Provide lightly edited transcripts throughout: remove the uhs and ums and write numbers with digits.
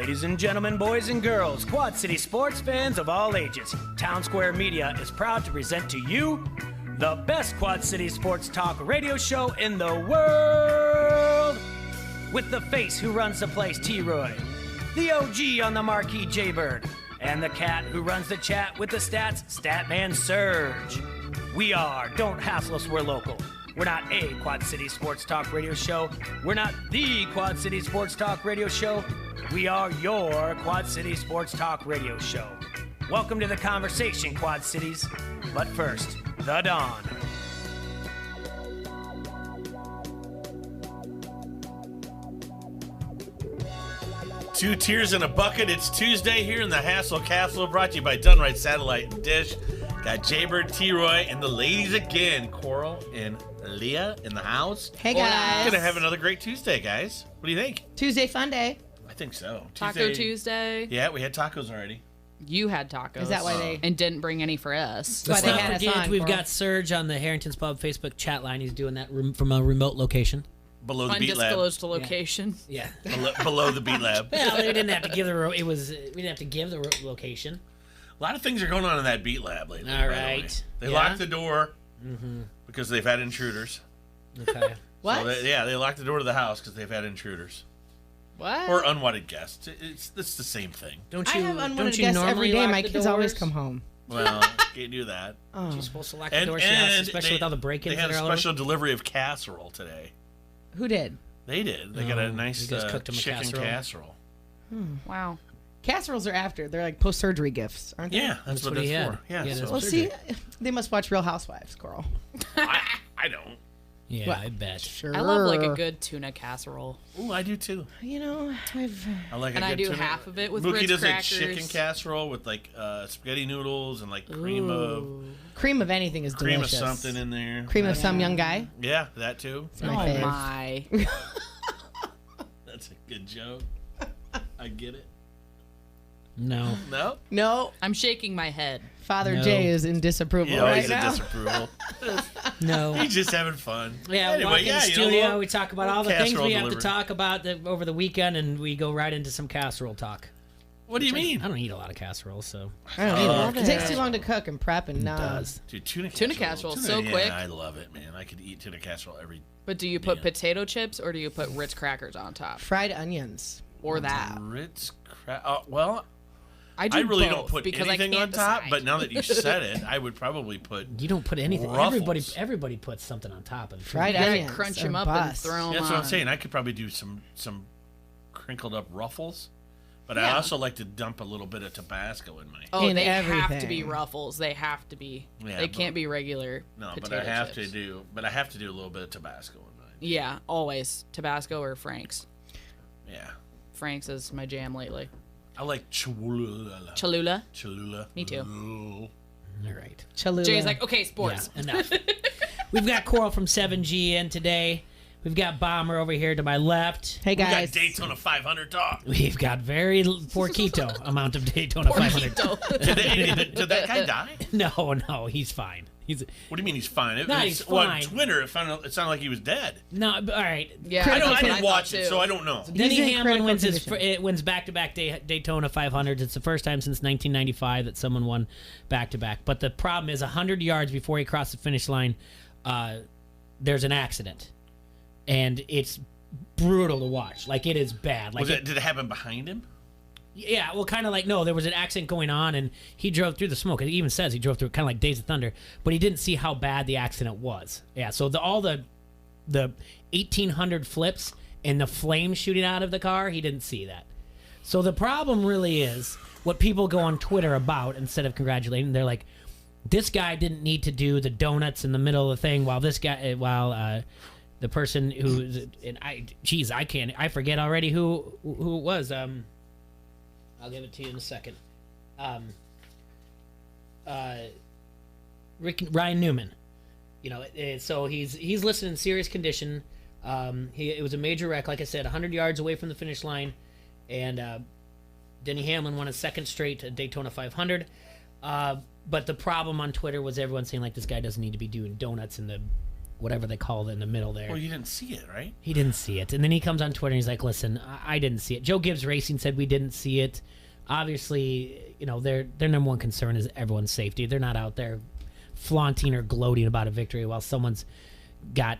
Ladies and gentlemen, boys and girls, Quad City sports fans of all ages, Town Square Media is proud to present to you the best Quad City sports talk radio show in the world. With the face who runs the place, T-Roy, the OG on the marquee, Jaybird, and the cat who runs the chat with the stats, Statman Surge. We are Don't Hassle Us, We're Local. We're not a Quad City sports talk radio show. We're not the Quad City sports talk radio show. We are your Quad City sports talk radio show. Welcome to the conversation, Quad Cities. But first, the dawn. Two tears in a bucket. It's Tuesday here in the Hassle Castle, brought to you by Dunright Satellite and Dish. Got Jaybird, T-Roy, and the ladies again, Coral and Leah in the house. Hey, guys. We're going to have another great Tuesday, guys. What do you think? Tuesday fun day. I think so. Taco Tuesday. Yeah, we had tacos already. You had tacos. Is that why they... And didn't bring any for us. That's why Let's they not had us forget, on, we've Coral. got Serge on the Harrington's Pub Facebook chat line. He's doing that from a remote location. Below the Beat Lab. Undisclosed location. Yeah. Below the Beat Lab. Well, we didn't have to give we didn't have to give the location. A lot of things are going on in that Beat Lab lately. All by the right. way. They Yeah? locked the door because they've had intruders. Okay. What? So they locked the door to the house because they've had intruders. What? Or unwanted guests. It's the same thing. Don't I you? have don't unwanted you guests normally every day. lock My the kids always doors? come home. Well, can't do that. Oh. You're supposed to lock the doors, especially with all the break-ins They had that a are all over. special delivery of casserole today. Who did? They did. They got a nice you guys cooked 'em a chicken casserole? Wow. Casseroles are after. They're like post-surgery gifts, aren't they? Yeah, that's what what he that's had. for. Yeah, He had so his Well, surgery. see, they must watch Real Housewives, Coral. I don't. Yeah, Well, I bet. Sure. I love like a good tuna casserole. Ooh, I do too. You know, I like And a I good do tuna. half of it with Mookie Ritz does crackers. a chicken casserole with like spaghetti noodles and like cream of cream of anything is delicious. something in there. Cream of some young guy. Yeah, that too. My Oh fave. my. That's a good joke. I get it. No. No? No, I'm shaking my head. Father No. Jay is in disapproval Yeah, right he's now. a disapproval. No. He's just having fun. Yeah, anyway, walk in the studio, we talk about all the things we have to delivery. talk about over the weekend, and we go right into some casserole talk. What do you mean? I don't eat a lot of casserole, so I don't love either. It it. takes too long to cook and prep and it does. Dude, tuna casserole, so quick. I love it, man. I could eat tuna casserole every But do you put Yeah. potato chips or do you put Ritz crackers on top? fried onions. Or that? Ritz well, I do I really both don't put because anything I on can't top, decide. but now that you said it, I would probably put You don't put anything. Ruffles. Everybody puts something on top of it. Fried You gotta onions. crunch are them up bust. and throw them That's on. what I'm saying. I could probably do some crinkled up Ruffles, but I Yeah. also like to dump a little bit of Tabasco in my. Oh, In they have to everything. be Ruffles. They have to be. Yeah, they but- can't be regular No, potato but I have chips. to do. But I have to do a little bit of Tabasco in mine. Yeah, always. Tabasco or Frank's. Yeah, Frank's is my jam lately. I like Cholula. Cholula. Cholula. Me too. All right. Cholula. Jay's like, okay, sports. Yeah, enough. We've got Coral from 7G in today. We've got Bomber over here to my left. hey We got guys. Daytona 500 talk. We've got very porquito amount of Daytona 500. Did that guy die? No, he's fine. He's What do you mean he's fine? No, he's Well, on fine. Twitter, it sounded like he was dead. no. All right. Yeah, I that's what didn't thought watch it, too. so I don't know. Denny He's in Hamlin critical wins back-to-back Daytona 500s. It's the first time since 1995 that someone won back-to-back. But the problem is 100 yards before he crossed the finish line, there's an accident. And it's brutal to watch. Like, it is bad. Like, Did it happen behind him? yeah, well, kind of like, no, there was an accident going on, and he drove through the smoke. It even says he drove through kind of like Days of Thunder, but he didn't see how bad the accident was. Yeah, so all the 1,800 flips and the flames shooting out of the car, he didn't see that. So the problem really is what people go on Twitter about instead of congratulating. They're like, this guy didn't need to do the donuts in the middle of the thing while the person who, and I forget already who it was. I'll give it to you in a second. Ryan Newman. You know, so he's listed in serious condition. It was a major wreck, like I said, 100 yards away from the finish line, and Denny Hamlin won a second straight Daytona 500. But the problem on Twitter was everyone saying like this guy doesn't need to be doing donuts in the whatever they call it in the middle there. Well, you didn't see it, right? He didn't see it. And then he comes on Twitter and he's like, listen, I didn't see it. Joe Gibbs Racing said we didn't see it. Obviously, their number one concern is everyone's safety. They're not out there flaunting or gloating about a victory while someone's got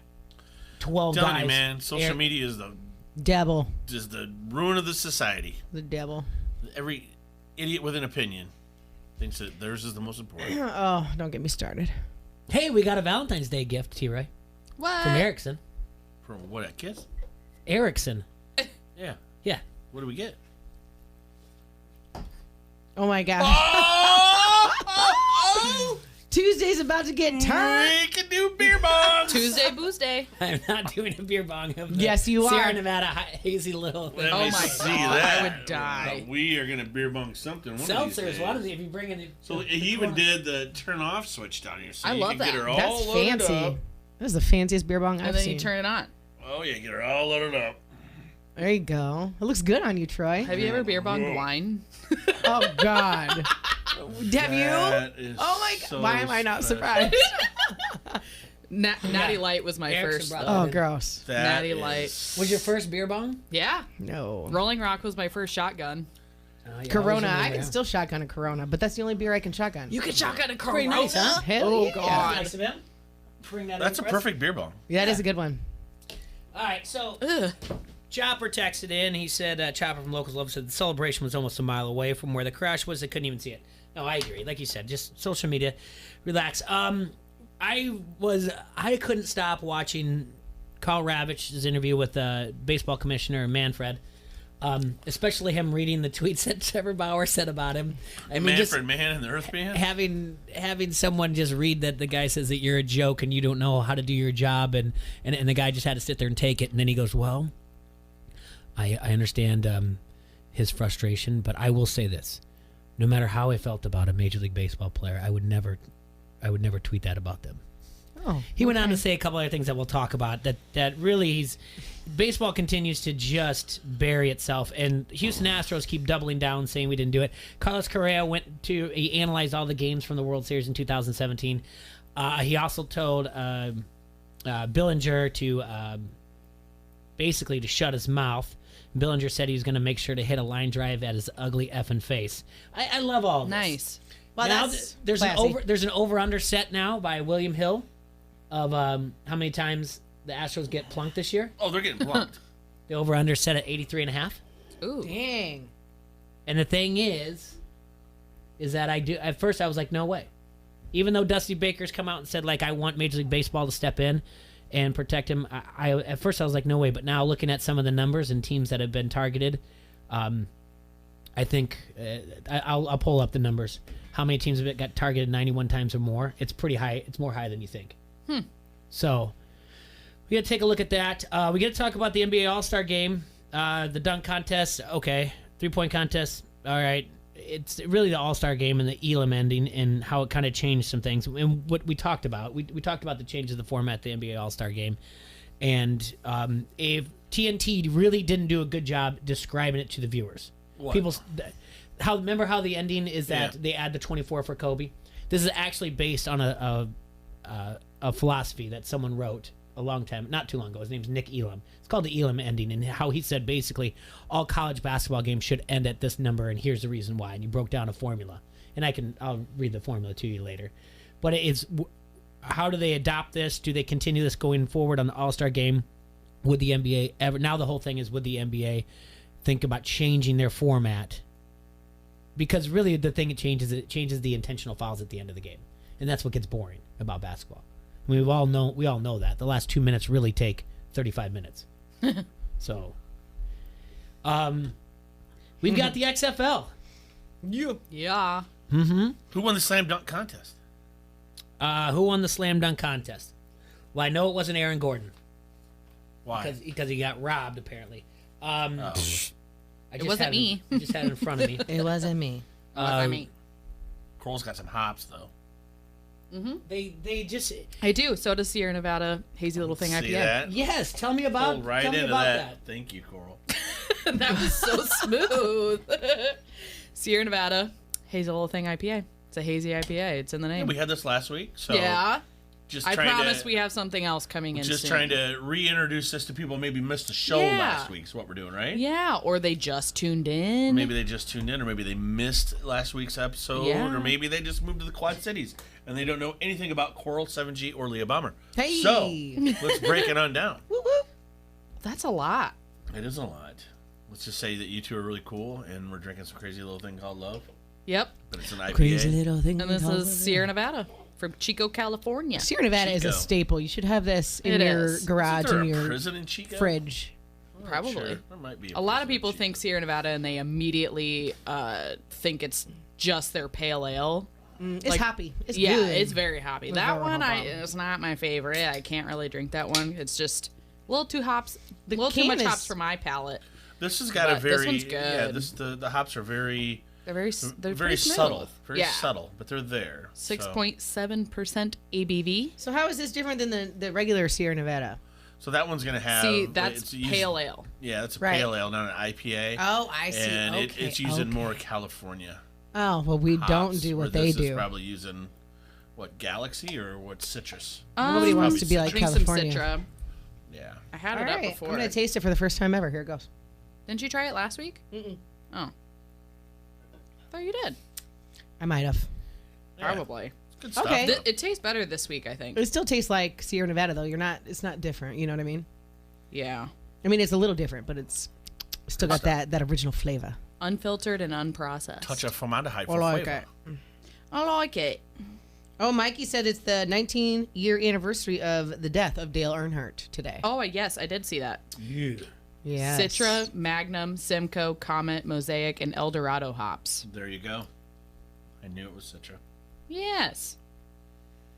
12 Telling guys. you, man, social media is the ruin of the society. The devil. Every idiot with an opinion thinks that theirs is the most important. Oh, don't get me started. Hey, we got a Valentine's Day gift, T-Ray. What? From Erickson. From what, a kiss? Erickson. Yeah. Yeah. What do we get? Oh my God. Oh! Tuesday's about to get turned. We can do beer bongs. Tuesday booze day. I'm not doing a beer bong of the Yes, you Sierra are. Nevada hazy little thing. Let Oh me my see God, that. I would die. But we are gonna beer bong something. One of these Seltzers. days. One of the, if you bring in the, So he even did the turn off switch down here, so I you love can get that. her all That's loaded fancy. up. That is the fanciest beer bong And I've then seen. you turn it on. Oh yeah, get her all loaded up. There you go. It looks good on you, Troy. Have you ever beer bonged wine? Oh God. Have you? That is Oh my God. so Why am I not special. surprised? Natty Light was my Erickson first. brought though. Oh, gross. That Natty is- Light. was your first beer bong? Yeah. No. Rolling Rock was my first shotgun. Corona. I can still shotgun a Corona, but that's the only beer I can shotgun. You can shotgun a Pretty Corona. nice, huh? Hell Oh, yeah. God. Nice of him. Bring that That's a in for us. perfect beer bong. Yeah, that is a good one. All right, so Ugh. Chopper texted in. He said, Chopper from Locals Love said the celebration was almost a mile away from where the crash was. They couldn't even see it. No, I agree. Like you said, just social media. Relax. I couldn't stop watching Carl Ravitch's interview with baseball commissioner Manfred. Especially him reading the tweets that Trevor Bauer said about him. I mean, Manfred Mann and the Earth Band. having someone just read that the guy says that you're a joke and you don't know how to do your job, and the guy just had to sit there and take it, and then he goes, well, I understand his frustration, but I will say this: no matter how I felt about a Major League Baseball player, I would never tweet that about them. Oh. He went on to say a couple other things that we'll talk about. That really, baseball continues to just bury itself, and Houston Astros keep doubling down, saying we didn't do it. Carlos Correa he analyzed all the games from the World Series in 2017. He also told Billinger to basically to shut his mouth. Billinger said he was going to make sure to hit a line drive at his ugly effing face. I love all of this. Nice. Well, Now, that's there's classy. there's an over-under set now by William Hill of how many times the Astros get plunked this year. Oh, they're getting plunked. The over-under set at 83.5. Ooh. Dang. And the thing is that at first I was like, no way. Even though Dusty Baker's come out and said, like, I want Major League Baseball to step in and protect him, I at first I was like, no way. But now looking at some of the numbers and teams that have been targeted, I think I'll pull up the numbers. How many teams have got targeted 91 times or more? It's pretty high. It's more high than you think. So we got to take a look at that. We got to talk about the NBA All-Star Game, the dunk contest. Okay, 3-point contest. All right. It's really the All-Star Game and the Elam ending and how it kind of changed some things. And what we talked about, we talked about the changes of the format of the NBA All-Star Game. And if TNT really didn't do a good job describing it to the viewers. What? Remember how the ending is that they add the 24 for Kobe? This is actually based on a philosophy that someone wrote a long time, not too long ago. His name's Nick Elam. It's called the Elam ending, and how he said basically all college basketball games should end at this number, and here's the reason why. And he broke down a formula, and I'll read the formula to you later. But how do they adopt this? Do they continue this going forward on the All-Star Game? Would the NBA ever? Now the whole thing is, would the NBA think about changing their format? Because really the thing it changes the intentional fouls at the end of the game, and that's what gets boring about basketball. I mean, we all know that the last 2 minutes really take 35 minutes. So, we've got the XFL. Yeah. Who won the slam dunk contest? Who won the slam dunk contest? Well, I know it wasn't Aaron Gordon Why? because he got robbed apparently. It wasn't me. I just had it in front of me. It wasn't me. I mean, Cole's got some hops though. They just I do. So does Sierra Nevada Hazy Little Thing See IPA. that? yes. Tell me about Pulled right tell me into about that. Thank you, Coral. That was so smooth. Sierra Nevada Hazy Little Thing IPA. It's a hazy IPA. It's in the Yeah, name. we had this last week. So Yeah. just I trying promise to, we have something else coming in just soon. trying to reintroduce this to people. Maybe missed the show Yeah. last week. Is what we're doing, right? Yeah, or they just tuned in. Maybe they just tuned in, or maybe they missed last week's episode, Yeah. or maybe they just moved to the Quad Cities and they don't know anything about Coral, 7G, or Leah Bomber. Hey. So let's break it on down. That's a lot. It is a lot. Let's just say that you two are really cool, and we're drinking some crazy little thing called Love. Yep. But it's an IPA. Crazy little thing. And this is Sierra Nevada from Chico, California. Sierra Nevada is a Chico. staple. You should have this in It your is. garage, Isn't there in a your prison in Chico? fridge. I'm not Probably. sure. There might be A lot prison of in people Chico. think Sierra Nevada and they immediately think it's just their pale ale. It's Like, hoppy. It's yeah, good. it's very hoppy. That very one hoppy. is not my favorite. I can't really drink that one. It's just a little too hops. A The little too much can is- hops for my palate. This has got a But this very one's good. yeah. The hops are very They're very pretty smooth. subtle, very yeah. subtle, but they're there. 6.7% ABV. So how is this different than the regular Sierra Nevada? So that one's gonna have. See, that's it's used- pale ale. Yeah, that's a Right. pale ale, not an IPA. Oh, I see. And Okay, it's using okay. more California. Oh, well, we don't hops, do where what they this do. Is probably using what Galaxy or what citrus. Nobody wants Probably to be like Drink California. some Citra. Yeah. I had All it up right, before. I'm going to taste it for the first time ever. Here it goes. Didn't you try it last week? Mm-mm. Oh. I thought you did. I might have. Yeah. Probably. It's good stuff. Okay. though. It tastes better this week, I think. It still tastes like Sierra Nevada, though. It's not different. You know what I mean? Yeah. I mean, it's a little different, but it's still got that original flavor. Unfiltered and unprocessed. Touch of formaldehyde I for like flavor. it. I like it. Oh, Mikey said it's the 19-year anniversary of the death of Dale Earnhardt today. Oh, yes, I did see that. Yeah. Yeah. Citra, Magnum, Simcoe, Comet, Mosaic, and Eldorado hops. There you go. I knew it was Citra. Yes.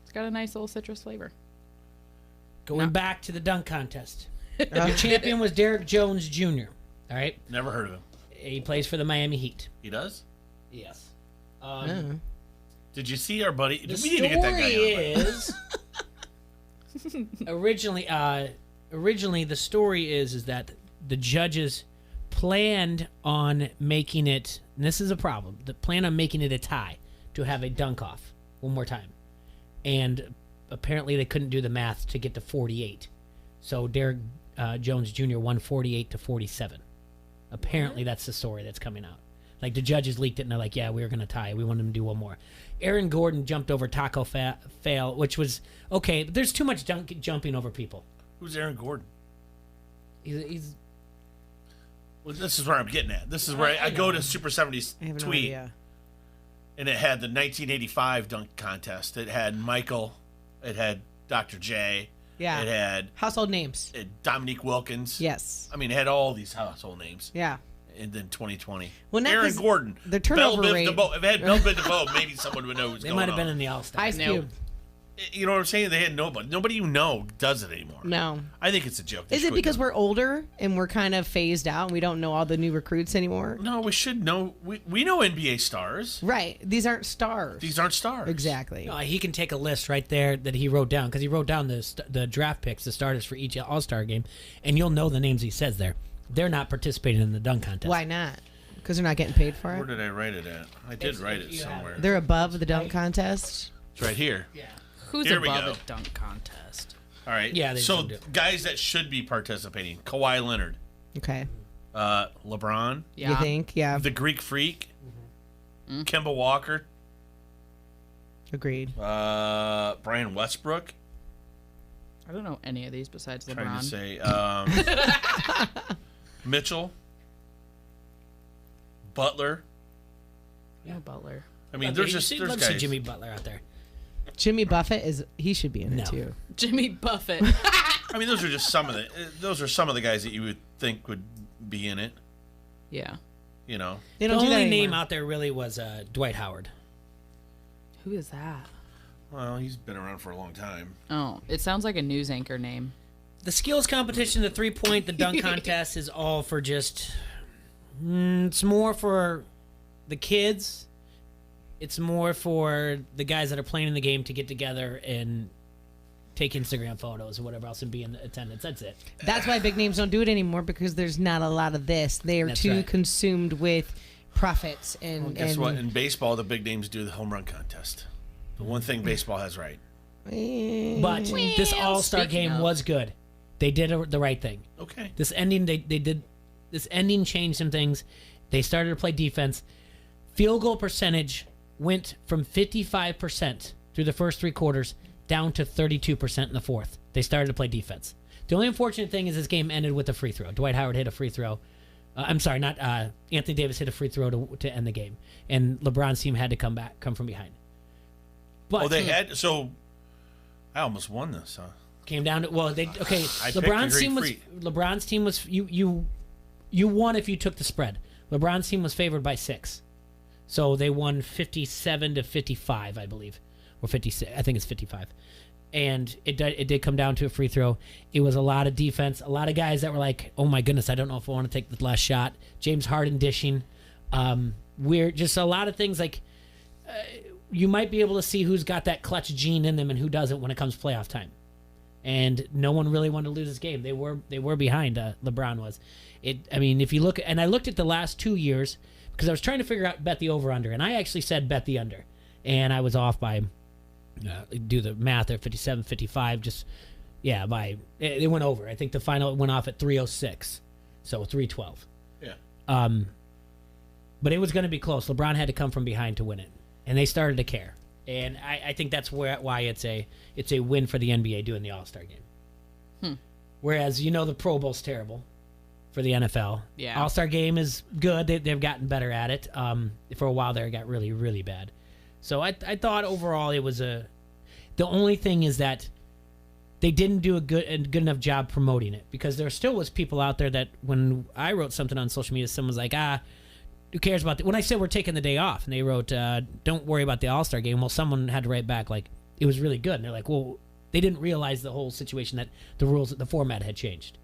It's got a nice little citrus flavor. Going back to the dunk contest. Your champion was Derek Jones Jr. All right, Never heard of him. he plays for the Miami Heat. He does? Yes. Oh. Did you see our buddy? The We need to get that guy on. story is originally the story is that the judges planned on making it, and this is a problem, the plan on making it a tie to have a dunk off one more time, and apparently they couldn't do the math to get to 48, so Derek Jones Jr. won 48-47. Apparently that's the story that's coming out. Like the judges leaked it and they're like, yeah, we were going to tie. We want him to do one more. Aaron Gordon jumped over Taco Fail, which was okay, but there's too much jumping over people. Who's Aaron Gordon? He's Well, this is where I'm getting at. This is where I go to Super 70s I have no tweet, idea. and it had the 1985 dunk contest. It had Michael. It had Dr. J. Yeah. It had Household names. Dominique Wilkins. Yes. I mean, it had all these household names. Yeah. And then 2020. Well, not Aaron 'cause Gordon. the turnover Bell Biv rate- DeVoe. If it had Bell Biv DeVoe, maybe someone would know what's they going on. might have been in the All-Star. Ice No. Cube. You know what I'm saying? They had nobody. Nobody you know does it anymore. No. I think it's a joke. They Is it should because know. we're older and we're kind of phased out and we don't know all the new recruits anymore? No, we should know. We know NBA stars. Right. These aren't stars. These aren't stars. Exactly. No, he can take a list right there that he wrote down because he wrote down the draft picks, the starters for each All-Star game, and you'll know the names he says there. They're not participating in the dunk contest. Why not? Because they're not getting paid for Where it? did I write it at? I did write it you have somewhere. They're above the dunk contest? It's right here. Yeah. Who's Here we above go. a dunk contest? All right. Yeah, they So should do it. guys that should be participating: Kawhi Leonard, Okay. LeBron, Yeah. You think? Yeah. the Greek Freak, Kemba Walker, Agreed. Brian Westbrook. I don't know any of these besides Trying to LeBron. say Mitchell, Butler. Yeah, Butler. I mean, Love there's to see- there's love to see guys. Jimmy Butler out there. Jimmy Buffett he should be in No. it too. Jimmy Buffett. I mean, those are just some of the guys that you would think would be in it. Yeah. You know, They The don't do that only name anymore. out there really was Dwight Howard. Who is that? well, he's been around for a long time. Oh, it sounds like a news anchor name. The skills competition, the 3-point, the dunk contest is all for just. It's more for the kids. It's more for the guys that are playing in the game to get together and take Instagram photos or whatever else and be in attendance. That's it. That's why big names don't do it anymore because there's not a lot of this. They are That's too right. consumed with profits and Guess and what? In baseball, the big names do the home run contest. The one thing baseball has right. But this All-Star speaking game of- was good. They did the right thing. Okay. This ending, they did. This ending changed some things. They started to play defense. Field goal percentage went from 55% through the first 3 quarters down to 32% in the fourth. They started to play defense. The only unfortunate thing is this game ended with a free throw. Dwight Howard hit a free throw. I'm sorry, not Anthony Davis hit a free throw to end the game, and LeBron's team had to come from behind. But they had so. I almost won this, huh? came down to I picked a great LeBron's team was you won if you took the spread. LeBron's team was favored by 6, so they won 57-55, I believe, or 56. I think it's 55. And it did come down to a free throw. It was a lot of defense. A lot of guys that were like, "Oh my goodness, I don't know if I want to take the last shot." James Harden dishing. We're just a lot of things like you might be able to see who's got that clutch gene in them and who doesn't when it comes playoff time. And no one really wanted to lose this game. They were behind. LeBron was. I mean, if you look, and I looked at the last 2 years because I was trying to figure out bet the over under, and I actually said bet the under, and I was off by. Do the math there, 57, 55, it went over. I think the final went off at 306, so 312. Yeah. But it was going to be close. LeBron had to come from behind to win it, and they started to care. And I think that's why it's a win for the NBA doing the All-Star game. Whereas, the Pro Bowl's terrible for the NFL. Yeah. All-Star game is good. They've gotten better at it. For a while there, it got really, really bad. So I thought overall it was the only thing is that they didn't do a good enough job promoting it, because there still was people out there that when I wrote something on social media, someone was like, who cares about when I said we're taking the day off, and they wrote, don't worry about the All-Star game. Well, someone had to write back like it was really good, and they're like, well, they didn't realize the whole situation that the format had changed.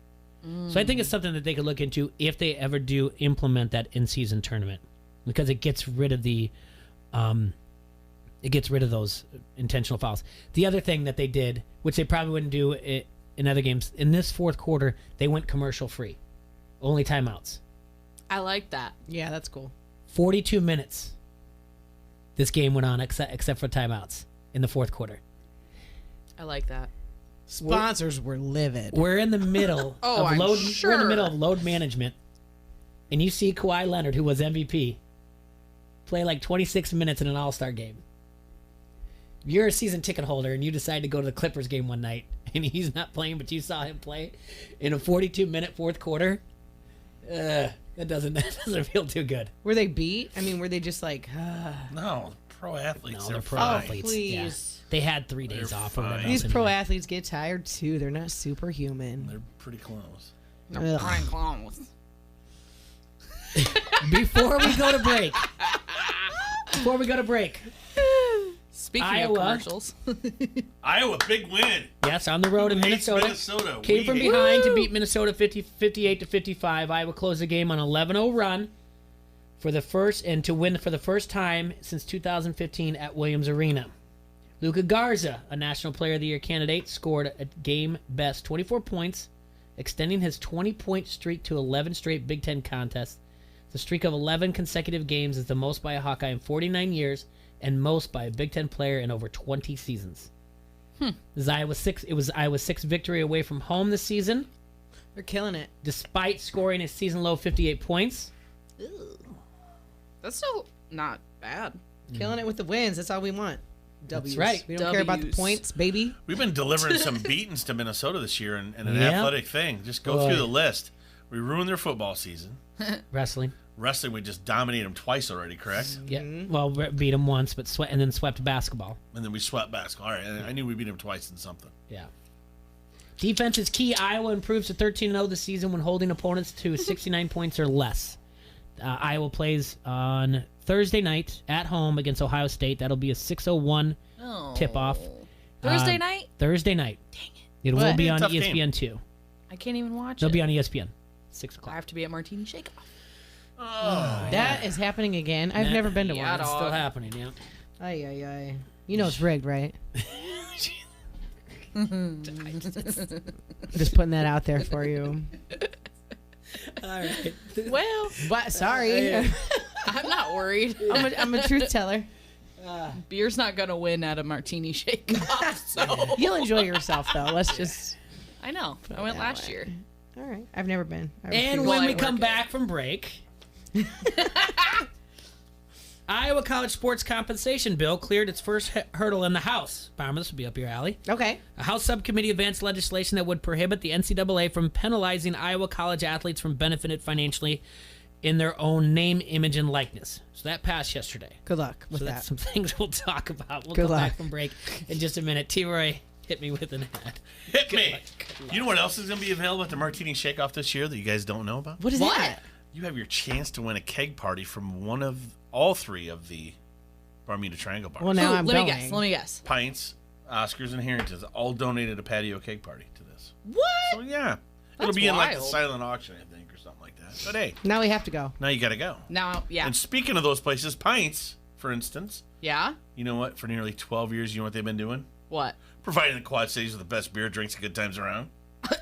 So I think it's something that they could look into if they ever do implement that in-season tournament, because it gets rid of those intentional fouls. The other thing that they did, which they probably wouldn't do in other games, in this fourth quarter, they went commercial free. Only timeouts. I like that. Yeah, that's cool. 42 minutes this game went on except for timeouts in the fourth quarter. I like that. Sponsors were livid. We're in the middle Oh, of I'm load. sure. We're in the middle of load management, and you see Kawhi Leonard, who was MVP, play like 26 minutes in an All-Star game. You're a season ticket holder and you decide to go to the Clippers game one night and he's not playing, but you saw him play in a 42-minute fourth quarter. That doesn't feel too good. Were they beat? I mean, were they just like, No, pro athletes. No, they're they're pro fine. athletes. please. Yeah. They had 3 days They're off. Or fine. whatever These else pro anyway. athletes get tired too. They're not superhuman. They're pretty close. Ugh. Before we go to break, Speaking Iowa. of commercials, Iowa, big win. yes, on the road in Hates Minnesota. We Came from hate- behind to beat Minnesota 58-55. Iowa closed the game on an 11-0 run for the first and to win for the first time since 2015 at Williams Arena. Luka Garza, a National Player of the Year candidate, scored a game best 24 points, extending his 20-point streak to 11 straight Big Ten contests. The streak of 11 consecutive games is the most by a Hawkeye in 49 years and most by a Big Ten player in over 20 seasons. It was Iowa's sixth victory away from home this season, They're killing it. despite scoring a season-low 58 points. that's still not bad. Killing it with the wins. That's all we want. W's. right. We don't care about the W's. points, baby. We've been delivering some beatings to Minnesota this year in an Yeah. athletic thing. Just go Boy. through the list. We ruined their football season. Wrestling. Wrestling, we just dominated them twice already, correct? Yeah. Well, beat them once, but then swept basketball. And then we swept basketball. All right, I knew we beat them twice in something. Yeah. Defense is key. Iowa improves to 13-0 this season when holding opponents to 69 points or less. Iowa plays on Thursday night at home against Ohio State. That'll be a 6:01 tip-off. Thursday night? Thursday night. Dang it. It will What? be on Tough ESPN game. 2. I can't even watch They'll it. be on ESPN. 6 I o'clock. have to be at Martini Shakeoff. That is happening again. I've never been to Yeah, one. It's still dog. happening, yeah. Ay, ay, ay. You know it's rigged, right? Just putting that out there for you. All right. Well, But sorry, I'm not worried. I'm a truth teller. Beer's not gonna win at a martini shake-off. So You'll enjoy yourself, though. Let's just. I know. I went last year. All right. I've never been. And when we come back from break, Iowa College sports compensation bill cleared its first hurdle in the House. Bomber, this will be up your alley. Okay. A House subcommittee advanced legislation that would prohibit the NCAA from penalizing Iowa college athletes from benefiting financially in their own name, image, and likeness. So that passed yesterday. Good luck with So that. that's some things we'll talk about. We'll Good come luck. back from break in just a minute. T-Roy, hit me with an ad. Hit me. You know what else is going to be available at the Martini Shake-Off this year that you guys don't know about? What is that? You have your chance to win a keg party from one of all three of the Bermuda Triangle bars. Well, now Ooh, I'm let going. me guess. Pints, Oscars, and Harringtons all donated a patio cake party to this. What? So yeah, it'll That's be in like the wild. silent auction, I think, or something like that. But hey, Now we have to go. now you got to go. Now, yeah. And speaking of those places, Pints, for instance, Yeah? you know what? For nearly 12 years, you know what they've been doing? What? Providing the Quad Cities with the best beer, drinks, and good times around.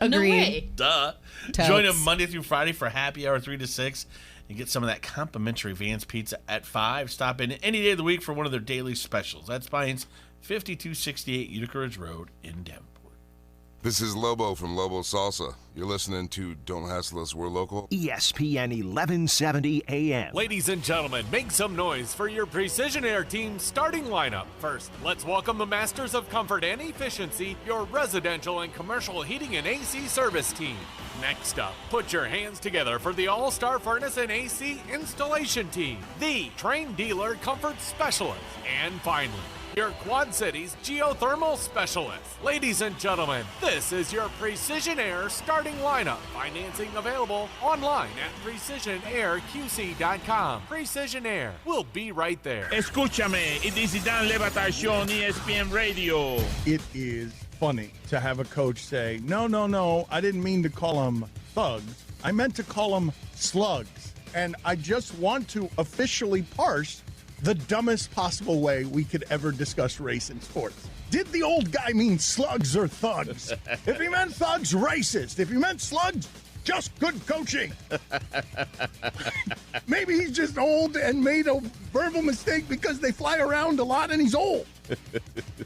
No Agreed. way. Duh. Totes. Join them Monday through Friday for happy hour 3 to 6 and get some of that complimentary Vans pizza at 5. Stop in any day of the week for one of their daily specials. That's Pines, 5268 Utica Ridge Road in Davenport. This is Lobo from Lobo Salsa. You're listening to Don't Hassle Us, We're Local. ESPN 1170 AM. Ladies and gentlemen, make some noise for your Precision Air team starting lineup. First, let's welcome the masters of comfort and efficiency, your residential and commercial heating and AC service team. Next up, put your hands together for the All-Star Furnace and AC installation team, the trained dealer comfort specialist. And finally, your Quad Cities geothermal specialist. Ladies and gentlemen, this is your Precision Air starting lineup. Financing available online at precisionairqc.com. Precision Air. We'll be right there. Escúchame, it is Dan Levatacion, ESPN Radio. It is funny to have a coach say, no, I didn't mean to call them thugs. I meant to call them slugs. And I just want to officially parse the dumbest possible way we could ever discuss race in sports. Did the old guy mean slugs or thugs? If he meant thugs, racist. If he meant slugs, just good coaching. Maybe he's just old and made a verbal mistake because they fly around a lot and he's old.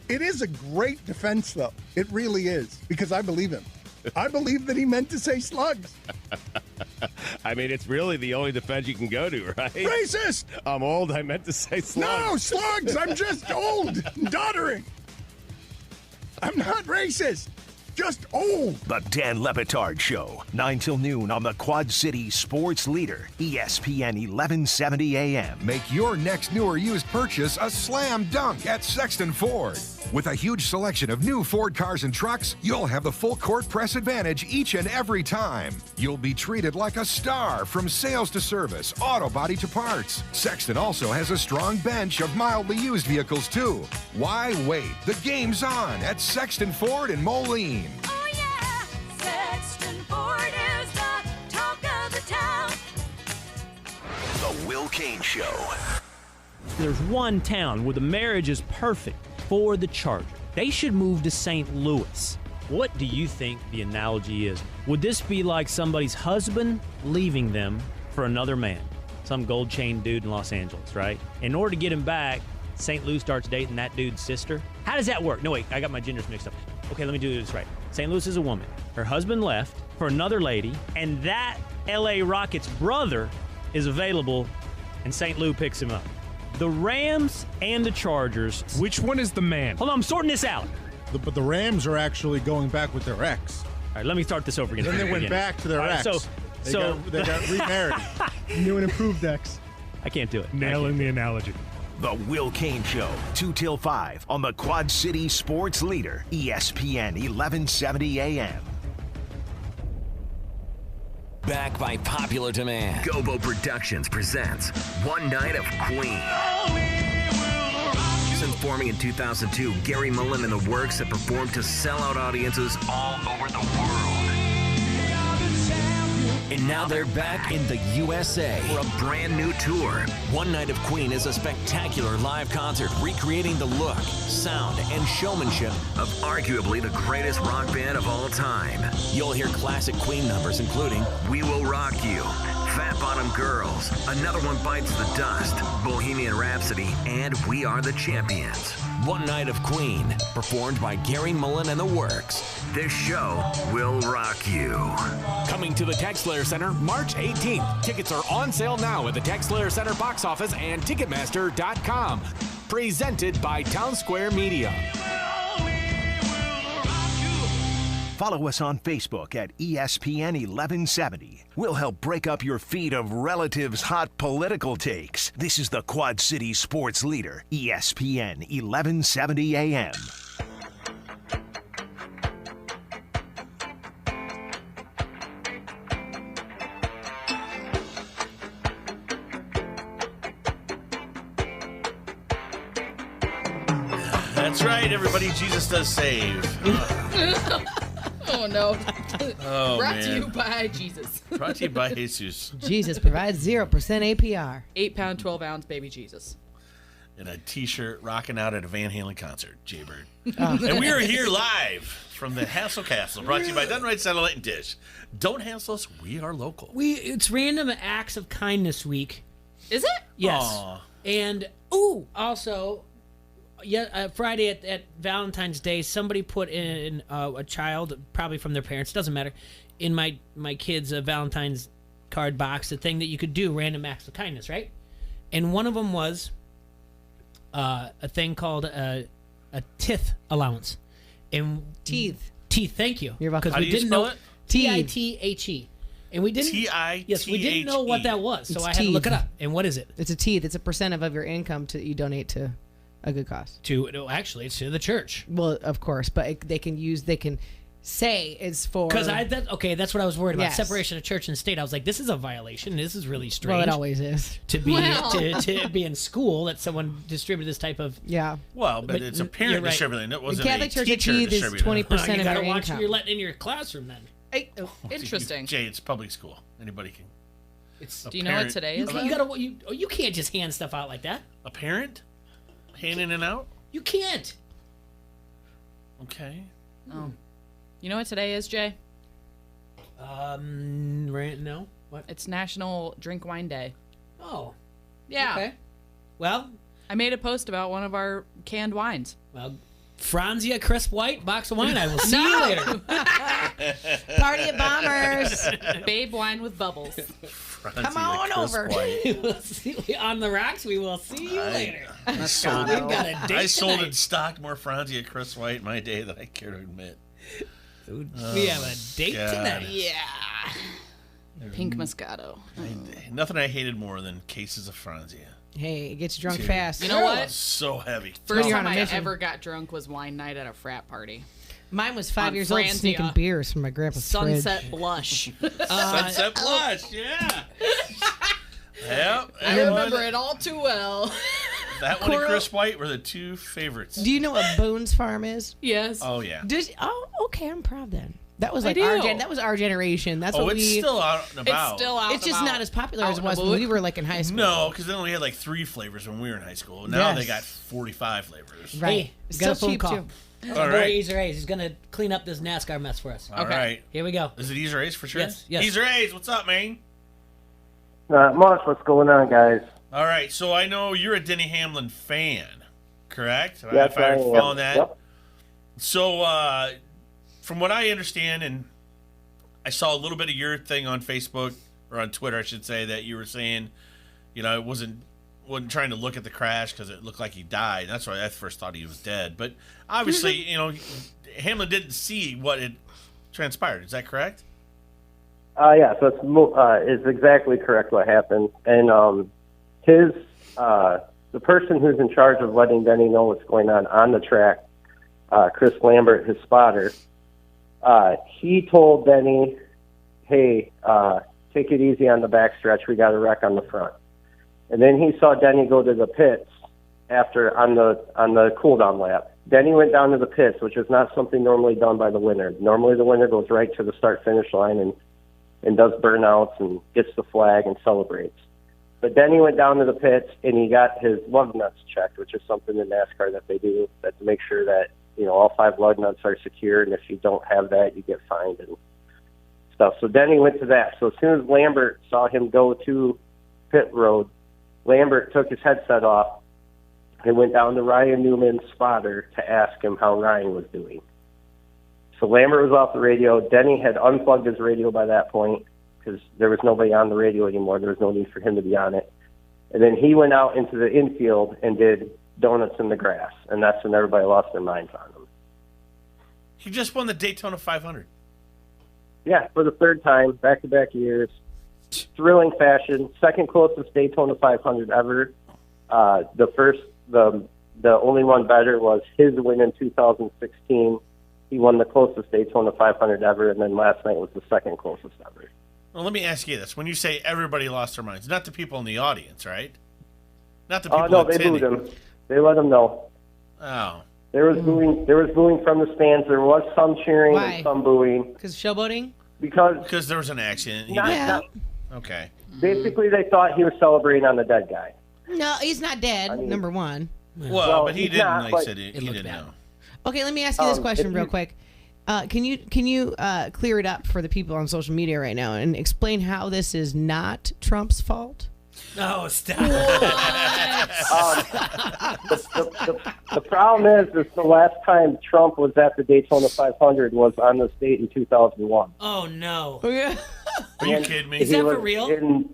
It is a great defense, though. It really is, because I believe him. I believe that he meant to say slugs. I mean, it's really the only defense you can go to, right? Racist! I'm old. I meant to say slugs. No, slugs! I'm just old and doddering. I'm not racist. Just old. The Dan Levitard Show, 9 till noon on the Quad City Sports Leader, ESPN 1170 AM. Make your next new or used purchase a slam dunk at Sexton Ford. With a huge selection of new Ford cars and trucks, you'll have the full court press advantage each and every time. You'll be treated like a star from sales to service, auto body to parts. Sexton also has a strong bench of mildly used vehicles, too. Why wait? The game's on at Sexton Ford in Moline. Oh yeah, Sexton Ford is the talk of the town. The Will Kane Show. There's one town where the marriage is perfect for the Chargers. They should move to St. Louis. What do you think the analogy is? Would this be like somebody's husband leaving them for another man? Some gold chain dude in Los Angeles, right? In order to get him back, St. Louis starts dating that dude's sister. How does that work? No, wait, I got my genders mixed up. Okay, let me do this right. St. Louis is a woman. Her husband left for another lady, and that LA Rockets brother is available, and St. Louis picks him up. The Rams and the Chargers. Which one is the man? Hold on, I'm sorting this out. But the Rams are actually going back with their ex. All right, let me start this over again. Then they went back to their ex. They got remarried. New and improved ex. I can't do it. Nailing the analogy. The Will Kane Show, 2 till 5 on the Quad City Sports Leader, ESPN 1170 AM. Back by popular demand, Gobo Productions presents One Night of Queen. Since forming in 2002, Gary Mullen and the Works have performed to sellout audiences all over the world. And now they're back in the USA for a brand new tour. One Night of Queen is a spectacular live concert recreating the look, sound, and showmanship of arguably the greatest rock band of all time. You'll hear classic Queen numbers including We Will Rock You, Fat Bottom Girls, Another One Bites the Dust, Bohemian Rhapsody, and We Are the Champions. One Night of Queen, performed by Gary Mullen and the Works. This show will rock you. Coming to the TextLayer Center March 18th. Tickets are on sale now at the TextLayer Center box office and Ticketmaster.com. Presented by Town Square Media. Follow us on Facebook at ESPN 1170. We'll help break up your feed of relatives' hot political takes. This is the Quad City Sports Leader, ESPN 1170 AM. That's right, everybody. Jesus does save. Oh, no. Oh, Brought man. to you by Jesus. Brought to you by Jesus. Jesus provides 0% APR. 8-pound, 12-ounce baby Jesus. In a T-shirt, rocking out at a Van Halen concert, Jaybird. Oh. And we are here live from the Hassle Castle, brought to you by Dun Right Satellite and Dish. Don't hassle us, we are local. It's Random Acts of Kindness Week. Is it? Yes. Aw. And also, Friday at Valentine's Day, somebody put in a child, probably from their parents, doesn't matter, in my kid's Valentine's card box, a thing that you could do, random acts of kindness, right? And one of them was a thing called a tith allowance. And Teeth. Thank you. You're welcome. How do you spell it? T-I-T-H-E. And we didn't. T-I-T-H-E. Yes, we didn't know what that was, so It's I had to look it teeth. up. And what is it? It's a teeth. It's a percent of your income you donate to a good cause. Actually, it's to the church. Well, of course, but they can say it's for. Because that's what I was worried about. Yes. Separation of church and state. I was like, this is a violation. This is really strange. Well, it always is. To be Well. to be in school that someone distributed this type of. Yeah. Well, but it's a parent you're right. distributing. It wasn't The Catholic a Church teacher teeth is distributing. 20% You of gotta your watch who income. you're letting in your classroom then. Interesting. Jay, it's public school. Anybody can. Do you know what today is? You can't just hand stuff out like that. A parent? Handing it out? You can't. Okay. Oh. You know what today is, Jay? No. What? It's National Drink Wine Day. Oh. Yeah. Okay. Well, I made a post about one of our canned wines. Well, Franzia Crisp White box of wine. I will see you later. Party at Bombers. Babe wine with bubbles. Come on over. On the rocks. We will see you later. I sold, We've got a date I sold tonight. and stocked more Franzia Chris White in my day than I care to admit. We have a date God. tonight. Yeah. Pink Moscato. Nothing I hated more than cases of Franzia. Hey, it gets you drunk Dude. fast. You know what? So heavy. First You're on time a I mission. ever got drunk was wine night at a frat party. Mine was 5 On years old, Franzia. sneaking beers from my grandpa's Sunset fridge. Blush. Sunset Blush, yeah. Yep. I remember it all too well. That one and Coral- Chris White were the two favorites. Do you know what Boone's Farm is? Yes. Oh, yeah. Okay, I'm proud then. That was I like do. that was our generation. That's Oh, what it's we. still out and about. It's still out. It's just and not about. as popular as Out it was and when we about. were like in high school. No, because they only had like 3 flavors when we were in high school. Now Yes. they got 45 flavors. Right. Hey, It's got a still phone cheap call. too. All right. Easer A's. He's gonna clean up this NASCAR mess for us. All right. Here we go. Is it Easer A's for sure? Yes, yes. Easer A's, what's up, man? Not much. What's going on, guys? All right, so I know you're a Denny Hamlin fan, correct? Yes, if I I am. following that. Yep. So, from what I understand, and I saw a little bit of your thing on Facebook, or on Twitter, I should say, that you were saying, it wasn't trying to look at the crash because it looked like he died. That's why I first thought he was dead. But obviously, Hamlin didn't see what had transpired. Is that correct? Yeah, so it's exactly correct what happened. And the person who's in charge of letting Denny know what's going on the track, Chris Lambert, his spotter, he told Denny, hey, take it easy on the backstretch. We got a wreck on the front. And then he saw Denny go to the pits on the cool-down lap. Denny went down to the pits, which is not something normally done by the winner. Normally the winner goes right to the start-finish line and does burnouts and gets the flag and celebrates. But Denny went down to the pits and he got his lug nuts checked, which is something in NASCAR that they do to make sure that all 5 lug nuts are secure, and if you don't have that, you get fined. And stuff. So Denny went to that. So as soon as Lambert saw him go to pit road, Lambert took his headset off and went down to Ryan Newman's spotter to ask him how Ryan was doing. So Lambert was off the radio. Denny had unplugged his radio by that point because there was nobody on the radio anymore. There was no need for him to be on it. And then he went out into the infield and did donuts in the grass, and that's when everybody lost their minds on him. He just won the Daytona 500. Yeah, for the third time, back-to-back years. Thrilling fashion. Second closest Daytona 500 ever. The only one better was his win in 2016. He won the closest Daytona 500 ever, and then last night was the second closest ever. Well, let me ask you this. When you say everybody lost their minds, not the people in the audience, right? Not the people no, they attending. booed him. They let him know. Oh. There was booing. There was booing from the stands. There was some cheering Why? and some booing. Because showboating? Because there was an accident. Okay. Basically, they thought he was celebrating on the dead guy. No, he's not dead, number one. Well, but he he's didn't. not, Like but- said, he didn't know. Okay, let me ask you this question if real you- quick. Can you clear it up for the people on social media right now and explain how this is not Trump's fault? No, stop. The problem is the last time Trump was at the Daytona 500 was on this date in 2001. Oh no. Are you kidding me? Is that for real?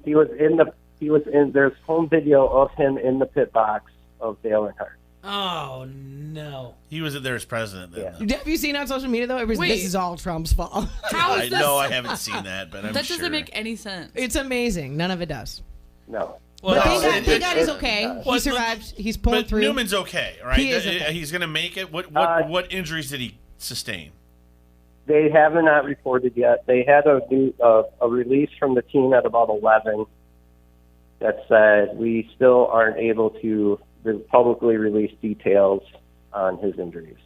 He was in. There's home video of him in the pit box of Dale Earnhardt. Oh no. He was there as president then. Have you seen on social media though? It was, Wait. this is all Trump's fault. How is I this? know I haven't seen that, but I'm That sure. doesn't make any sense. It's amazing. None of it does. No. Well, But no, thank God he's okay. He survived. He's pulling But through. Newman's okay, right? He is okay. He's going to make it. What injuries did he sustain? They have not reported yet. They had a release from the team at about 11 that said we still aren't able to publicly release details on his injuries.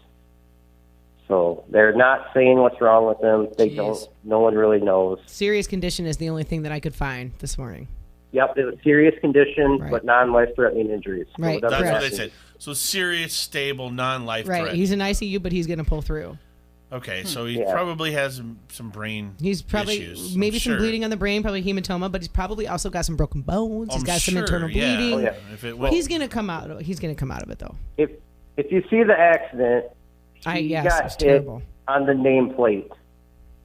So they're not saying what's wrong with him. They don't. No one really knows. Serious condition is the only thing that I could find this morning. Yep, it was serious condition, but non-life-threatening injuries. So Right, it doesn't That's what they have to- said. So serious, stable, non-life Right. threat. He's in ICU, but he's going to pull through. Okay, so he Yeah. probably has some brain He's probably issues. maybe I'm some sure. bleeding on the brain, probably hematoma, but he's probably also got some broken bones. He's I'm got some sure, internal yeah. bleeding. Oh, yeah. If it went- He's gonna come out. He's gonna come out of it though. If you see the accident, he Yes, got it's hit terrible. on the nameplate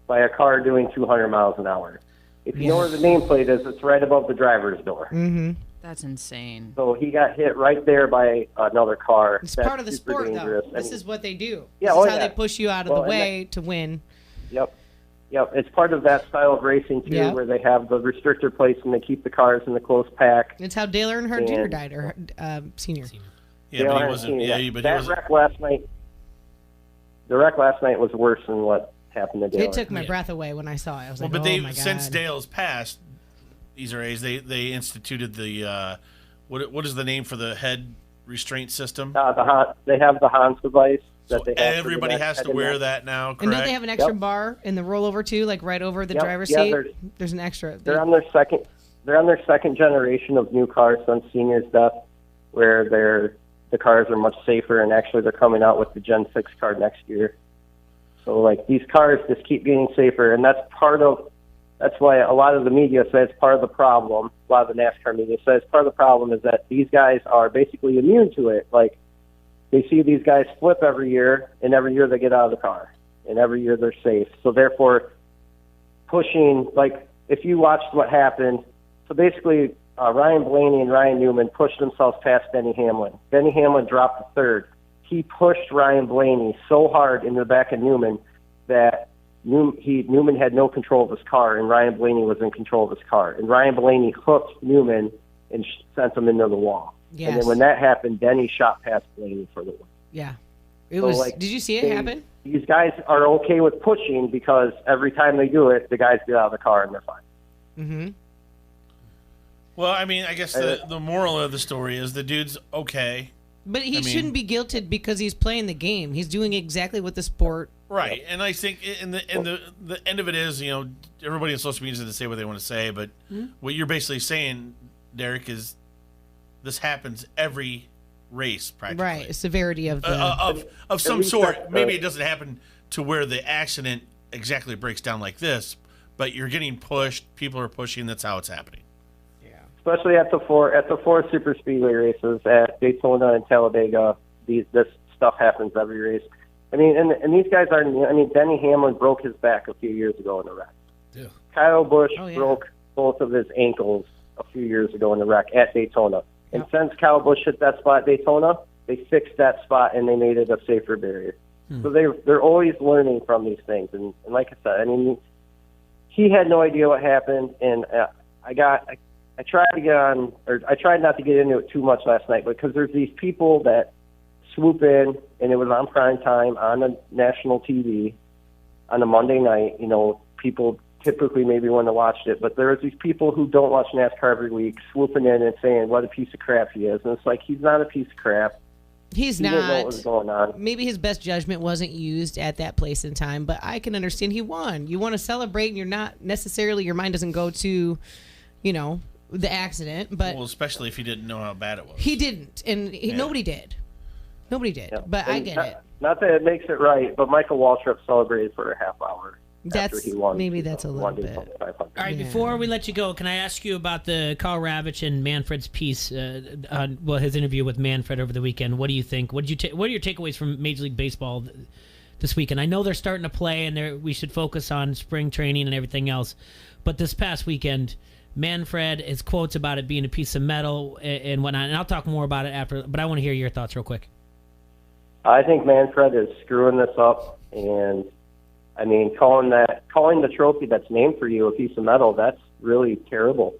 by a car doing 200 miles an hour. If you know where the nameplate is, it's right above the driver's door. Mm-hmm. That's insane. So he got hit right there by another car. It's That's part of the super sport, dangerous. though. This is what they do. Yeah, This oh, is how yeah. they push you out of Well, the and way to win. Yep. It's part of that style of racing, too, Yep. where they have the restrictor plates and they keep the cars in the close pack. It's how Dale Earnhardt Jr. And- died, or senior. Yeah, but he wasn't. Yeah, but he that was. wreck last night. The wreck last night was worse than what happened to Dale. It took my breath away when I saw it. I was Well, like, but oh they my god. since Dale's passed, these are A's. They instituted the what is the name for the head restraint system? They have the Hans device that they have. Everybody has to wear that now. Correct? And don't they have an extra bar in the rollover too, like right over the Yep. driver's Yeah, seat? There's an extra. They're on their second. They're on their second generation of new cars since Senior's death, where the cars are much safer, and actually they're coming out with the Gen 6 car next year. So like these cars just keep getting safer, and that's why a lot of the media says part of the problem. A lot of the NASCAR media says part of the problem is that these guys are basically immune to it. Like they see these guys flip every year, and every year they get out of the car, and every year they're safe. So therefore, pushing, like if you watched what happened, so basically Ryan Blaney and Ryan Newman pushed themselves past Denny Hamlin. Denny Hamlin dropped to third. He pushed Ryan Blaney so hard into the back of Newman that Newman had no control of his car, and Ryan Blaney was in control of his car. And Ryan Blaney hooked Newman and sent him into the wall. Yes. And then when that happened, Denny shot past Blaney for the win. Yeah. It So, was. like, Did you see it happen? These guys are okay with pushing because every time they do it, the guys get out of the car and they're fine. Mm-hmm. Well, I mean, I guess the moral of the story is the dude's okay. But he I mean- shouldn't be guilted because he's playing the game. He's doing exactly what the sport. Right, and I think the end of it is, everybody on social media is going to say what they want to say, but what you're basically saying, Derek, is this happens every race practically. Right. Severity of the. Of some least sort. that's, Maybe it doesn't happen to where the accident exactly breaks down like this, but you're getting pushed. People are pushing. That's how it's happening. Especially at the four super speedway races at Daytona and Talladega. This stuff happens every race. I mean, and these guys are. I mean, Denny Hamlin broke his back a few years ago in a wreck. Yeah. Kyle Busch broke both of his ankles a few years ago in a wreck at Daytona. And since Kyle Busch hit that spot at Daytona, they fixed that spot and they made it a safer barrier. So they're always learning from these things. And like I said, I mean, he had no idea what happened, and I tried to get on, or I tried not to get into it too much last night, because there's these people that swoop in, and it was on prime time on the national TV on a Monday night. You know, people typically maybe wouldn't have watched it, but there's these people who don't watch NASCAR every week swooping in and saying what a piece of crap he is. And it's like, he's not a piece of crap. He's He not. didn't know what was going on. Maybe his best judgment wasn't used at that place in time, but I can understand he won. You want to celebrate, and you're not necessarily, your mind doesn't go to, you know, the accident, but Well, especially if he didn't know how bad it was. he didn't, and nobody did. Nobody did, but I And get not, it. Not that it makes it right, but Michael Waltrip celebrated for a half hour after That's he won. maybe that's a little bit. All right, before we let you go, can I ask you about the Carl Ravitch and Manfred's piece, on his interview with Manfred over the weekend? What do you think? What are your takeaways from Major League Baseball this weekend? I know they're starting to play, and we should focus on spring training and everything else, but this past weekend, Manfred, his quotes about it being a piece of metal and whatnot, and I'll talk more about it after, but I want to hear your thoughts real quick. I think Manfred is screwing this up, and I mean, calling the trophy that's named for you a piece of metal, that's really terrible.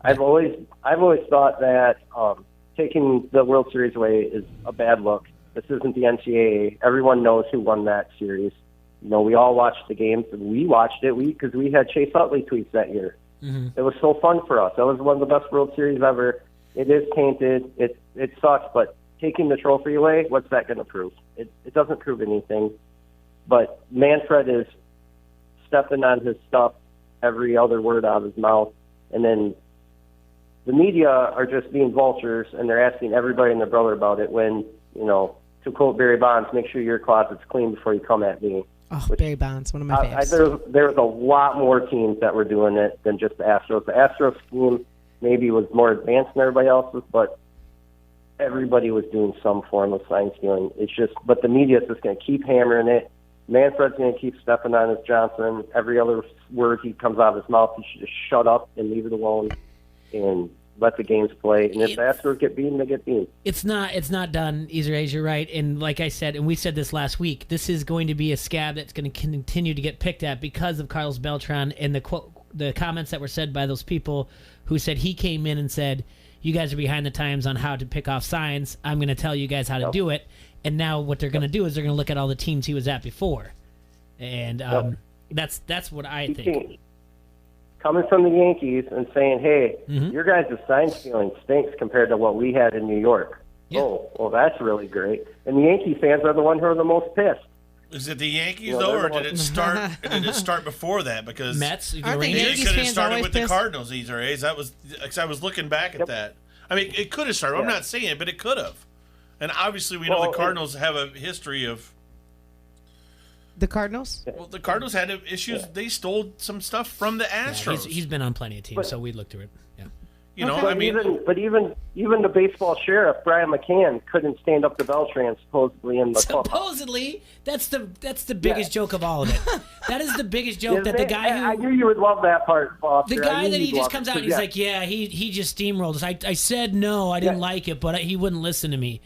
I've always thought that taking the World Series away is a bad look. This isn't the NCAA. Everyone knows who won that series. You know, we all watched the games, and we watched it because we had Chase Utley tweets that year. Mm-hmm. It was so fun for us. That was one of the best World Series ever. It is tainted. It sucks, but taking the trophy away, what's that going to prove? It doesn't prove anything. But Manfred is stepping on his stuff, every other word out of his mouth, and then the media are just being vultures, and they're asking everybody and their brother about it when, you know, to quote Barry Bonds, make sure your closet's clean before you come at me. Oh, Barry Bonds, one of my favorites. There's a lot more teams that were doing it than just the Astros. The Astros scheme maybe was more advanced than everybody else's, but everybody was doing some form of sign stealing. It's just, but the media is just going to keep hammering it. Manfred's going to keep stepping on his Johnson. Every other word he comes out of his mouth, he should just shut up and leave it alone and let the games play. And if the Astros get beaten, they get beaten. It's not done, Israel. You're right. And like I said, and we said this last week, this is going to be a scab that's going to continue to get picked at because of Carlos Beltran and the comments that were said by those people who said he came in and said, you guys are behind the times on how to pick off signs. I'm going to tell you guys how to do it. And now what they're going to do is they're going to look at all the teams he was at before. And that's what I think. Coming from the Yankees and saying, hey, your guys' sign stealing stinks compared to what we had in New York. Yeah. Oh, well, that's really great. And the Yankee fans are the ones who are the most pissed. Is it the Yankees, though, or did it start before that? Because Mets, it could have started with the Cardinals, these days. That was, cause I was looking back at that. I mean, it could have started. I'm not saying it, but it could have. And obviously, we know the Cardinals have a history of. The Cardinals? Well, the Cardinals had issues. They stole some stuff from the Astros. Yeah, he's been on plenty of teams, so we looked through it. Yeah. You know, I mean, even the baseball sheriff Brian McCann couldn't stand up to Beltran supposedly in the clubhouse. Supposedly, that's the biggest joke of all of it. That is the biggest joke that the guy who I knew you would love that part, Foster. The guy that he just comes out and he's like, yeah, he just steamrolled us. I said no, I didn't like it, but he wouldn't listen to me.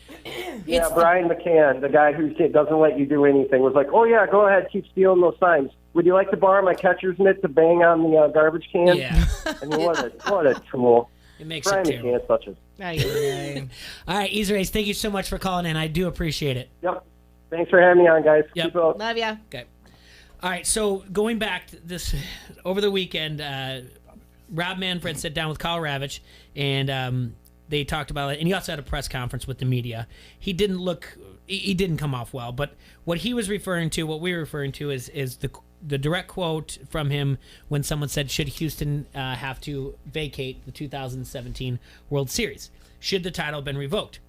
Yeah, Brian McCann, the guy who doesn't let you do anything, was like, oh yeah, go ahead, keep stealing those signs. Would you like to borrow my catcher's mitt to bang on the garbage can? Yeah. I mean, what a tool. It makes Brian it terrible. McCann's such a... All right, Israel, thank you so much for calling in. I do appreciate it. Yep. Thanks for having me on, guys. Yep. Keep up. Love ya. Okay. All right, so going back to this, over the weekend, Rob Manfred sat down with Carl Ravitch, and they talked about it, and he also had a press conference with the media. He didn't come off well, but what he was referring to, what we were referring to, is the direct quote from him when someone said, should Houston have to vacate the 2017 World Series? Should the title have been revoked?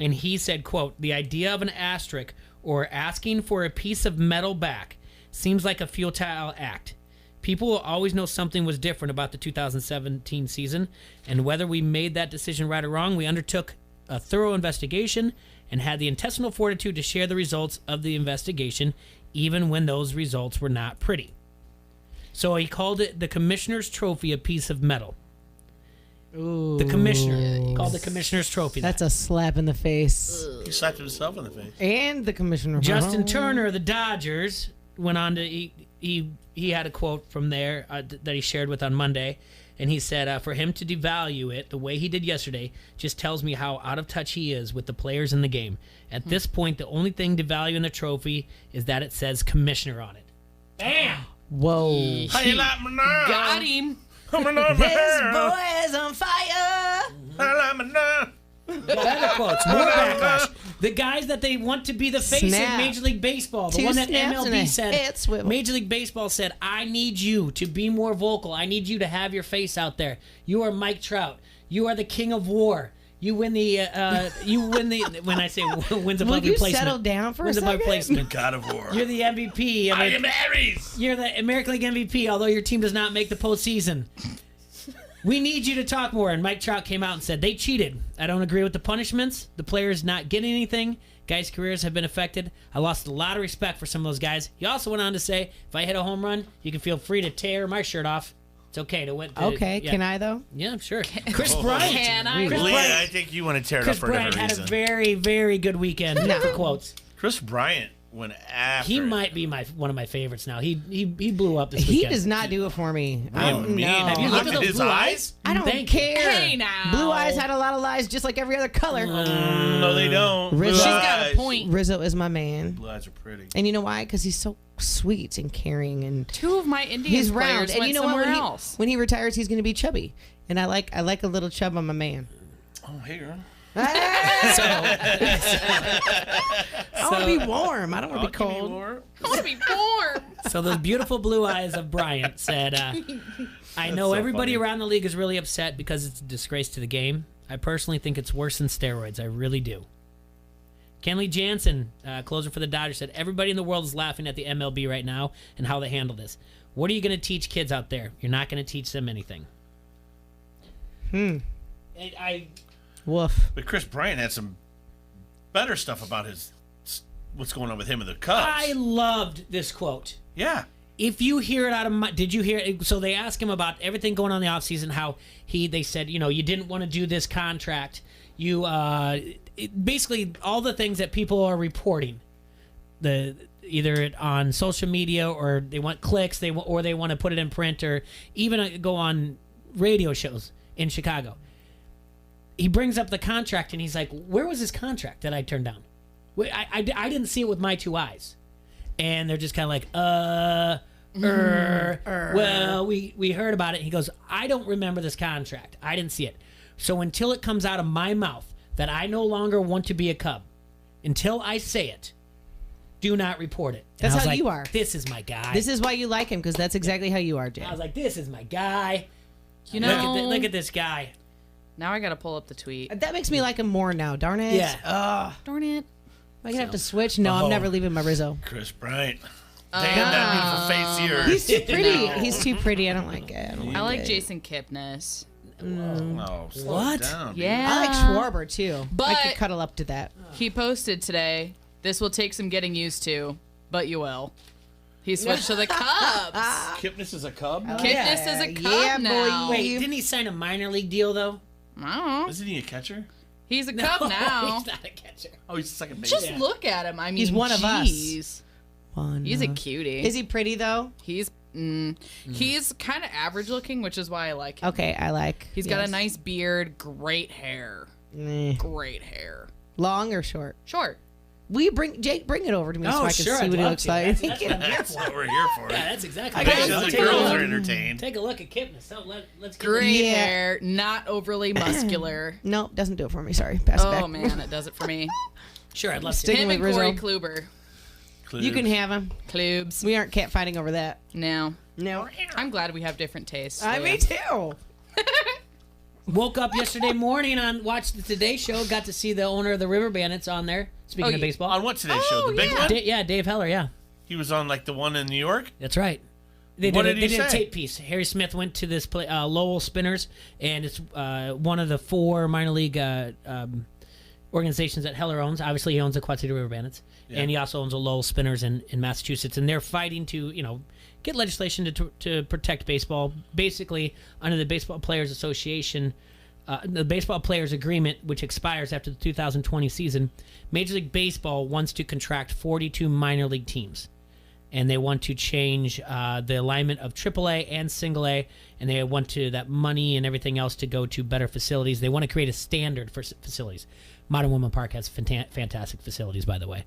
And he said, quote, the idea of an asterisk or asking for a piece of metal back seems like a futile act. People will always know something was different about the 2017 season, and whether we made that decision right or wrong, we undertook a thorough investigation and had the intestinal fortitude to share the results of the investigation, even when those results were not pretty. So he called it the Commissioner's Trophy, a piece of metal. Ooh. The Commissioner called the Commissioner's Trophy. That's a slap in the face. He slapped himself in the face. And the Commissioner. Justin Turner of the Dodgers went on to he had a quote from there that he shared with on Monday, and he said, for him to devalue it the way he did yesterday just tells me how out of touch he is with the players in the game. At this point, the only thing devaluing the trophy is that it says Commissioner on it. Bam! Whoa. How you like me now? Got him. This boy is on fire. I like me now. Other quotes, more backlash. The guys that they want to be the face Snap. of Major League Baseball, the 2 one that snaps and MLB a said, head swivel. Major League Baseball said, I need you to be more vocal. I need you to have your face out there. You are Mike Trout. You are the king of war. You win the, when I say wins a Will public you placement. settle down for a wins second? public placement. God of War. You're the MVP. I am Aries. You're the American League MVP, although your team does not make the postseason. We need you to talk more. And Mike Trout came out and said, they cheated. I don't agree with the punishments. The players not getting anything. Guys' careers have been affected. I lost a lot of respect for some of those guys. He also went on to say, if I hit a home run, you can feel free to tear my shirt off. It's okay to win. Okay, yeah. can I, though? Yeah, sure. Chris Bryant. Can I? Chris Leah, Bryant. I think you want to tear it Chris up for Bryant a had different a reason. very, very good weekend for quotes. Chris Bryant went after He it. might be one of my favorites now. He blew up this He weekend. does not do it for me. I don't mean, know. have you looked at those his blue eyes? I don't Thank care. Hey, now. Blue eyes had a lot of lies, just like every other color. No, they don't. Rizzo- Blue She's got a eyes. point. Rizzo is my man. Blue eyes are pretty. And you know why? Because he's so sweet and caring, and 2 of my Indians he's round. players And went you know what? somewhere When he, else. when he retires, he's going to be chubby. And I like a little chub on my man. Oh, hey, girl. I want to be warm. I don't want to be cold. I want to be warm. So those beautiful blue eyes of Bryant said, I know so everybody funny. around the league is really upset because it's a disgrace to the game. I personally think it's worse than steroids. I really do. Kenley Jansen, closer for the Dodgers, said, everybody in the world is laughing at the MLB right now and how they handle this. What are you going to teach kids out there? You're not going to teach them anything. Woof. But Chris Bryant had some better stuff about what's going on with him and the Cubs. I loved this quote. Yeah. If you hear it out of my, did you hear it? So they asked him about everything going on in the offseason, how they said, you didn't want to do this contract. You, basically all the things that people are reporting, either on social media or they want clicks, or they want to put it in print or even go on radio shows in Chicago. He brings up the contract and he's like, where was this contract that I turned down? I didn't see it with my 2 eyes. And they're just kind of like, well, we heard about it. He goes, I don't remember this contract. I didn't see it. So until it comes out of my mouth that I no longer want to be a Cub, until I say it, do not report it. And That's I was how like, you are. This is my guy. This is why you like him, because that's exactly how you are, Jay. I was like, this is my guy. You know, Look at this guy. Now I got to pull up the tweet. That makes me like him more now. Darn it. Yeah. Darn it. Am I going to have to switch? No, I'm never leaving my Rizzo. Chris Bryant. Damn, that beautiful face here. He's too pretty. He's too pretty. I don't like it. I like Jason Kipnis. Oh, slow What? down. Yeah. I like Schwarber, too. But I could cuddle up to that. He posted today, this will take some getting used to, but you will. He switched to the Cubs. Kipnis is a Cub? Kipnis is a Cub Yeah, now. boy. Wait, didn't he sign a minor league deal, though? I don't know. Isn't he a catcher? He's a Cub now. He's not a catcher. Oh, he's a second base. Just look at him. I mean, He's one of us. us. He's a cutie. Is he pretty, though? He's he's kind of average looking, which is why I like him. Okay, I like. He's got a nice beard, great hair. Great hair. Long or short? Short. Jake, bring it over to me so Oh, I can sure, see I'd what he love looks to. like. That's what we're here for. Yeah, that's exactly. I bet right. you the Take a girls look. are entertained. Take a look at Kipnis. So let's get Great Yeah. hair, not overly muscular. Nope, doesn't do it for me. Sorry. Pass it back. Oh man, it does it for me. Sure, I'd love Stick to. him Him with and Rizzo. Corey Kluber. You can have him. Klubes. We aren't catfighting over that. No. No. I'm glad we have different tastes. Me too. Woke up yesterday morning and watched the Today Show. Got to see the owner of the River Bandits on there. Speaking of baseball. On what Today's show? The big one? Yeah, Dave Heller, yeah. He was on like the one in New York? That's right. They What did, did he they did a say? tape piece. Harry Smith went to this Lowell Spinners, and it's one of the 4 minor league organizations that Heller owns. Obviously, he owns the Quad City River Bandits, and he also owns the Lowell Spinners in Massachusetts. And they're fighting to, get legislation to protect baseball. Basically, under the Baseball Players Association, the Baseball Players Agreement, which expires after the 2020 season, Major League Baseball wants to contract 42 minor league teams. And they want to change the alignment of AAA and Single A, and they want to that money and everything else to go to better facilities. They want to create a standard for facilities. Modern Woodland Park has fantastic facilities, by the way.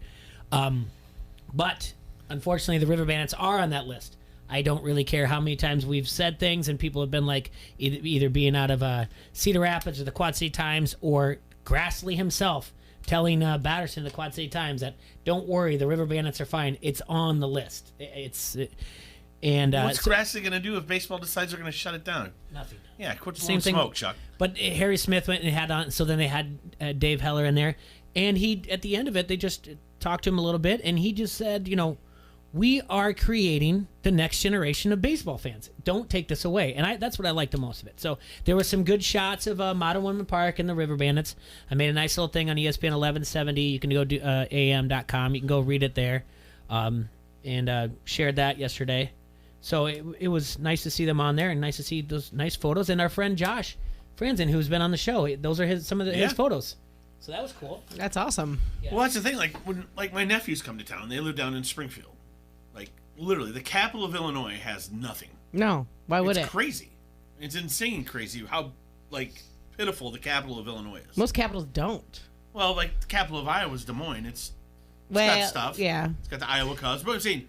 But unfortunately, the River Bandits are on that list. I don't really care how many times we've said things, and people have been like either being out of Cedar Rapids or the Quad City Times, or Grassley himself telling Batterson of the Quad City Times that don't worry, the River Bandits are fine. It's on the list. What's Grassley going to do if baseball decides they're going to shut it down? Nothing. Yeah, quit Same blowing thing. smoke, Chuck. But Harry Smith went and had on. So then they had Dave Heller in there, and he at the end of it they just talked to him a little bit, and he just said, we are creating the next generation of baseball fans. Don't take this away. And that's what I liked the most of it. So there were some good shots of Modern Woodland Park and the River Bandits. I made a nice little thing on ESPN 1170. You can go to am.com. You can go read it there. And shared that yesterday. So it was nice to see them on there and nice to see those nice photos. And our friend Josh Franzen, who's been on the show, those are some of his photos. So that was cool. That's awesome. Yeah. Well, that's the thing. When my nephews come to town, they live down in Springfield. Literally, the capital of Illinois has nothing. No, why would It's it? crarazy. It's insane crazy how, pitiful the capital of Illinois is. Most capitals don't. Well, the capital of Iowa is Des Moines. It's got stuff. Yeah. It's got the Iowa Cubs. But I'm saying,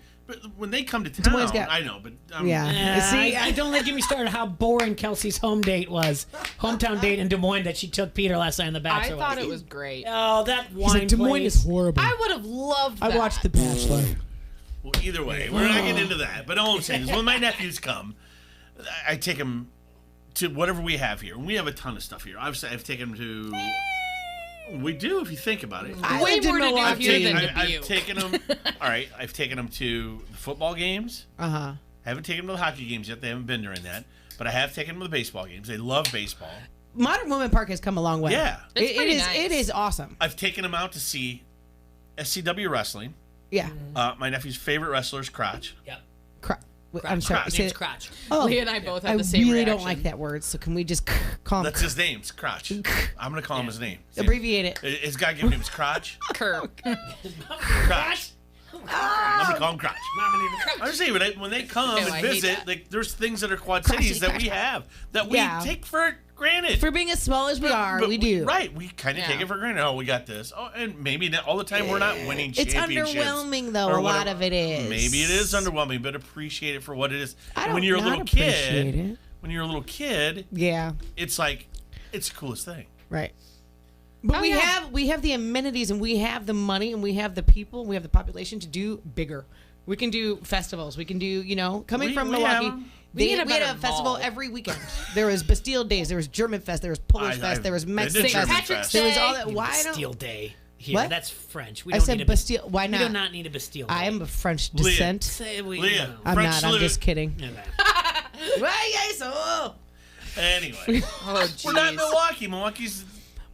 when they come to Des town, Moines got- I know, but... I don't get me started how boring Kelsey's hometown date in Des Moines that she took Peter last night in The I Bachelor. thought it was great. Oh, that He's wine like, Des Moines place. is horrible. I would have loved that. I watched The Bachelor. Well, either way, we're not getting into that. But all I'm saying is, when my nephews come, I take them to whatever we have here. We have a ton of stuff here. I've taken them to... We do, if you think about it. I Way lived in more to do Milwaukee. here than I've Dubuque. taken them... All right, I've taken them to the football games. Uh-huh. I haven't taken them to the hockey games yet. They haven't been during that. But I have taken them to the baseball games. They love baseball. Modern Woodland Park has come a long way. Yeah. It's It pretty is. nice. It is awesome. I've taken them out to see SCW wrestling. Yeah. My nephew's favorite wrestler is Crotch. Yep. I'm sorry. Crotch. say Name's that- Crotch. Oh, Leah and I both had I the same really reaction. don't like that word. So can we just call him? That's his name. It's Crotch. I'm going to call him his name. Abbreviate it. His God-given name is Crotch. Curb. Crotch. I'm going to call him Crotch. I'm just saying, when they come Ew, and I hate visit, that. there's things that are Quad Cities that we have that we Yeah. take for granted. For being as small as we are, But we do. Right. We kind of Yeah. take it for granted. Oh, we got this. Oh, and maybe not all the time we're not winning It's championships. underwhelming, though. or A lot whatever. of it is. Maybe it is underwhelming, but appreciate it for what it is. I don't when you're a not little appreciate kid, it. when you're a little kid, Yeah. it's it's the coolest thing. Right. But Oh, we yeah. have the amenities and we have the money and we have the people and we have the population to do bigger. We can do festivals. We can do, coming from we Milwaukee. have- We need a we had a better festival mall. every weekend. There was Bastille Days. There was German Fest. There was Polish Fest. There was been to Mexican German Fest. Fest. There was all Day. that. Why Bastille don't Day. Here. What? That's French. We I don't said need a Bastille? Why We not? do not need a Bastille Day. I am of French Leah. descent. Say we, Leah. no. I'm French not. I'm salute. just kidding. Okay. Anyway, Oh, we're not in jeez. Milwaukee. Milwaukee's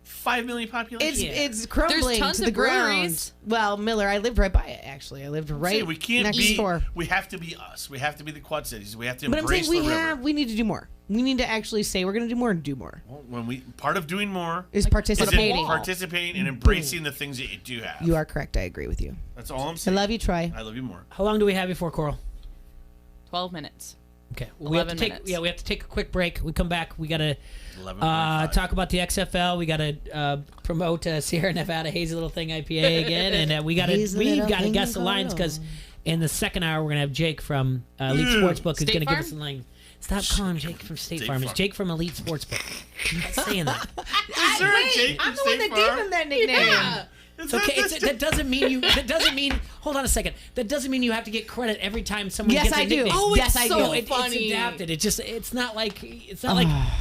5 million population. It's crumbling tons to of the ground. breweries. Well, Miller, I lived right by it. Actually, I lived right See, we can't next be. door. We have to be us. We have to be the Quad Cities. We have to But I'm embrace saying the river. we need to do more. We need to actually say we're going to do more and do more. Well, when we part of doing more Is is participating. in participating and embracing the things that you do have. You are correct. I agree with you. That's all I'm I saying. love you, Troy. I love you more. How long do we have before Coral? 12 minutes. Okay. We have to 11 take. minutes. Yeah, we have to take a quick break. We come back. We gotta 11:45. talk about the XFL. We gotta promote Sierra Nevada Hazy Little Thing IPA again, and we've got to guess the lines because in the second hour we're gonna have Jake from Elite Sportsbook who's State gonna give Farm? us the line. Stop calling Jake from State Farm. It's Farm. Jake from Elite Sportsbook. I'm not saying that. Is there a Jake I'm from the one State that gave Farm? him that nickname. Yeah. It's okay. That doesn't mean you. That doesn't mean hold on a second. That doesn't mean you have to get credit every time someone Yes, gets a I do. nickname. Oh, yes, it's I so do. funny. It's adapted. It's not like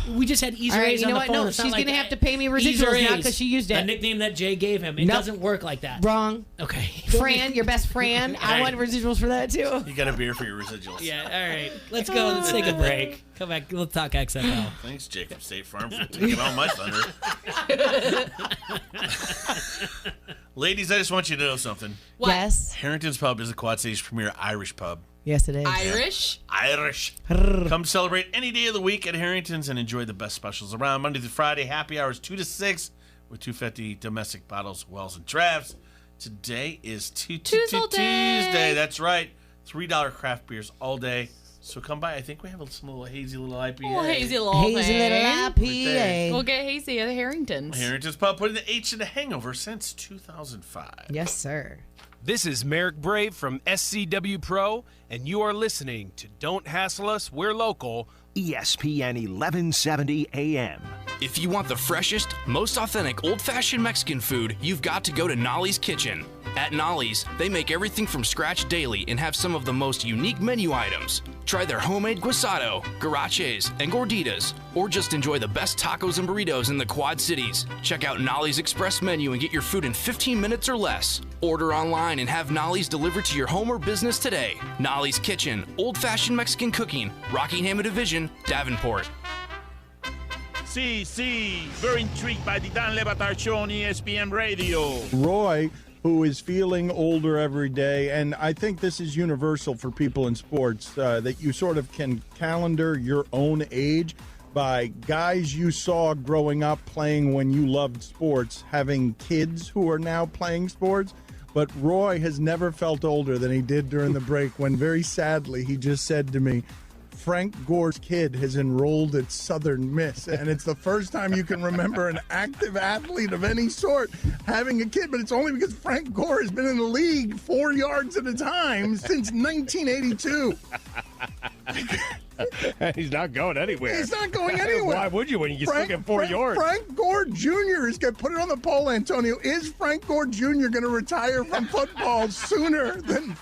we just had Easter All right, eggs you know on what? the phone. No, It's not she's like gonna have to pay me residuals Easter now eggs, 'cause she used it. A nickname that Jay gave him. It Nope. doesn't work like that. Wrong. Okay. Fran, your best Fran. I want residuals for that too. You got a beer for your residuals. Yeah, all right. Let's go. Let's take a break. Come back. Let's talk XFL. Thanks, Jake from State Farm, for taking all my thunder. Ladies, I just want you to know something. What? Yes. Harrington's Pub is the Quad City's premier Irish pub. Yes, it is. Irish? Come celebrate any day of the week at Harrington's and enjoy the best specials around. Monday through Friday, happy hours 2 to 6 with 250 domestic bottles, wells, and drafts. Today is Tuesday. That's right. $3 craft beers all day. So come by. I think we have some little hazy little IPA. Oh, hazy little IPA. We'll get hazy at Harrington's. Harrington's Pub, putting the H in the hangover since 2005. Yes, sir. This is Merrick Brave from SCW Pro, and you are listening to Don't Hassle Us, We're Local. ESPN 1170 AM. If you want the freshest, most authentic old-fashioned Mexican food, you've got to go to Nolly's Kitchen. At Nolly's, they make everything from scratch daily and have some of the most unique menu items. Try their homemade guisado, garaches, and gorditas, or just enjoy the best tacos and burritos in the Quad Cities. Check out Nolly's Express menu and get your food in 15 minutes or less. Order online and have Nolly's delivered to your home or business today. Nolly's Kitchen, old-fashioned Mexican cooking, Rockingham Division, Davenport. See, very intrigued by the Dan Le Batard Show on ESPN Radio. Roy, who is feeling older every day, and I think this is universal for people in sports, that you sort of can calendar your own age by guys you saw growing up playing when you loved sports, having kids who are now playing sports. But Roy has never felt older than he did during the break when very sadly he just said to me, Frank Gore's kid has enrolled at Southern Miss, and it's the first time you can remember an active athlete of any sort having a kid, but it's only because Frank Gore has been in the league 4 yards at a time since 1982. He's not going anywhere. He's not going anywhere. Why would you when you still get 4 yards? Frank Gore Jr. is going to put it on the poll, Antonio. Is Frank Gore Jr. going to retire from football sooner than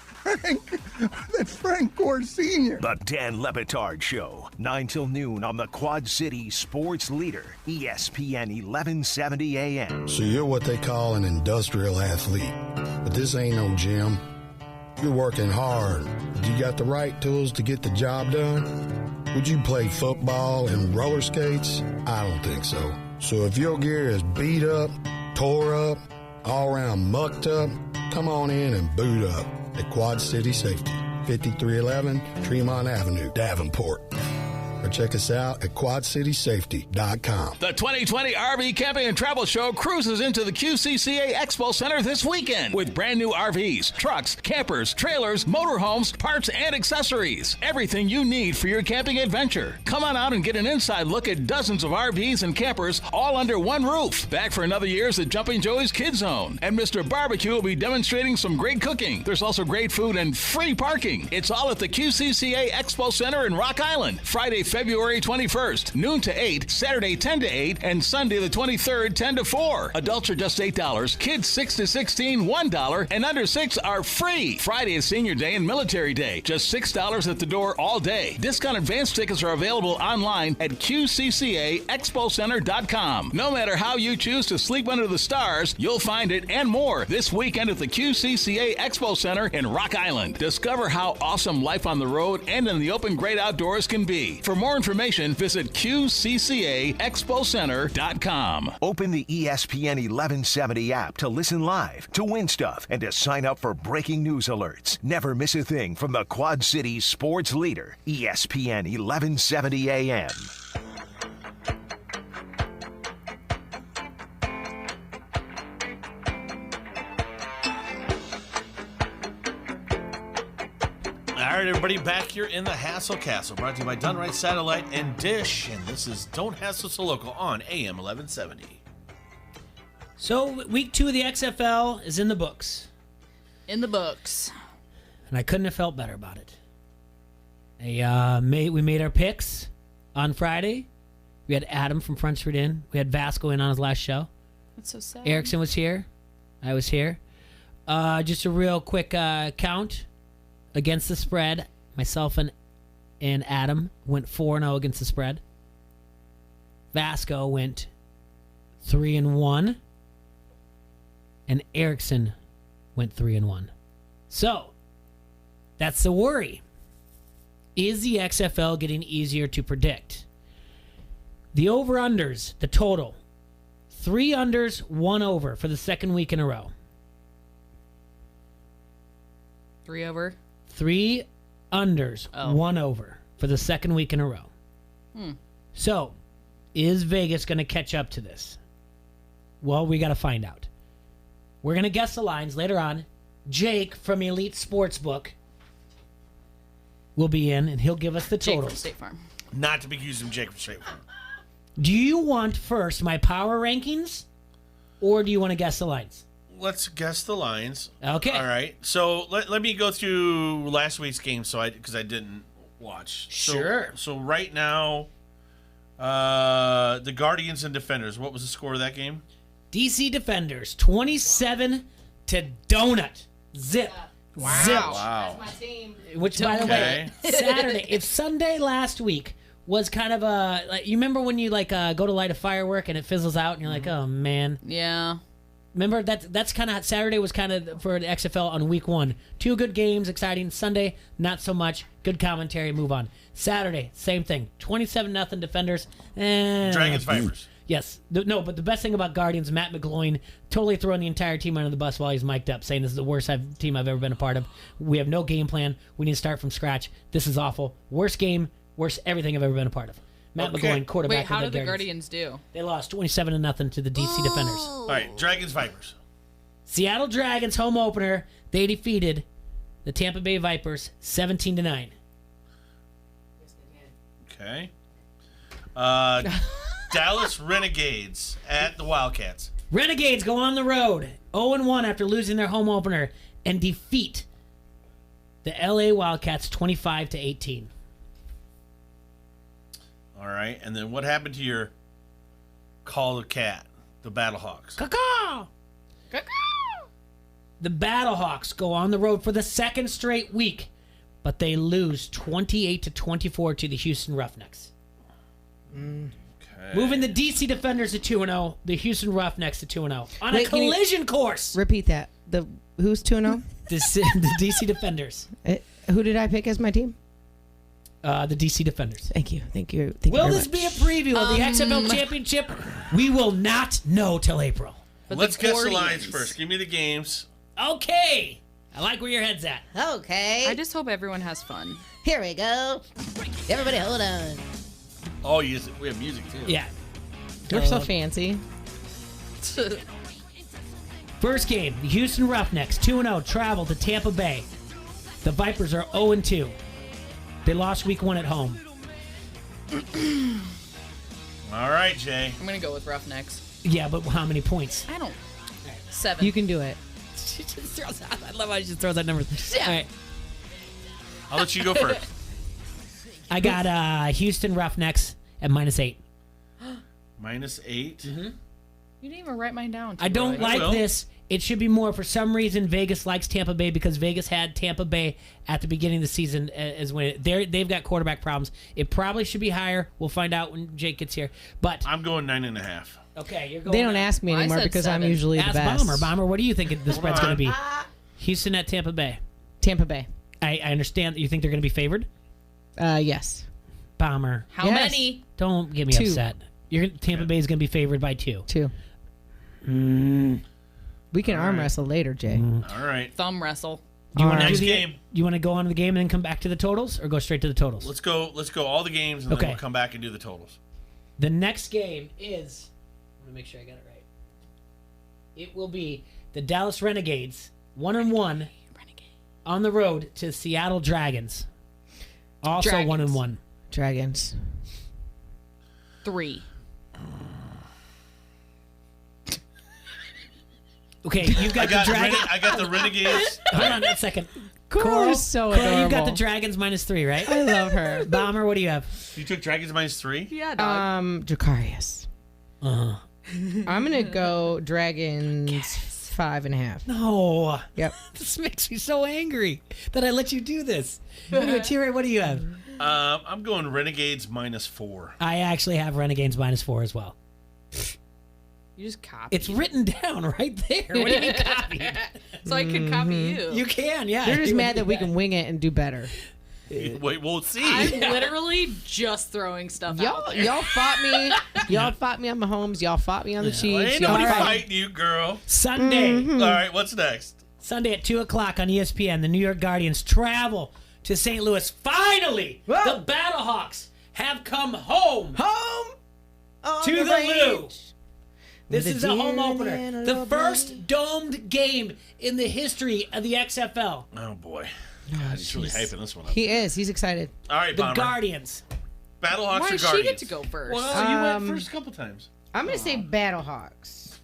Frank Gore Sr.? The Dan Le Batard Show, 9 till noon on the Quad City Sports Leader, ESPN 1170 AM. So you're what they call an industrial athlete, but this ain't no gym. You're working hard, but you got the right tools to get the job done? Would you play football and roller skates? I don't think so. So if your gear is beat up, tore up, all around mucked up, come on in and boot up at Quad City Safety, 5311 Tremont Avenue, Davenport. Or check us out at quadcitysafety.com. The 2020 RV Camping and Travel Show cruises into the QCCA Expo Center this weekend with brand new RVs, trucks, campers, trailers, motorhomes, parts, and accessories. Everything you need for your camping adventure. Come on out and get an inside look at dozens of RVs and campers all under one roof. Back for another year is the Jumping Joey's Kids Zone. And Mr. Barbecue will be demonstrating some great cooking. There's also great food and free parking. It's all at the QCCA Expo Center in Rock Island. Friday, February 21st, noon to 8, Saturday 10 to 8, and Sunday the 23rd, 10 to 4. Adults are just $8, kids 6 to 16, $1, and under 6 are free. Friday is Senior Day and Military Day, just $6 at the door all day. Discount advance tickets are available online at QCCAExpoCenter.com. No matter how you choose to sleep under the stars, you'll find it and more this weekend at the QCCA Expo Center in Rock Island. Discover how awesome life on the road and in the open great outdoors can be. For more information, visit QCCAExpoCenter.com. Open the ESPN 1170 app to listen live, to win stuff, and to sign up for breaking news alerts. Never miss a thing from the Quad City Sports Leader, ESPN 1170 AM. All right, everybody, back here in the Hassle Castle, brought to you by Done Right Satellite and Dish, and this is Don't Hassle So Local on AM 1170. So, week 2 of the XFL is in the books. In the books. And I couldn't have felt better about it. We made our picks on Friday. We had Adam from Front Street in. We had Vasco in on his last show. That's so sad. Erickson was here. I was here. Just a real quick count against the spread. Myself and Adam went 4-0 against the spread. Vasco went 3-1. And Erickson went 3-1. So, that's the worry. Is the XFL getting easier to predict? The over-unders, the total. 3 unders, 1 over for the second week in a row. 3 over. 3 unders, 1 over for the second week in a row. So, is Vegas going to catch up to this? Well, we got to find out. We're going to guess the lines later on. Jake from Elite Sportsbook will be in, and he'll give us the Jake totals. from State Farm. Not to be accused of Jake from State Farm. Do you want first my power rankings, or do you want to guess the lines? Let's guess the lines. Okay. All right. So let me go through last week's game, because I didn't watch. Sure. So right now, the Guardians and Defenders. What was the score of that game? DC Defenders 27 to donut. Zip. Wow. Zip. Wow. That's my team. Which, by the way, Saturday. If Sunday last week was kind of a, like, you remember when you go to light a firework and it fizzles out and you're like, oh man. Yeah. Remember that's kind of Saturday was kind of for the XFL on week 1. 2 good games, exciting. Sunday, not so much. Good commentary. Move on. Saturday, same thing. 27-0 Defenders. Dragons Vipers. Yes. No, but the best thing about Guardians, Matt McGloin totally throwing the entire team under the bus while he's mic'd up, saying this is the worst team I've ever been a part of. We have no game plan. We need to start from scratch. This is awful. Worst game, worst everything I've ever been a part of. Matt McGloin, quarterback. Wait, how of did the Guardians do? They lost 27-0 to the DC Defenders. All right, Dragons Vipers. Seattle Dragons home opener. They defeated the Tampa Bay Vipers 17-9. Okay. Dallas Renegades at the Wildcats. Renegades go on the road 0-1 after losing their home opener and defeat the LA Wildcats 25-18. All right, and then what happened to your Call the Cat, the Battlehawks? Caw-caw! The Battlehawks go on the road for the second straight week, but they lose 28-24 to the Houston Roughnecks. Okay. Moving the DC Defenders to 2-0, the Houston Roughnecks to 2-0 on a Wait, can you- collision course. Repeat that. Who's 2-0? The DC Defenders. Who did I pick as my team? The DC Defenders. Thank you. Thank you Will very this much. be a preview of the XFL Championship? We will not know till April. Let's guess the lines first. Give me the games. Okay. I like where your head's at. Okay. I just hope everyone has fun. Here we go. Everybody hold on. Oh, yes, we have music too. Yeah. We're so fancy. First game, the Houston Roughnecks, 2-0, travel to Tampa Bay. The Vipers are 0-2. They lost week 1 at home. All right, Jay. I'm gonna go with Roughnecks. Yeah, but how many points? I don't. 7. You can do it. She just throws out, I love how she just throws out numbers. Yeah. All right. I'll let you go first. I got Houston Roughnecks at -8. -8? Mm-hmm. You didn't even write mine down. I don't Troy. like this. It should be more. For some reason, Vegas likes Tampa Bay because Vegas had Tampa Bay at the beginning of the season as when they've got quarterback problems. It probably should be higher. We'll find out when Jake gets here. But I'm going 9.5. Okay, you're going. They don't ask me I anymore said because I'm 7. usually the Ask best. Bomber, what do you think the spread's going to be? Houston at Tampa Bay. Tampa Bay. I understand that you think they're going to be favored. Yes. Bomber. How Yes. many? Don't get me 2. upset. Tampa Bay is going to be favored by 2. 2. We can arm wrestle later, Jay. All right. Thumb wrestle. Do you want to Next do the game. You want to go on to the game and then come back to the totals, or go straight to the totals? Let's go all the games, and Okay. then we'll come back and do the totals. The next game is. I want to make sure I got it right. It will be the Dallas Renegades 1-1 on the road to Seattle Dragons. Also Dragons. 1-1. Dragons. 3. Okay, you've got the Dragons. I got the Renegades. Hold on a second. Coral is so Coral, you got adorable. the Dragons -3, right? I love her. Bomber, what do you have? You took Dragons -3? Yeah, dog. Dracarius. Uh-huh. I'm gonna go Dragons 5.5. No. Yep. This makes me so angry that I let you do this. T-Ray, what do you have? I'm going Renegades -4. I actually have Renegades -4 as well. You just copy. It's written down right there. What do you mean copied? So I can copy you. You can, yeah. They're just mad that we can wing it and do better. Wait, we'll see. I'm literally just throwing stuff out there. Y'all fought me. Y'all fought me on Mahomes. Y'all fought me on the Chiefs. Ain't nobody Y'all- fighting you, girl. Sunday. Mm-hmm. All right, what's next? Sunday at 2 o'clock on ESPN, the New York Guardians travel to St. Louis. Finally, the Battlehawks have come home. To the Lou. This is a home opener. The first domed game in the history of the XFL. Oh, boy. God, he's really hyping this one up. He is. He's excited. All right, The Bomber. Guardians. Battlehawks Why or does Guardians? she get to go first? Well, you went first a couple times. I'm going to say Battlehawks.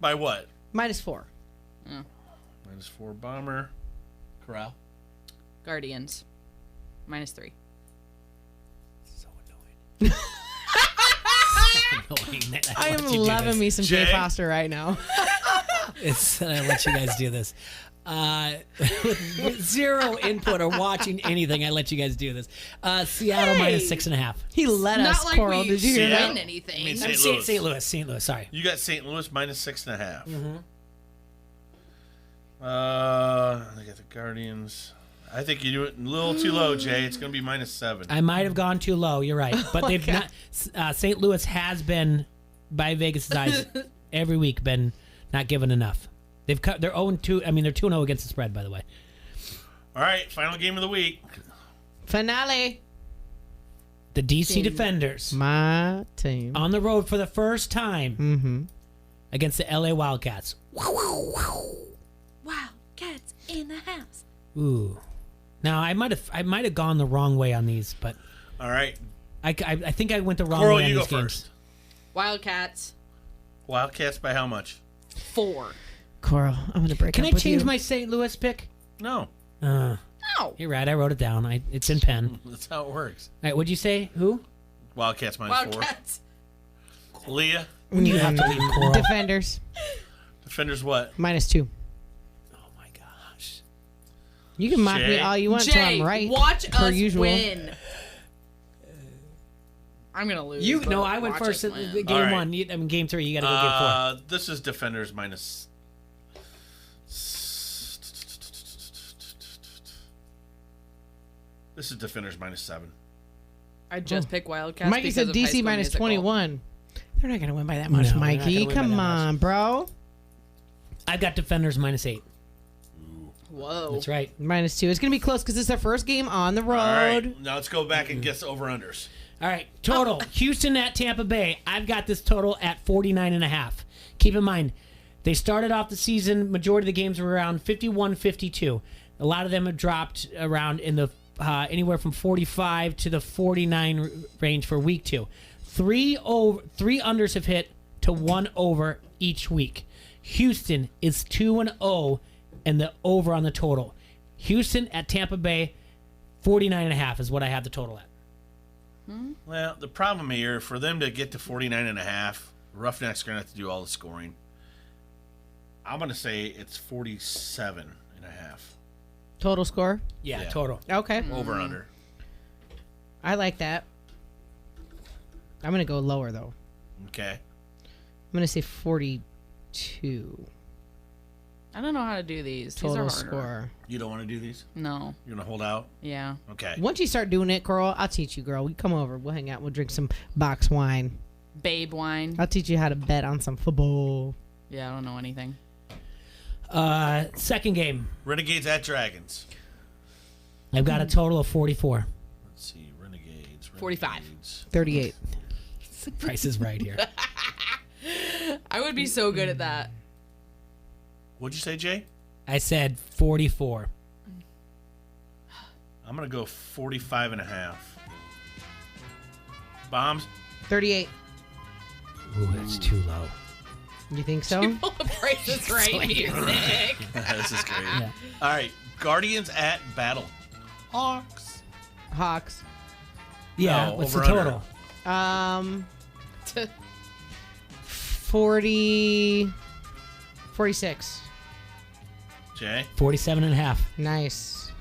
By what? -4. -4 Bomber. Corral. Guardians. -3. I am loving me some Jay Jay? Foster right now. It's, I let you guys do this. With zero input or watching anything, I let you guys do this. Seattle -6.5. He let Not us, like Coral. we Did you hear Seattle? that? anything. I mean, I'm St. Louis. St. Louis, sorry. You got St. Louis -6.5. Mm-hmm. I got the Guardians. I think you do it a little too low, Jay. It's going to be -7. I might have gone too low. You're right, but they've not. St. Louis has been, by Vegas' eyes, every week been not given enough. They've cut. They're 0-2. I mean, they're 2-0 against the spread. By the way. All right, final game of the week. Finale. The DC Defenders My team. on the road for the first time Mm-hmm. against the LA Wildcats. Wildcats in the house. Ooh. Now I might have gone the wrong way on these, but All right. I think I went the wrong Coral, way on you these go games. first. Wildcats. Wildcats by how much? 4. Coral, I'm going to break Can up I with change you. my St. Louis pick? No. No. You're right. I wrote it down. It's in pen. That's how it works. All right. What'd you say? Who? Wildcats -4. Wildcats. Leah. You have to leave Coral. Defenders. Defenders what? -2. Oh my gosh. You can mock me Jay? all you want until Jay, I'm right. watch per us usual. win. I'm going to lose. You but no, I went watch first us in win. the game All right. one. Game 3. You got to go game 4. This is Defenders minus. This is Defenders -7. I just picked Wildcats. Mikey because said of High DC School minus Musical. 21. They're not going to win by that much, No, they're not gonna Mikey. win by Come that much. on, bro. I've got Defenders -8. Whoa. That's right. -2. It's going to be close because it's our first game on the road. All right, now let's go back and guess over-unders. All right, total. Houston at Tampa Bay. I've got this total at 49.5. Keep in mind, they started off the season, majority of the games were around 51-52. A lot of them have dropped around in the anywhere from 45 to the 49 range for week 2. 3 unders have hit to 1 over each week. Houston is 2-0 and the over on the total. Houston at Tampa Bay, 49.5 is what I have the total at. Well, the problem here, for them to get to 49.5, Roughnecks are going to have to do all the scoring. I'm going to say it's 47.5. Total score? Yeah, total. Okay. Over and under. I like that. I'm going to go lower, though. Okay. I'm going to say 42. I don't know how to do these. Total these are harder. score. You don't want to do these? No. You're going to hold out? Yeah. Okay. Once you start doing it, Coral, I'll teach you, girl. We come over. We'll hang out. We'll drink some box wine. Babe wine. I'll teach you how to bet on some football. Yeah, I don't know anything. Second game. Renegades at Dragons. I've got a total of 44. Let's see. Renegades. 45. 38. Price is right here. I would be so good at that. What'd you say, Jay? I said 44. I'm going to go 45.5. Bombs? 38. Ooh, that's too low. You think so? People the Price is Right music. This is great. Yeah. All right. Guardians at Battle. Hawks. Hawks. Yeah, No, what's the over total? 40. 46. Jay? 47.5. Nice.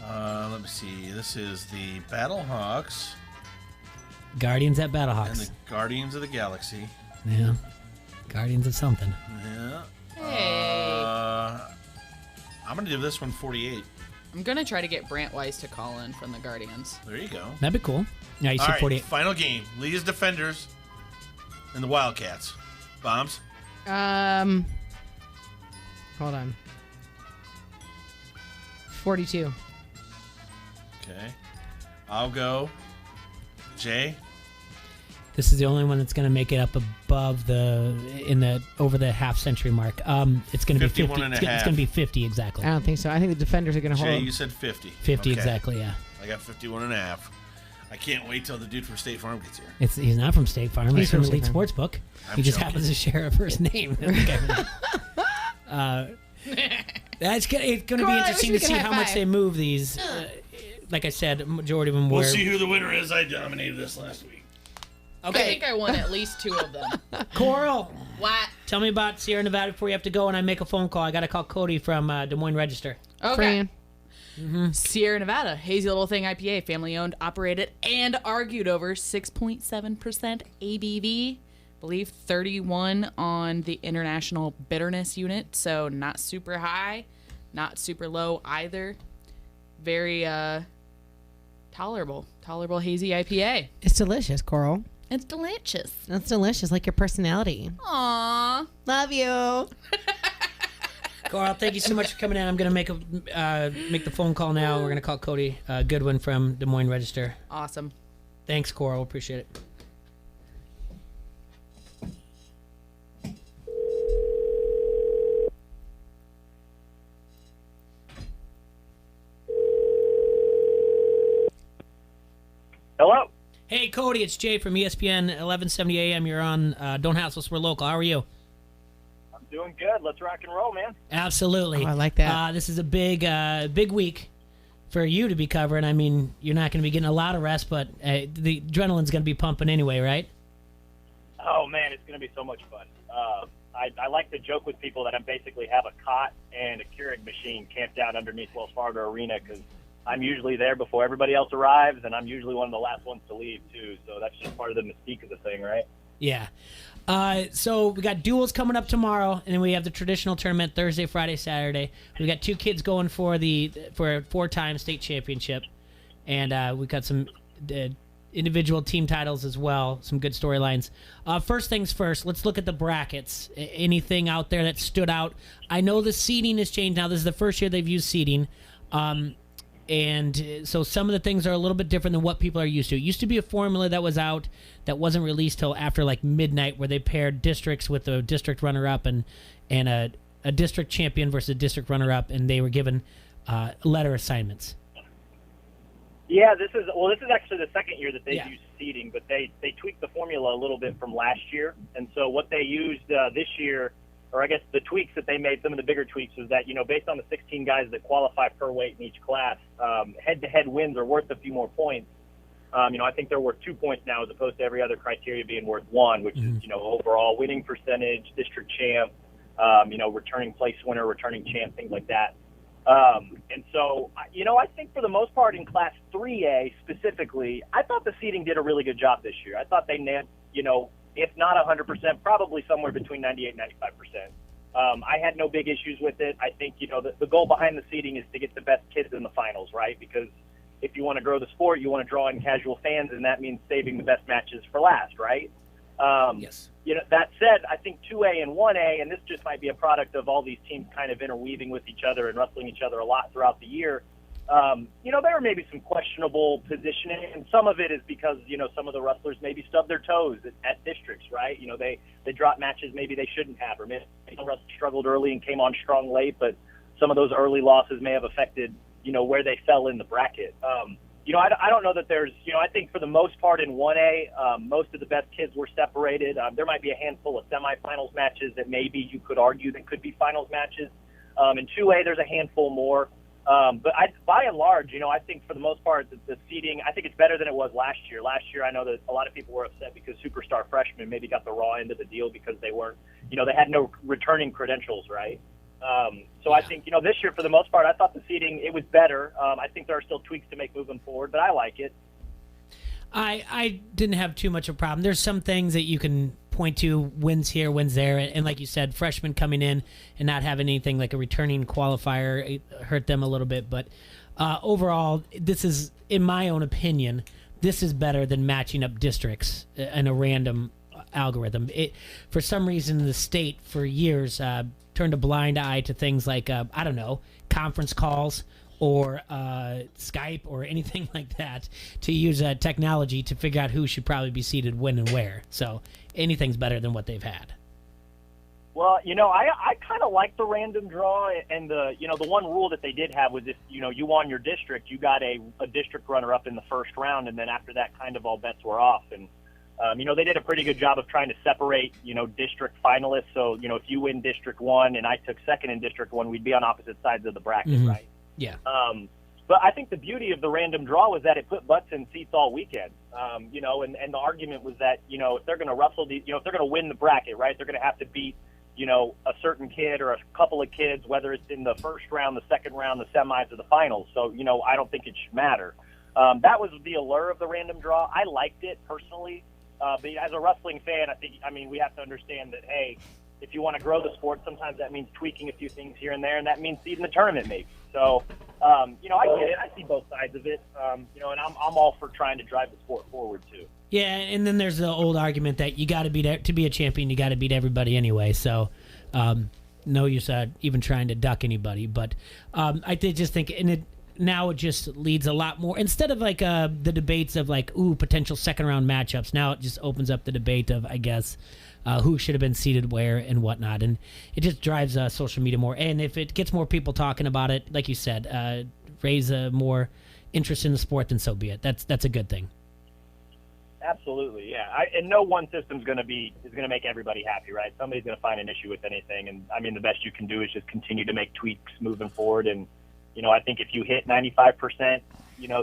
Let me see. This is the Battlehawks. Guardians at And Battlehawks. the Guardians of the Galaxy. Yeah. Guardians of something. Yeah. Hey. I'm going to give this one 48. I'm going to try to get Brant Weiss to call in from the Guardians. There you go. That'd be cool. Yeah, you All said right, 48. final game. Leah's Defenders and the Wildcats. Bombs? Hold on. 42. Okay. I'll go. Jay? This is the only one that's going to make it up above over the half-century mark. It's going to be 50. 51 and a It's half. going to be 50 exactly. I don't think so. I think the defenders are going to hold Jay, them. you said 50. 50 Okay. exactly, yeah. I got 51 and a half. I can't wait till the dude from State Farm gets here. He's not from State Farm. He's from Elite State Farm. Sportsbook. I'm He just joking. happens to share a first name. It's going to be Cool, interesting we to can see high how much five. they move these. Like I said, a majority of them were. We'll see who the winner is. I dominated this last week. I think I won at least 2 of them. Coral, What? tell me about Sierra Nevada before you have to go and I make a phone call. I got to call Cody from Des Moines Register. Okay. Fran. Sierra Nevada, hazy little thing IPA, family owned, operated, and argued over 6.7% ABV. Believe 31 on the international bitterness unit, so not super high, not super low either. Very tolerable hazy IPA. It's delicious, Coral. It's delicious. That's delicious, like your personality. Aww. Love you. Coral, thank you so much for coming in. I'm going to make the phone call now. We're going to call Cody Goodwin from Des Moines Register. Awesome. Thanks, Coral. Appreciate it. Hello. Hey, Cody, it's Jay from ESPN 1170 AM. You're on Don't Hassle Us, We're Local. How are you? I'm doing good. Let's rock and roll, man. Absolutely. Oh, I like that. This is a big week for you to be covering. I mean, you're not going to be getting a lot of rest, but the adrenaline's going to be pumping anyway, right? Oh, man, it's going to be so much fun. I like to joke with people that I basically have a cot and a Keurig machine camped out underneath Wells Fargo Arena because I'm usually there before everybody else arrives, and I'm usually one of the last ones to leave, too. So that's just part of the mystique of the thing, right? Yeah. So we got duels coming up tomorrow, and then we have the traditional tournament Thursday, Friday, Saturday. We got 2 kids going for a 4-time state championship, and we got some individual team titles as well. Some good storylines. First things first, let's look at the brackets. Anything out there that stood out? I know the seeding has changed now. This is the first year they've used seeding. And so some of the things are a little bit different than what people are used to. It used to be a formula that was out that wasn't released till after like midnight, where they paired districts with a district runner-up and a district champion versus a district runner-up, and they were given letter assignments. Yeah, this is actually the second year that they've used seeding, but they tweaked the formula a little bit from last year. And so what they used this year, or I guess the tweaks that they made, some of the bigger tweaks, was that, based on the 16 guys that qualify per weight in each class, head-to-head wins are worth a few more points. I think they're worth 2 points now as opposed to every other criteria being worth 1, which is, overall winning percentage, district champ, returning place winner, returning champ, things like that. And so, I think for the most part in Class 3A specifically, I thought the seeding did a really good job this year. I thought they nailed, if not 100%, probably somewhere between 98 and 95%. I had no big issues with it. I think, the goal behind the seeding is to get the best kids in the finals, right? Because if you want to grow the sport, you want to draw in casual fans, and that means saving the best matches for last, right? Yes. That said, I think 2A and 1A, and this just might be a product of all these teams kind of interweaving with each other and wrestling each other a lot throughout the year. There were maybe some questionable positioning, and some of it is because, some of the wrestlers maybe stubbed their toes at districts, right? They dropped matches maybe they shouldn't have, or maybe some wrestlers struggled early and came on strong late, but some of those early losses may have affected, where they fell in the bracket. I don't know that there's, I think for the most part in 1A, most of the best kids were separated. There might be a handful of semifinals matches that maybe you could argue that could be finals matches. In 2A, there's a handful more. But by and large, I think for the most part, the seeding, I think it's better than it was last year. Last year, I know that a lot of people were upset because superstar freshmen maybe got the raw end of the deal because they weren't, they had no returning credentials, right? So I think, this year, for the most part, I thought the seating, it was better. I think there are still tweaks to make moving forward, but I like it. I didn't have too much of a problem. There's some things that you can point to, wins here, wins there, and like you said, freshmen coming in and not having anything like a returning qualifier, it hurt them a little bit. But overall, this is, in my own opinion, this is better than matching up districts in a random algorithm. For some reason, the state for years turned a blind eye to things like, I don't know, conference calls or Skype or anything like that, to use technology to figure out who should probably be seated when and where. So anything's better than what they've had. Well, I kind of like the random draw, and the one rule that they did have was if, you won your district, you got a district runner-up in the first round, and then after that, kind of all bets were off. And, they did a pretty good job of trying to separate, district finalists. So, if you win District 1 and I took second in District 1, we'd be on opposite sides of the bracket, right? Yeah. But I think the beauty of the random draw was that it put butts in seats all weekend. And the argument was that, if they're going to wrestle, if they're going to win the bracket, right, they're going to have to beat, a certain kid or a couple of kids, whether it's in the first round, the second round, the semis, or the finals. So, I don't think it should matter. That was the allure of the random draw. I liked it personally. But as a wrestling fan, we have to understand that, hey, if you want to grow the sport, sometimes that means tweaking a few things here and there, and that means seeding the tournament maybe. So, I get it. I see both sides of it. And I'm all for trying to drive the sport forward too. Yeah, and then there's the old argument that you got to be a champion, you got to beat everybody anyway. So, no use even trying to duck anybody. But I did just think, now it just leads a lot more, instead of like the debates of like, potential second round matchups. Now it just opens up the debate of, I guess, who should have been seated where and whatnot, and it just drives social media more. And if it gets more people talking about it, like you said, raise more interest in the sport, then so be it. That's a good thing. Absolutely, yeah. And no one system's is going to make everybody happy, right? Somebody's going to find an issue with anything, and the best you can do is just continue to make tweaks moving forward. And I think if you hit 95%,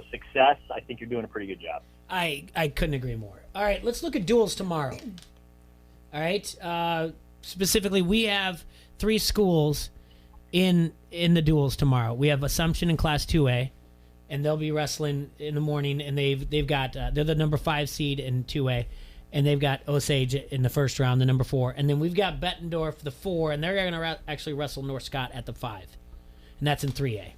success, I think you're doing a pretty good job. I couldn't agree more. All right, let's look at duels tomorrow. All right, specifically, we have 3 schools in the duels tomorrow. We have Assumption in Class 2A, and they'll be wrestling in the morning, and they've got they're the number 5 seed in 2A, and they've got Osage in the first round, the number 4, and then we've got Bettendorf, the 4, and they're going to actually wrestle North Scott at the 5, and that's in 3A.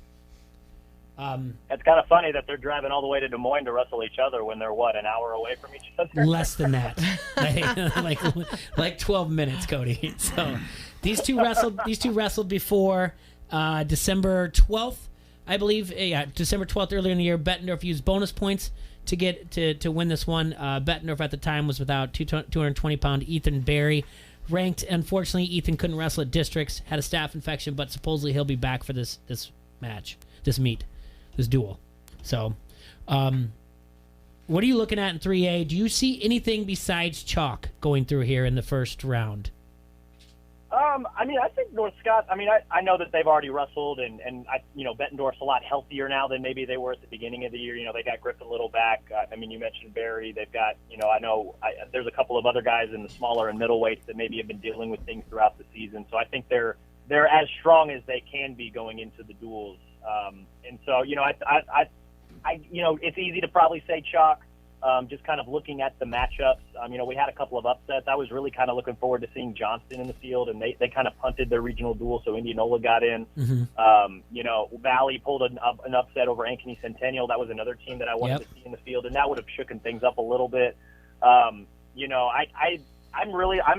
It's kind of funny that they're driving all the way to Des Moines to wrestle each other when they're, an hour away from each other? Less than that. like 12 minutes, Cody. So these two wrestled before December 12th, I believe. Yeah, December 12th, earlier in the year. Bettendorf used bonus points to get to win this one. Bettendorf at the time was without 220-pound Ethan Berry. Ranked, unfortunately, Ethan couldn't wrestle at districts, had a staph infection, but supposedly he'll be back for this match, this duel. So, what are you looking at in 3A? Do you see anything besides chalk going through here in the first round? I think North Scott, I know that they've already wrestled, and Bettendorf's a lot healthier now than maybe they were at the beginning of the year. They got Griffin Little back. You mentioned Barry. They've got, there's a couple of other guys in the smaller and middleweights that maybe have been dealing with things throughout the season. So I think they're as strong as they can be going into the duels. And so, it's easy to probably say chalk, just kind of looking at the matchups. We had a couple of upsets. I was really kind of looking forward to seeing Johnston in the field, and they kind of punted their regional duel, so Indianola got in. Mm-hmm. Valley pulled an upset over Ankeny Centennial. That was another team that I wanted to see in the field, and that would have shooken things up a little bit. I'm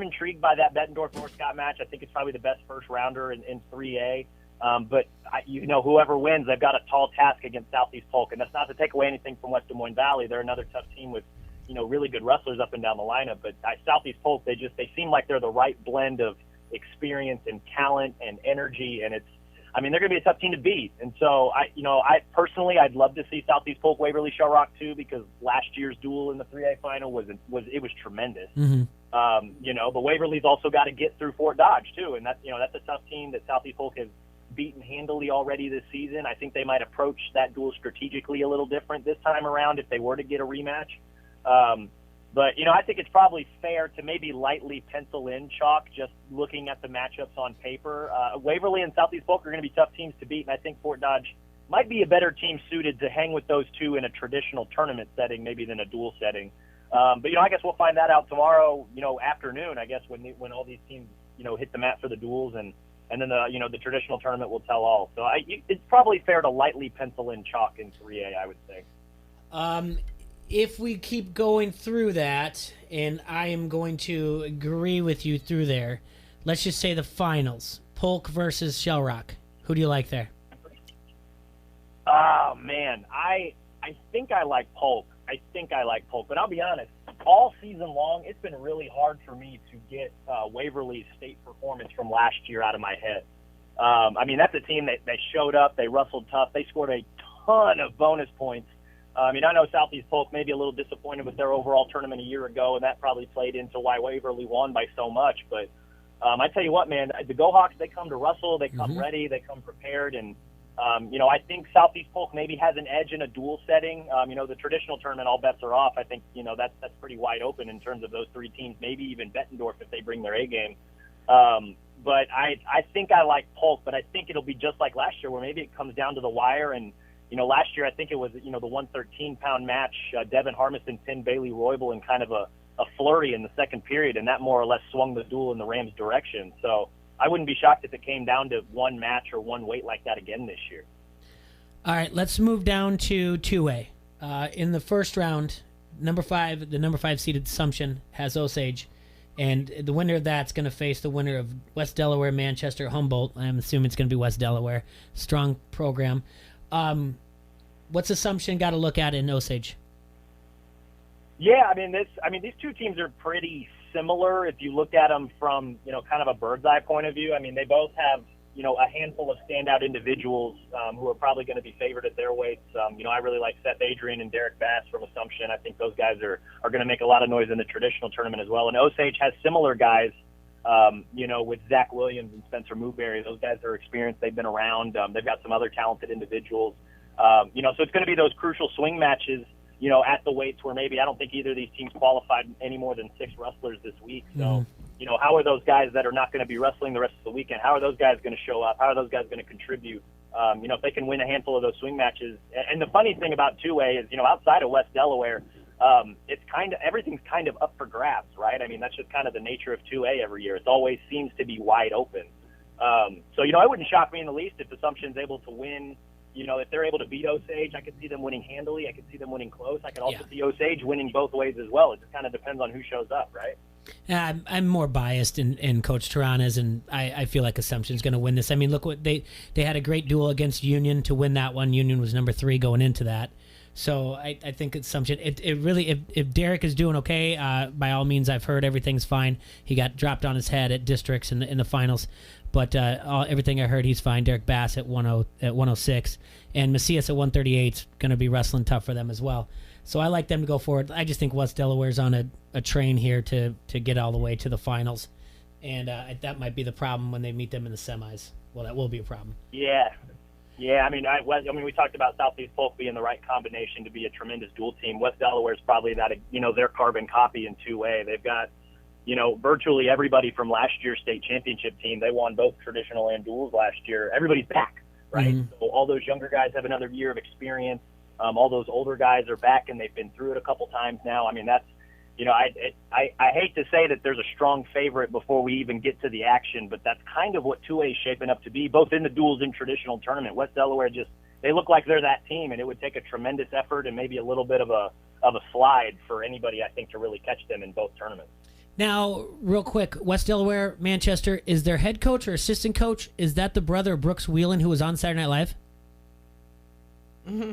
intrigued by that Bettendorf North Scott match. I think it's probably the best first rounder in 3A. But whoever wins, they've got a tall task against Southeast Polk, and that's not to take away anything from West Des Moines Valley. They're another tough team with, really good wrestlers up and down the lineup. But Southeast Polk, they seem like they're the right blend of experience and talent and energy, and they're going to be a tough team to beat. And so I personally, I'd love to see Southeast Polk Waverly Shell Rock too, because last year's duel in the 3A final was tremendous. Mm-hmm. But Waverly's also got to get through Fort Dodge too, and that's a tough team that Southeast Polk has beaten handily already this season. I think they might approach that duel strategically a little different this time around if they were to get a rematch. But, I think it's probably fair to maybe lightly pencil in chalk just looking at the matchups on paper. Waverly and Southeast Polk are going to be tough teams to beat, and I think Fort Dodge might be a better team suited to hang with those two in a traditional tournament setting maybe than a dual setting. But, I guess we'll find that out tomorrow, afternoon, I guess, when all these teams, hit the mat for the duels, and then the traditional tournament will tell all. So it's probably fair to lightly pencil in chalk in 3A, I would say. If we keep going through that, and I am going to agree with you through there, let's just say the finals. Polk versus Shell Rock. Who do you like there? Oh, man. I think I like Polk. But I'll be honest, all season long, it's been really hard for me to get Waverly's state performance from last year out of my head. That's a team that they showed up, they wrestled tough, they scored a ton of bonus points. I know Southeast Polk may be a little disappointed with their overall tournament a year ago, and that probably played into why Waverly won by so much. But I tell you what, man, the Gohawks, they come to wrestle, they come ready, they come prepared, and I think Southeast Polk maybe has an edge in a dual setting. The traditional tournament, all bets are off. I think, that's pretty wide open in terms of those three teams, maybe even Bettendorf if they bring their A game. But I think I like Polk, but I think it'll be just like last year where maybe it comes down to the wire. And, last year I think it was, the 113-pound match, Devin Harmison pinned Bailey Roybal in kind of a flurry in the second period, and that more or less swung the duel in the Rams' direction. So I wouldn't be shocked if it came down to one match or one weight like that again this year. All right, let's move down to 2A. In the first round, the number 5 seeded Assumption has Osage, and the winner of that's going to face the winner of West Delaware, Manchester, Humboldt. I'm assuming it's going to be West Delaware. Strong program. What's Assumption got to look at in Osage? Yeah, these two teams are pretty similar if you look at them from, kind of a bird's eye point of view. They both have, a handful of standout individuals who are probably going to be favored at their weights. I really like Seth Adrian and Derek Bass from Assumption. I think those guys are going to make a lot of noise in the traditional tournament as well. And Osage has similar guys, with Zach Williams and Spencer Mooberry. Those guys are experienced. They've been around. They've got some other talented individuals. So it's going to be those crucial swing matches, at the weights where maybe I don't think either of these teams qualified any more than 6 wrestlers this week. So, how are those guys that are not going to be wrestling the rest of the weekend, how are those guys going to show up? How are those guys going to contribute? If they can win a handful of those swing matches. And the funny thing about 2A is, outside of West Delaware, everything's kind of up for grabs, right? That's just kind of the nature of 2A every year. It always seems to be wide open. So, it wouldn't shock me in the least if Assumption's able to win. If they're able to beat Osage, I could see them winning handily. I could see them winning close. I could also see Osage winning both ways as well. It just kind of depends on who shows up, right? Yeah, I'm more biased in Coach Taranas, and I feel like Assumption's going to win this. Look what they had a great duel against Union to win that one. Union was number 3 going into that. So I think Assumption, it really, if Derek is doing okay, by all means, I've heard everything's fine. He got dropped on his head at districts in the finals. But everything I heard, he's fine. Derek Bass at 106, and Macias at 138 is going to be wrestling tough for them as well. So I like them to go forward. I just think West Delaware's on a train here to get all the way to the finals, and that might be the problem when they meet them in the semis. Well, that will be a problem. Yeah. We talked about Southeast Polk being the right combination to be a tremendous dual team. West Delaware's probably that, their carbon copy in 2A. They've got virtually everybody from last year's state championship team. They won both traditional and duals last year. Everybody's back, right? Mm-hmm. So all those younger guys have another year of experience. All those older guys are back, and they've been through it a couple times now. That's, I hate to say that there's a strong favorite before we even get to the action, but that's kind of what 2A is shaping up to be, both in the duals and traditional tournament. West Delaware they look like they're that team, and it would take a tremendous effort and maybe a little bit of a slide for anybody, I think, to really catch them in both tournaments. Now, real quick, West Delaware, Manchester, is their head coach or assistant coach, is that the brother of Brooks Whelan who was on Saturday Night Live? Mm-hmm.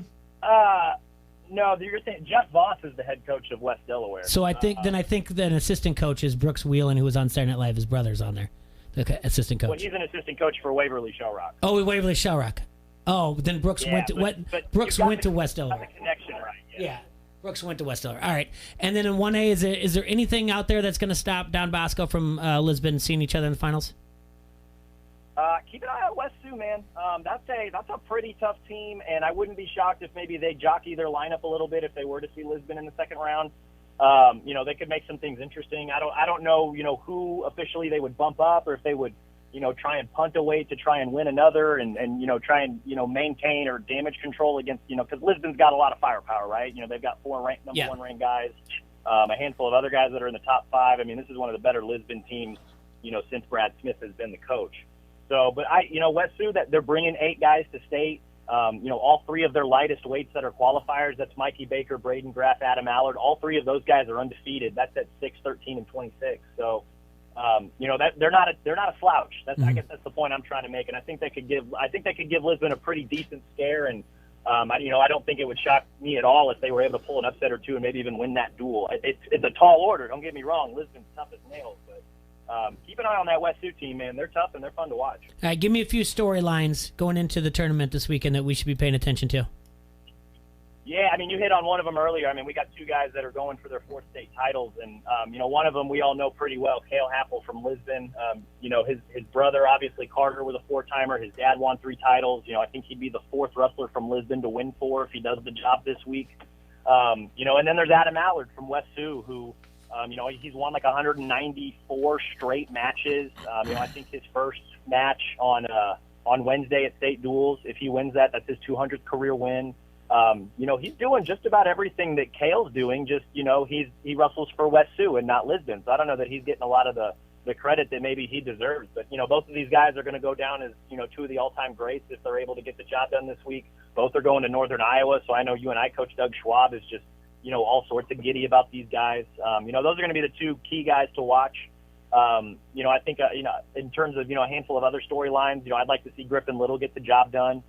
No, you're saying Jeff Voss is the head coach of West Delaware. So I think that an assistant coach is Brooks Whelan, who was on Saturday Night Live. His brother's on there, the assistant coach. Well, he's an assistant coach for Waverly Shell Rock. Oh, Waverly Shell Rock. Oh, then Brooks went to West Delaware. The connection, right? Yeah. Brooks went to West Delaware. All right. And then in 1A, is there anything out there that's going to stop Don Bosco from Lisbon seeing each other in the finals? Keep an eye on West Sioux, man. That's a pretty tough team, and I wouldn't be shocked if maybe they jockey their lineup a little bit if they were to see Lisbon in the second round. They could make some things interesting. I don't know, who officially they would bump up, or if they would, try and punt a weight to try and win another and try and, maintain or damage control against, because Lisbon's got a lot of firepower, right? They've got 4 number 1 ranked guys, a handful of other guys that are in the top 5. I mean, this is one of the better Lisbon teams, since Brad Smith has been the coach. So, but West Sioux, that they're bringing 8 guys to state. All 3 of their lightest weights that are qualifiers. That's Mikey Baker, Braden Graff, Adam Allard. All 3 of those guys are undefeated. That's at 6, 13, and 26. So, that they're not a slouch. I guess that's the point I'm trying to make. And I think they could give Lisbon a pretty decent scare. And I don't think it would shock me at all if they were able to pull an upset or 2 and maybe even win that duel. It's a tall order. Don't get me wrong. Lisbon's tough as nails, but. Keep an eye on that West Sioux team, man. They're tough and they're fun to watch. All right, give me a few storylines going into the tournament this weekend that we should be paying attention to. Yeah, I mean, you hit on one of them earlier. I mean, we got 2 guys that are going for their 4th state titles, and one of them we all know pretty well, Cale Happel from Lisbon. His brother, obviously Carter, was a 4-timer. His dad won 3 titles. I think he'd be the 4th wrestler from Lisbon to win 4 if he does the job this week. And then there's Adam Allard from West Sioux, who. He's won like 194 straight matches. I think his first match on Wednesday at State Duels, if he wins that, that's his 200th career win. He's doing just about everything that Cale's doing. Just he wrestles for West Sioux and not Lisbon, so I don't know that he's getting a lot of the credit that maybe he deserves. But both of these guys are going to go down as 2 of the all-time greats if they're able to get the job done this week. Both are going to Northern Iowa, so I know you and I, Coach Doug Schwab, is just all sorts of giddy about these guys. Those are going to be the 2 key guys to watch. I think, in terms of, a handful of other storylines, I'd like to see Griffin Little get the job done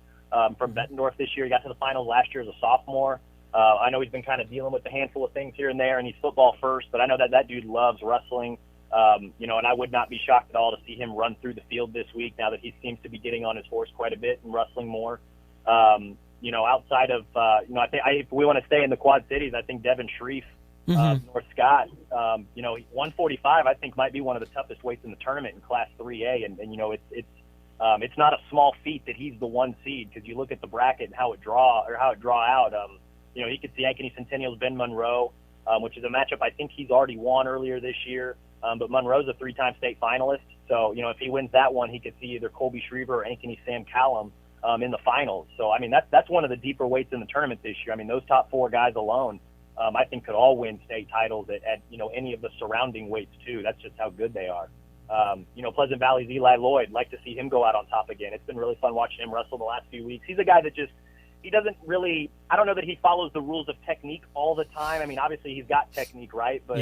from Bettendorf this year. He got to the finals last year as a sophomore. I know he's been kind of dealing with a handful of things here and there, and he's football first, but I know that dude loves wrestling. And I would not be shocked at all to see him run through the field this week now that he seems to be getting on his horse quite a bit and wrestling more. Outside of, I think if we want to stay in the Quad Cities, I think Devin Shreve, North Scott, 145, I think might be one of the toughest weights in the tournament in Class 3A. And it's not a small feat that he's the 1 seed, because you look at the bracket and how it draw out. He could see Ankeny Centennial's Ben Monroe, which is a matchup I think he's already won earlier this year. But Monroe's a 3-time state finalist. So, if he wins that one, he could see either Colby Shriver or Ankeny Sam Callum in the finals. So, I mean, that's one of the deeper weights in the tournament this year. I mean, those top 4 guys alone, I think could all win state titles at any of the surrounding weights too. That's just how good they are. Pleasant Valley's Eli Lloyd, like to see him go out on top again. It's been really fun watching him wrestle the last few weeks. He's a guy that he doesn't really, I don't know that he follows the rules of technique all the time. I mean, obviously he's got technique, right? But,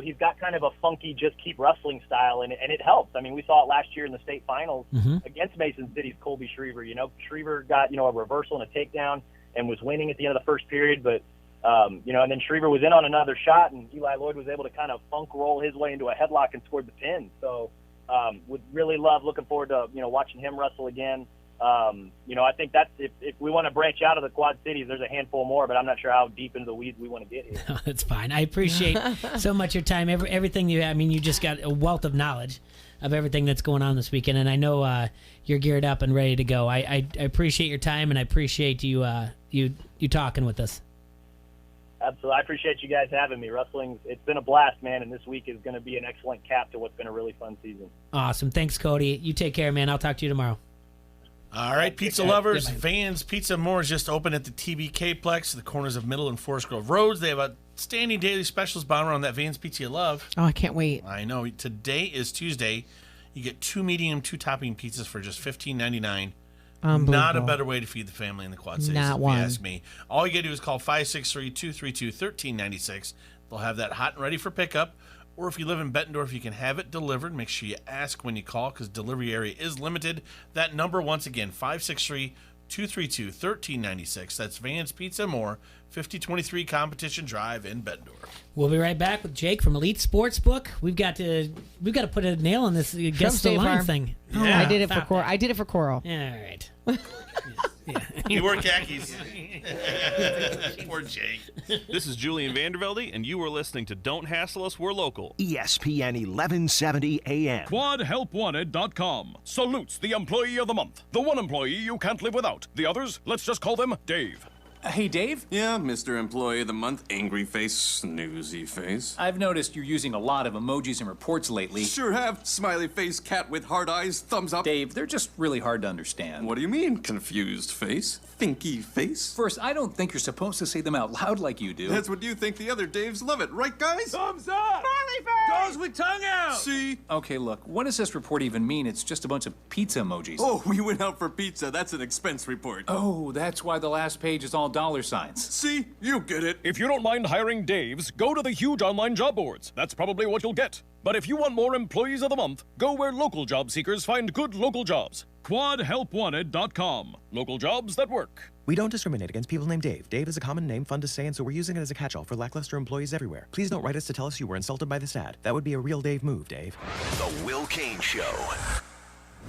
he's got kind of a funky just keep wrestling style, and it helps. I mean, we saw it last year in the state finals against Mason City's Colby Shriver. Shriver got, a reversal and a takedown and was winning at the end of the first period, but, and then Shriver was in on another shot, and Eli Lloyd was able to kind of funk roll his way into a headlock and scored the pin. So, would really looking forward to, watching him wrestle again. I think that's, if we want to branch out of the Quad Cities, there's a handful more, but I'm not sure how deep into the weeds we want to get here. No, that's fine. I appreciate so much your time. Everything you have. I mean, you just got a wealth of knowledge of everything that's going on this weekend, and I know you're geared up and ready to go. I appreciate your time, and I appreciate you talking with us. Absolutely. I appreciate you guys having me. It's been a blast, man, and this week is going to be an excellent cap to what's been a really fun season. Awesome. Thanks, Cody. You take care, man. I'll talk to you tomorrow. All right, pizza lovers, Van's Pizza More is just open at the TBK Plex, the corners of Middle and Forest Grove Roads. They have outstanding daily specials bound around that Van's Pizza you love. Oh, I can't wait. I know. Today is Tuesday. You get 2 medium, 2-topping pizzas for just $15.99. Not a better way to feed the family in the Quad Cities, if you ask me. All you got to do is call 563-232-1396. They'll have that hot and ready for pickup. Or if you live in Bettendorf, you can have it delivered. Make sure you ask when you call, because delivery area is limited. That number, once again, 563-232-1396. That's Van's Pizza More, 5023 Competition Drive in Bettendorf. We'll be right back with Jake from Elite Sportsbook. We've got to put a nail on this guess the line thing. Yeah. I did it for Coral. I did it for Coral. Yeah, all right. You wore khakis. Poor Jake. This is Julian Vandervelde, and you are listening to Don't Hassle Us, We're Local. ESPN 1170 AM. QuadHelpWanted.com salutes the employee of the month. The one employee you can't live without. The others, let's just call them Dave. Hey, Dave? Yeah, Mr. Employee of the Month, angry face, snoozy face. I've noticed you're using a lot of emojis in reports lately. Sure have. Smiley face, cat with hard eyes, thumbs up. Dave, they're just really hard to understand. What do you mean, confused face? Thinky face? First, I don't think you're supposed to say them out loud like you do. That's what you think. The other Daves love it, right, guys? Thumbs up! Smiley face! Goes with tongue out! See? Okay, look, what does this report even mean? It's just a bunch of pizza emojis. Oh, we went out for pizza. That's an expense report. Oh, that's why the last page is all dollar signs. See? You get it. If you don't mind hiring Daves, go to the huge online job boards. That's probably what you'll get. But if you want more employees of the month, go where local job seekers find good local jobs. QuadHelpWanted.com. Local jobs that work. We don't discriminate against people named Dave. Dave is a common name, fun to say, and so we're using it as a catch-all for lackluster employees everywhere. Please don't write us to tell us you were insulted by this ad. That would be a real Dave move, Dave. The Will Kane Show.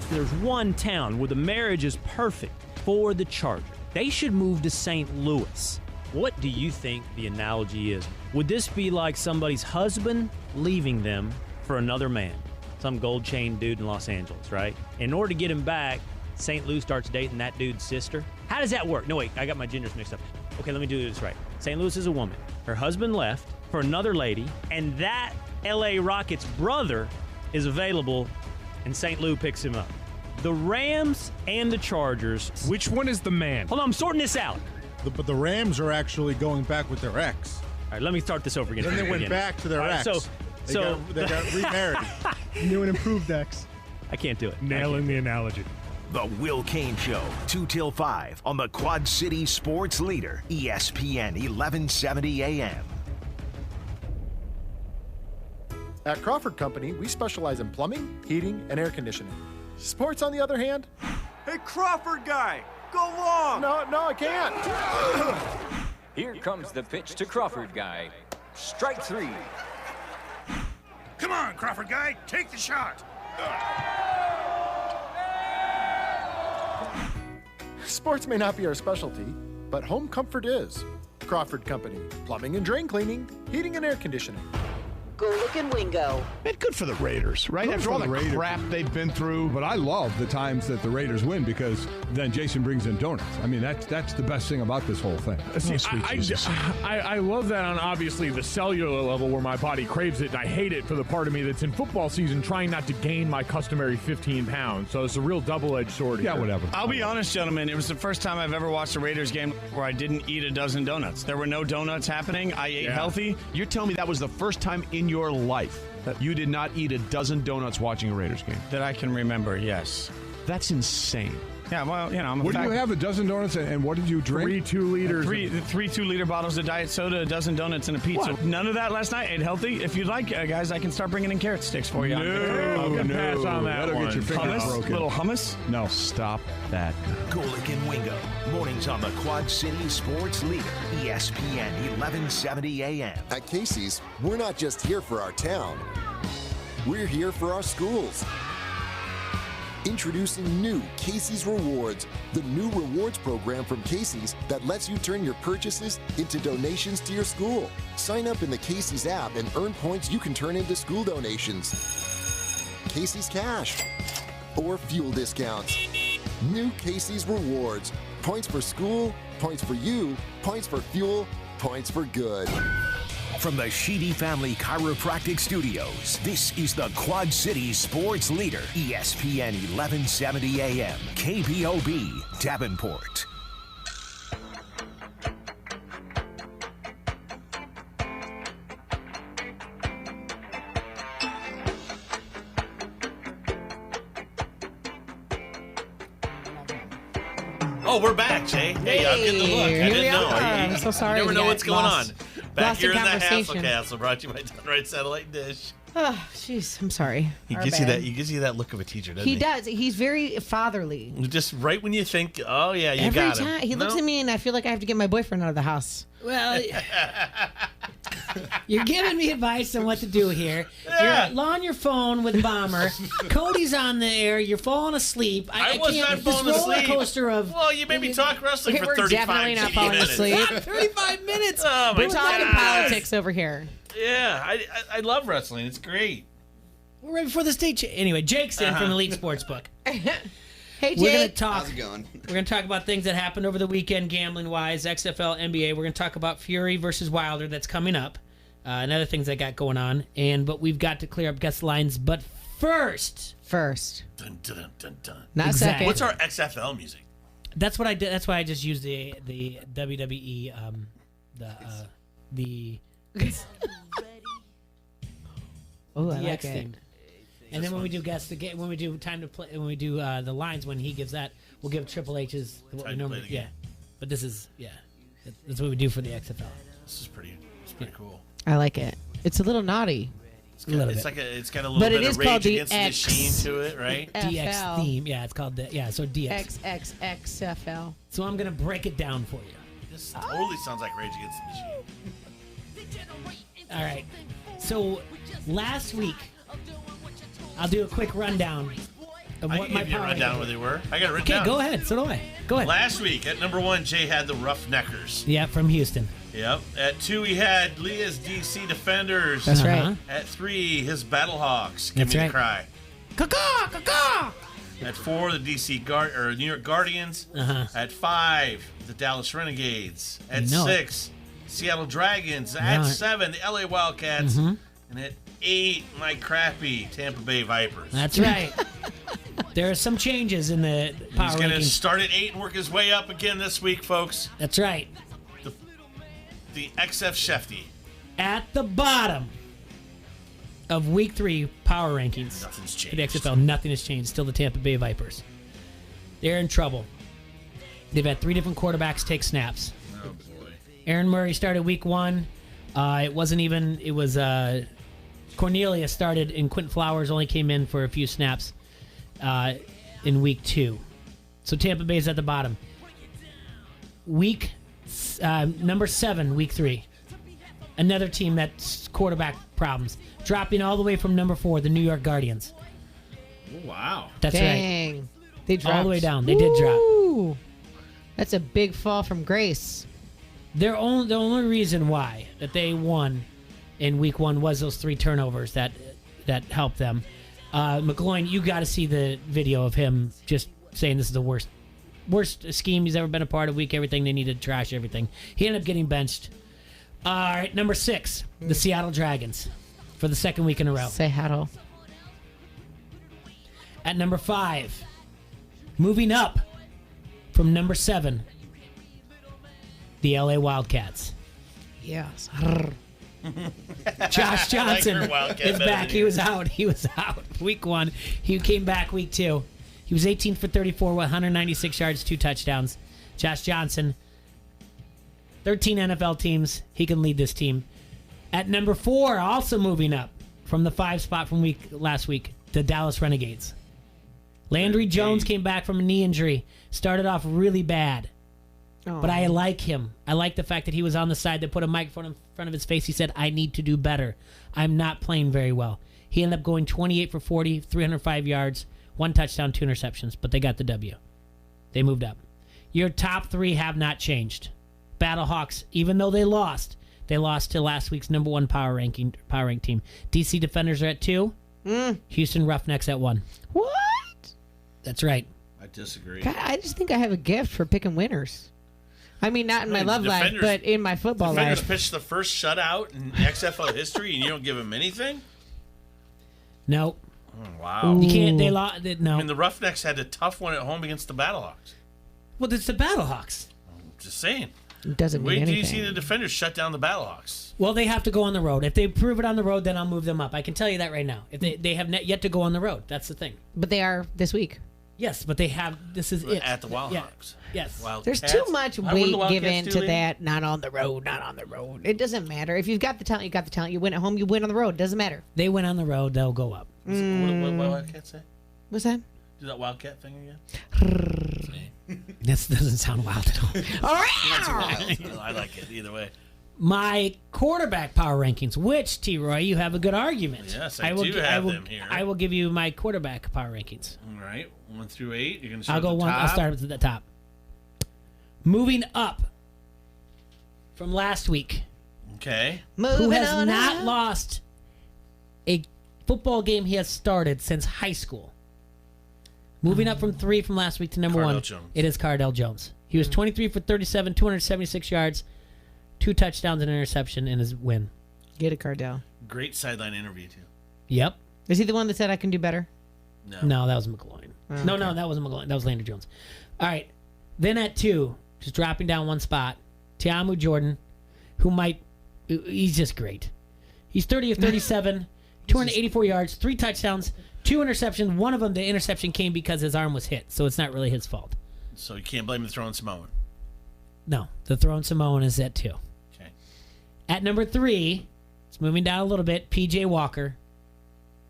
There's one town where the marriage is perfect for the Chargers. They should move to St. Louis. What do you think the analogy is? Would this be like somebody's husband leaving them for another man? Some gold chain dude in Los Angeles, right? In order to get him back, St. Louis starts dating that dude's sister. How does that work? No, wait, I got my genders mixed up. Okay, let me do this right. St. Louis is a woman. Her husband left for another lady, and that LA Rockets brother is available, and St. Louis picks him up. The Rams and the Chargers. Which one is the man? Hold on, I'm sorting this out. But the Rams are actually going back with their ex. All right, let me start this over again. Then they went back to their ex. They got remarried. New and improved ex. I can't do it. Nailing the analogy. The Will Kane Show, 2 till 5 on the Quad City Sports Leader, ESPN 1170 AM. At Crawford Company, we specialize in plumbing, heating, and air conditioning. Sports, on the other hand? Hey, Crawford guy, go long! No, I can't. Here comes the pitch to Crawford guy. Strike three. Come on, Crawford guy, take the shot. Sports may not be our specialty, but home comfort is. Crawford Company, plumbing and drain cleaning, heating and air conditioning. Go look in Wingo. And good for the Raiders, right? Good After for all the the Raiders. crap they've been through. But I love the times that the Raiders win because then Jason brings in donuts. I mean, that's the best thing about this whole thing. See, Sweet Jesus. I love that on obviously the cellular level where my body craves it, and I hate it for the part of me that's in football season trying not to gain my customary 15 pounds. So it's a real double-edged sword. Yeah, here. whatever. I'll be honest, gentlemen. It was the first time I've ever watched a Raiders game where I didn't eat a dozen donuts. There were no donuts happening. I ate healthy. You're telling me that was the first time in your life you did not eat a dozen donuts watching a Raiders game? That I can remember, yes. That's insane. Yeah, well, I'm a What did you have, a dozen donuts, and what did you drink? 3 2-liters. Three 2-liter bottles of diet soda, a dozen donuts, and a pizza. What? None of that last night. Ate healthy. If you'd like, guys, I can start bringing in carrot sticks for you. Pass on that That'll one. get your fingers Hummus? broken. Little hummus? No, stop that. Golick and Wingo, mornings on the Quad City Sports Leader, ESPN 1170 AM. At Casey's, we're not just here for our town. We're here for our schools. Introducing new Casey's Rewards, the new rewards program from Casey's that lets you turn your purchases into donations to your school. Sign up in the Casey's app and earn points you can turn into school donations, Casey's Cash, or fuel discounts. New Casey's Rewards. Points for school, points for you, points for fuel, points for good. From the Sheedy Family Chiropractic Studios, this is the Quad City Sports Leader, ESPN 1170 AM, KPOB, Davenport. Oh, we're back, Jay. Hey, I'm getting the look. I Here didn't we know. are. I'm so sorry. You never know We what's got going lost- on. Back lost here in in the Hassle conversation. Castle, brought to you by Dunright Satellite Dish. Oh, jeez. I'm sorry. He Our gives you bad. that. He gives you that look of a teacher, doesn't he? He does. He's very fatherly. Just right when you think, oh yeah, you Every got him. time he looks No. at me, and I feel like I have to get my boyfriend out of the house. Well, you're giving me advice on what to do here. Yeah. You're on your phone with Bomber. Cody's on the air. You're falling asleep. I was can't. not This falling roller asleep. coaster of. Well, you made me talk wrestling for We're 35 definitely not falling minutes. asleep. 35 minutes. Oh, my We're talking God. politics over here. Yeah, I love wrestling. It's great. We're ready for the state. Anyway, Jake's in from Elite Sportsbook. Hey, We're gonna Jake. talk. How's it going? We're gonna talk about things that happened over the weekend, gambling-wise, XFL, NBA. We're gonna talk about Fury versus Wilder that's coming up, and other things that got going on. But we've got to clear up guest lines. But first, Dun, dun, dun, dun, dun. Not second. What's our XFL music? that's what I did. That's why I just used the WWE the Oh, I DX like it. theme. And then when we do when we do time to play, when we do the lines, when he gives that, we'll give Triple H's what we Time to normally, play the game. But this is that's what we do for the XFL. This is pretty cool. I like it. It's a little naughty. It's got a little But bit it is of Rage called the Against the X. Machine to it, right? DX theme, yeah, it's called so DX. XXXFL. So I'm gonna break it down for you. This totally sounds like Rage Against the Machine. All right. So last week, I'll do a quick rundown of I what can my give you a power rundown rankings where they were. I got it written Okay, down. go ahead. So do I. Go ahead. Last week at number 1, Jay had the Rough-Neckers. Yeah, from Houston. Yep. At 2, we had Leah's DC Defenders. That's right. At 3, his Battlehawks. Give That's me right. the cry. Caw-caw, caw-caw. At 4, the New York Guardians. At 5, the Dallas Renegades. At You know it. 6, Seattle Dragons. You At know it. 7, the LA Wildcats. Mhm. And at 8, my crappy Tampa Bay Vipers. That's right. There are some changes in the power He's going to rankings. start at 8 and work his way up again this week, folks. That's right. The XF Shefty. At the bottom of Week 3 power rankings Nothing's for the XFL, nothing has changed. Still the Tampa Bay Vipers. They're in trouble. They've had 3 different quarterbacks take snaps. Oh, boy. Aaron Murray started Week 1. It was Cornelia started, and Quentin Flowers only came in for a few snaps in Week 2. So Tampa Bay's at the bottom. Number 7, Week 3. Another team that's quarterback problems. Dropping all the way from number 4, the New York Guardians. Oh, wow. That's Dang. right. They dropped. All the way down. They did drop. Woo. That's a big fall from grace. The only reason why that they won in Week 1 was those 3 turnovers that helped them. McGloin, you got to see the video of him just saying this is the worst scheme he's ever been a part of. Everything they needed to trash everything. He ended up getting benched. All right, number 6, the Seattle Dragons, for the second week in a row. Say hello. At number 5, moving up from number 7, the LA Wildcats. Yes. Josh Johnson I like your Wildcat is better back. than He was out. Week 1. He came back Week 2. He was 18 for 34, 196 yards, 2 touchdowns. Josh Johnson, 13 NFL teams. He can lead this team. At number 4, also moving up from the 5 spot from last week, the Dallas Renegades. Landry Jones came back from a knee injury. Started off really bad. But I like him. I like the fact that he was on the side that put a microphone in front of his face. He said, I need to do better. I'm not playing very well. He ended up going 28 for 40, 305 yards, 1 touchdown, 2 interceptions, but they got the W. They moved up. Your top 3 have not changed. Battlehawks, even though they lost to last week's number 1 power ranked team. DC Defenders are at 2. Houston Roughnecks at 1. What? That's right. I disagree. God, I just think I have a gift for picking winners. I mean, not in my love life, but in my football Defenders life. pitched the first shutout in XFL history, and you don't give them anything? No. Oh, wow. You can't. They lost. No. I mean, the Roughnecks had a tough one at home against the Battlehawks. Well, it's the Battlehawks. Just saying. It doesn't mean Wait till you anything. see the Defenders shut down the Battlehawks. Well, they have to go on the road. If they prove it on the road, then I'll move them up. I can tell you that right now. If they have yet to go on the road. That's the thing. But they are this week. Yes, but they have. This is it. At the Wildhawks. Yeah. Yes. There's too much weight given to that. Not on the road. Not on the road. It doesn't matter. If you've got the talent, you got the talent. You win at home. You win on the road. Doesn't matter. They win on the road. They'll go up. What Wildcat say? What's that? Do that Wildcat thing again? This doesn't sound wild at all. Not too wild. I like it either way. My quarterback power rankings, which, T-Roy, you have a good argument. Yes, I do have them here. I will give you my quarterback power rankings. All right, 1 through 8. You're going to start I'll go at the 1. top. I'll start at the top. Moving up from last week. Okay. Who has not lost a football game he has started since high school. Moving up from 3 from last week to number Cardale 1. Jones. It is Cardale Jones. He was 23 for 37, 276 yards, 2 touchdowns and an interception in his win. Get it, Cardale. Great sideline interview, too. Yep. Is he the one that said I can do better? No, that was McGloin. Oh, No, okay. that wasn't McGloin. That was Landry Jones. All right. Then at 2, just dropping down one spot, Tiamu Jordan, he's just great. He's 30 of 37, 284 yards, 3 touchdowns, 2 interceptions. One of them, the interception came because his arm was hit, so it's not really his fault. So you can't blame the throwing Samoan. No, the throwing Samoan is at 2. Okay. At number 3, it's moving down a little bit, P.J. Walker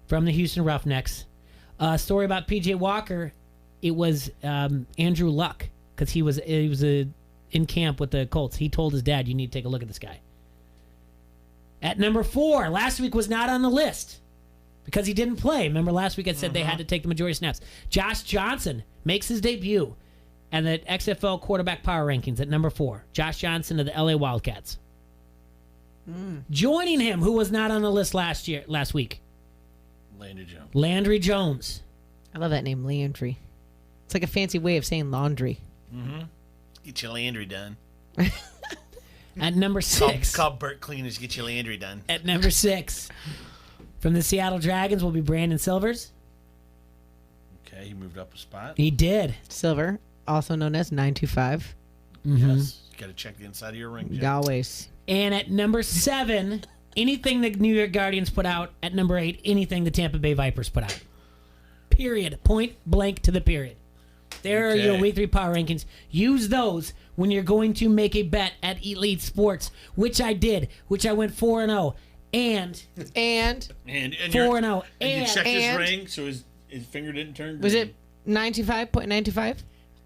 from the Houston Roughnecks. Story about P.J. Walker, it was Andrew Luck, because he was in camp with the Colts. He told his dad, you need to take a look at this guy. At number 4, last week was not on the list because he didn't play. Remember last week I said they had to take the majority of snaps. Josh Johnson makes his debut and the XFL quarterback power rankings at number 4. Josh Johnson of the LA Wildcats. Joining him, who was not on the list last week, Landry Jones. I love that name, Landry. It's like a fancy way of saying laundry. Mm-hmm. Get your Landry done. At number 6. Call Burt Cleaners, get your Landry done. At number 6. From the Seattle Dragons will be Brandon Silvers. Okay, he moved up a spot. He did. Silver, also known as 925. Yes. You got to check the inside of your ring. Jeff. Always. And at number 7, anything the New York Guardians put out. At number 8, anything the Tampa Bay Vipers put out. Period. Point blank to the period. There are your week 3 power rankings. Use those when you're going to make a bet at Elite Sports, which I did, which I went 4-0. And 4-0. And you checked his ring so his finger didn't turn green. Was it 95.925?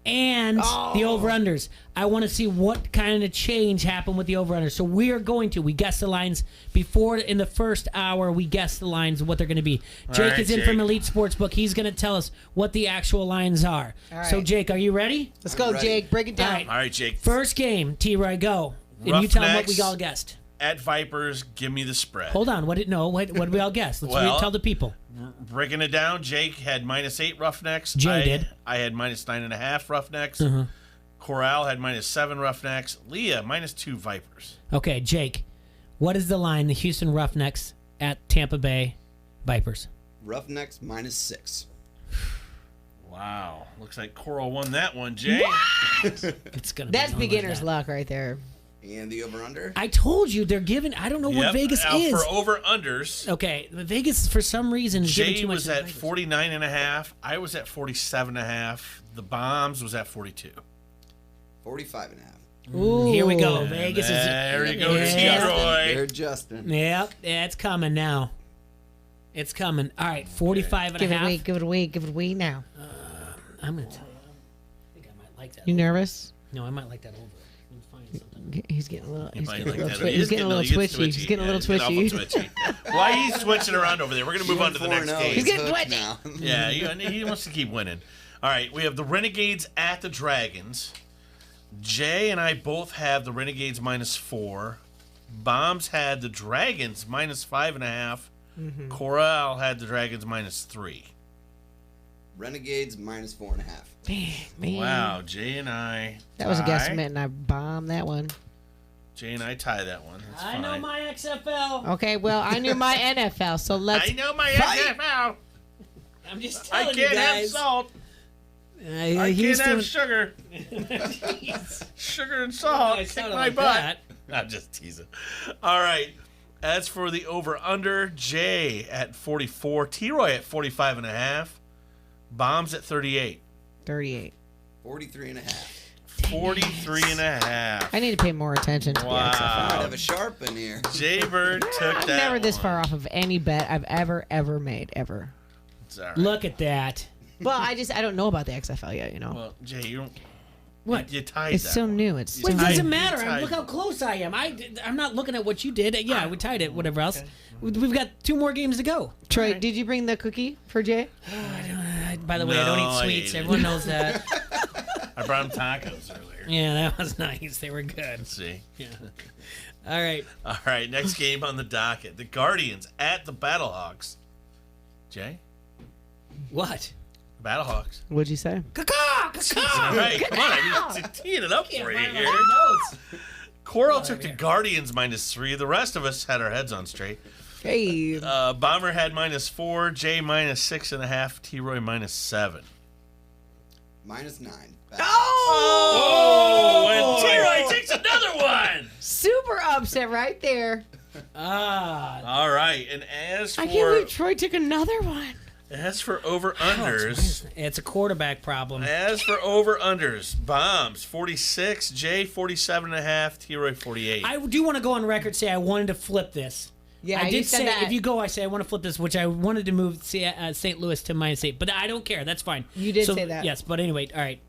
And the over-unders. I want to see what kind of change happened with the over-unders. So we guess the lines before, in the first hour, we guess the lines of what they're going to be. Jake is in from Elite Sportsbook. He's going to tell us what the actual lines are. All right. So, Jake, are you ready? Let's go, Jake. Break it down. All right, Jake. First game, T-Roy, go. And you tell him what we all guessed. At Vipers, give me the spread. Hold on. What did we all guess? Let's tell the people. Breaking it down, Jake had -8 Roughnecks. Jay did. I had -9.5 Roughnecks. Uh-huh. Corral had -7 Roughnecks. Leah, -2 Vipers. Okay, Jake, what is the line, the Houston Roughnecks at Tampa Bay Vipers? Roughnecks -6. Wow. Looks like Coral won that one, Jay. It's gonna That's beginner's luck right there. And the over-under? I told you they're giving. I don't know what Vegas is. For over-unders. Okay, Vegas, for some reason, is giving Jay too much was to the at Vegas. 49.5. I was at 47.5. The Bombs was at 42. 45.5. Ooh, here we go. And Vegas is. there you go, They're T-Roy. adjusting. Yep, it's coming now. It's coming. All right, 45.5. Give it away now. I'm going to tell you. I think I might like that. You nervous? No, I might like that over. Let me find something. He's getting a little. He He's might getting a like little, that. He is getting a little he gets twitchy. He's getting a little Yeah, he's twitchy. getting awful twitchy. Why he's switching around over there? We're going to move on to the next game. He's getting twitchy. now. Yeah, he wants to keep winning. All right, we have the Renegades at the Dragons. Jay and I both have the Renegades -4. Bombs had the Dragons -5.5. Mm-hmm. Corral had the Dragons -3. Renegades -4.5. Man. Wow, Jay and I. That was a tie. guesstimate, and I bombed that one. Jay and I tie that one. That's I fine. know my XFL. Okay, well, I knew my NFL, so let's. I know my fight. NFL. I'm just I telling you can't have guys. salt. I can't have sugar. Sugar and salt. Kick sounded my like butt. that. I'm just teasing. All right. As for the over-under, Jay at 44. T-Roy at 45.5. Bombs at 38. 38. 43.5. 43.5. I need to pay more attention to the Wow. XFL. Might have a sharp in here. Jaybird took I'm that never this one. far off of any bet I've ever made, ever. It's all right. Look at that. Well, I don't know about the XFL yet, you know. Well, Jay, you don't. What? You tied It's that so one. new. It's Well, it tied- doesn't you matter. tied Look how it. close I am. I'm not looking at what you did. Yeah, we tied it. Whatever else. We've got 2 more games to go. Troy, did you bring the cookie for Jay? By the way, I don't No, eat I sweets. ate it. Everyone knows that. I brought him tacos earlier. Yeah, that was nice. They were good. Let's see. Yeah. All right. All right, next game on the docket. The Guardians at the Battlehawks. Jay? What? Battlehawks. What'd you say? All right, come on. I need to tee it up for you here. Coral took the Guardians -3. The rest of us had our heads on straight. Hey. Bomber had -4. Jay -6.5. T-Roy -7. -9. Oh! And T-Roy takes another one. Super upset right there. All right, and as I can't believe Troy took another one. As for over-unders... It's a quarterback problem. As for over-unders, Bombs 46, Jay 47.5, T-Roy 48. I do want to go on record and say I wanted to flip this. Yeah, I you did said say that. if you go, I say I want to flip this, which I wanted to move St. Louis to -8, but I don't care. That's fine. You did say that. Yes, but anyway, all right.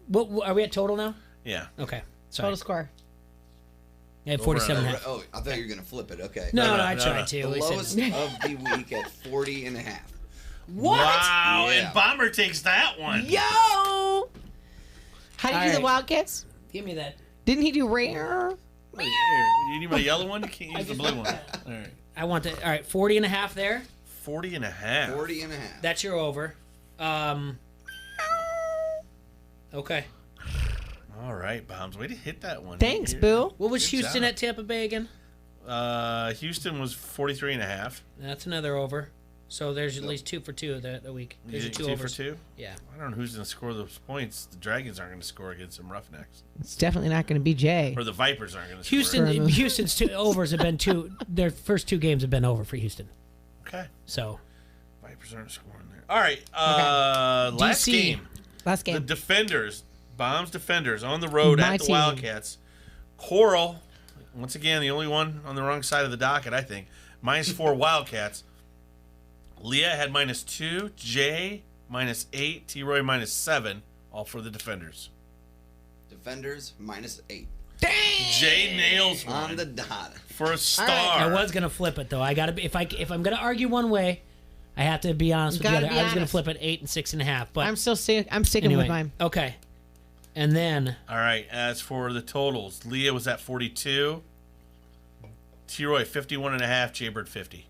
What are we at total now? Yeah. Okay. Sorry. Total score. Yeah, 47.5. Oh, I thought you were going to flip it. Okay. No, I tried to. The We said- lowest of the week at 40.5. What? Wow, Yeah. and Bomber takes that one. Yo! How did you do the right. Wildcats? Give me that. Didn't he do rare? Here, you need my yellow one? You can't use the blue one. All right. I want the all right 40.5 there. 40.5. 40.5. That's your over. Okay. All right, Bombs. Way to hit that one. Thanks, Boo. What was Good Houston job. at Tampa Bay again? Houston was 43.5. That's another over. So there's at least 2 for 2 the week. You There's your think 2 2 for overs. 2? Yeah. I don't know who's going to score those points. The Dragons aren't going to score against some Roughnecks. It's definitely not going to be Jay. Or the Vipers aren't going to score. Houston's 2 overs have been 2. Their first 2 games have been over for Houston. Okay. So Vipers aren't scoring there. All right. Last DC. game. Last game. The Defenders. Bombs Defenders on the road My at the team. Wildcats. Coral, once again, the only one on the wrong side of the docket, I think. -4 Wildcats. Leah had -2. Jay -8. T-Roy -7. All for the Defenders. Defenders -8. Jay nails one On the dot. for a star. I was gonna flip it though. I gotta be if I'm gonna argue one way, I have to be honest with the Gotta other. be I was gonna honest. flip it 8 and 6.5, but I'm sticking anyway, with mine. Okay, and then All right, as for the totals, Leah was at 42. T-Roy 51.5. Jaybird 50.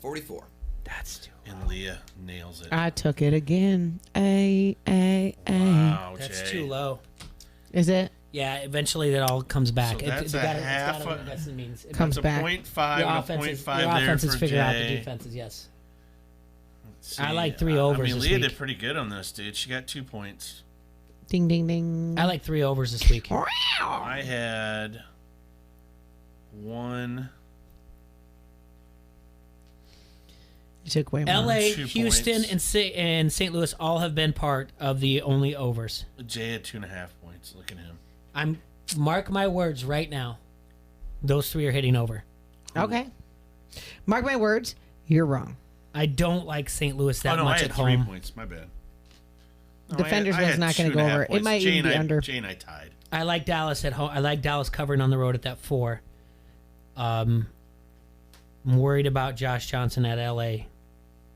44. that's too. And Leah nails it. I took it again. A. Wow, That's Jay. too low. Is it? Yeah, eventually that all comes back. So that's a half It's a- gotta, that's what it means. Comes That's a back. 0.5 Your and a offenses, 0.5 your there offenses for figure out the Jay. defenses. Yes. Let's I see. like 3 overs I mean, this Leah week. did pretty good on this, dude. She got 2 points. Ding, ding, ding. I like 3 overs this week. I had 1. You took way more. L.A., 2 Houston, points. and St. Louis all have been part of the only overs. Jay had 2.5 points. Look at him. I'm mark my words right now. Those 3 are hitting over. Okay. Mark my words. You're wrong. I don't like St. Louis that oh, no, much I had at 3 home. points. My bad. No, Defenders I was had not going to go 2.5 over. It points. might Jay even be and I, under. Jay and I tied. I like Dallas at home. I like Dallas covering on the road at that 4. I'm worried about Josh Johnson at L.A.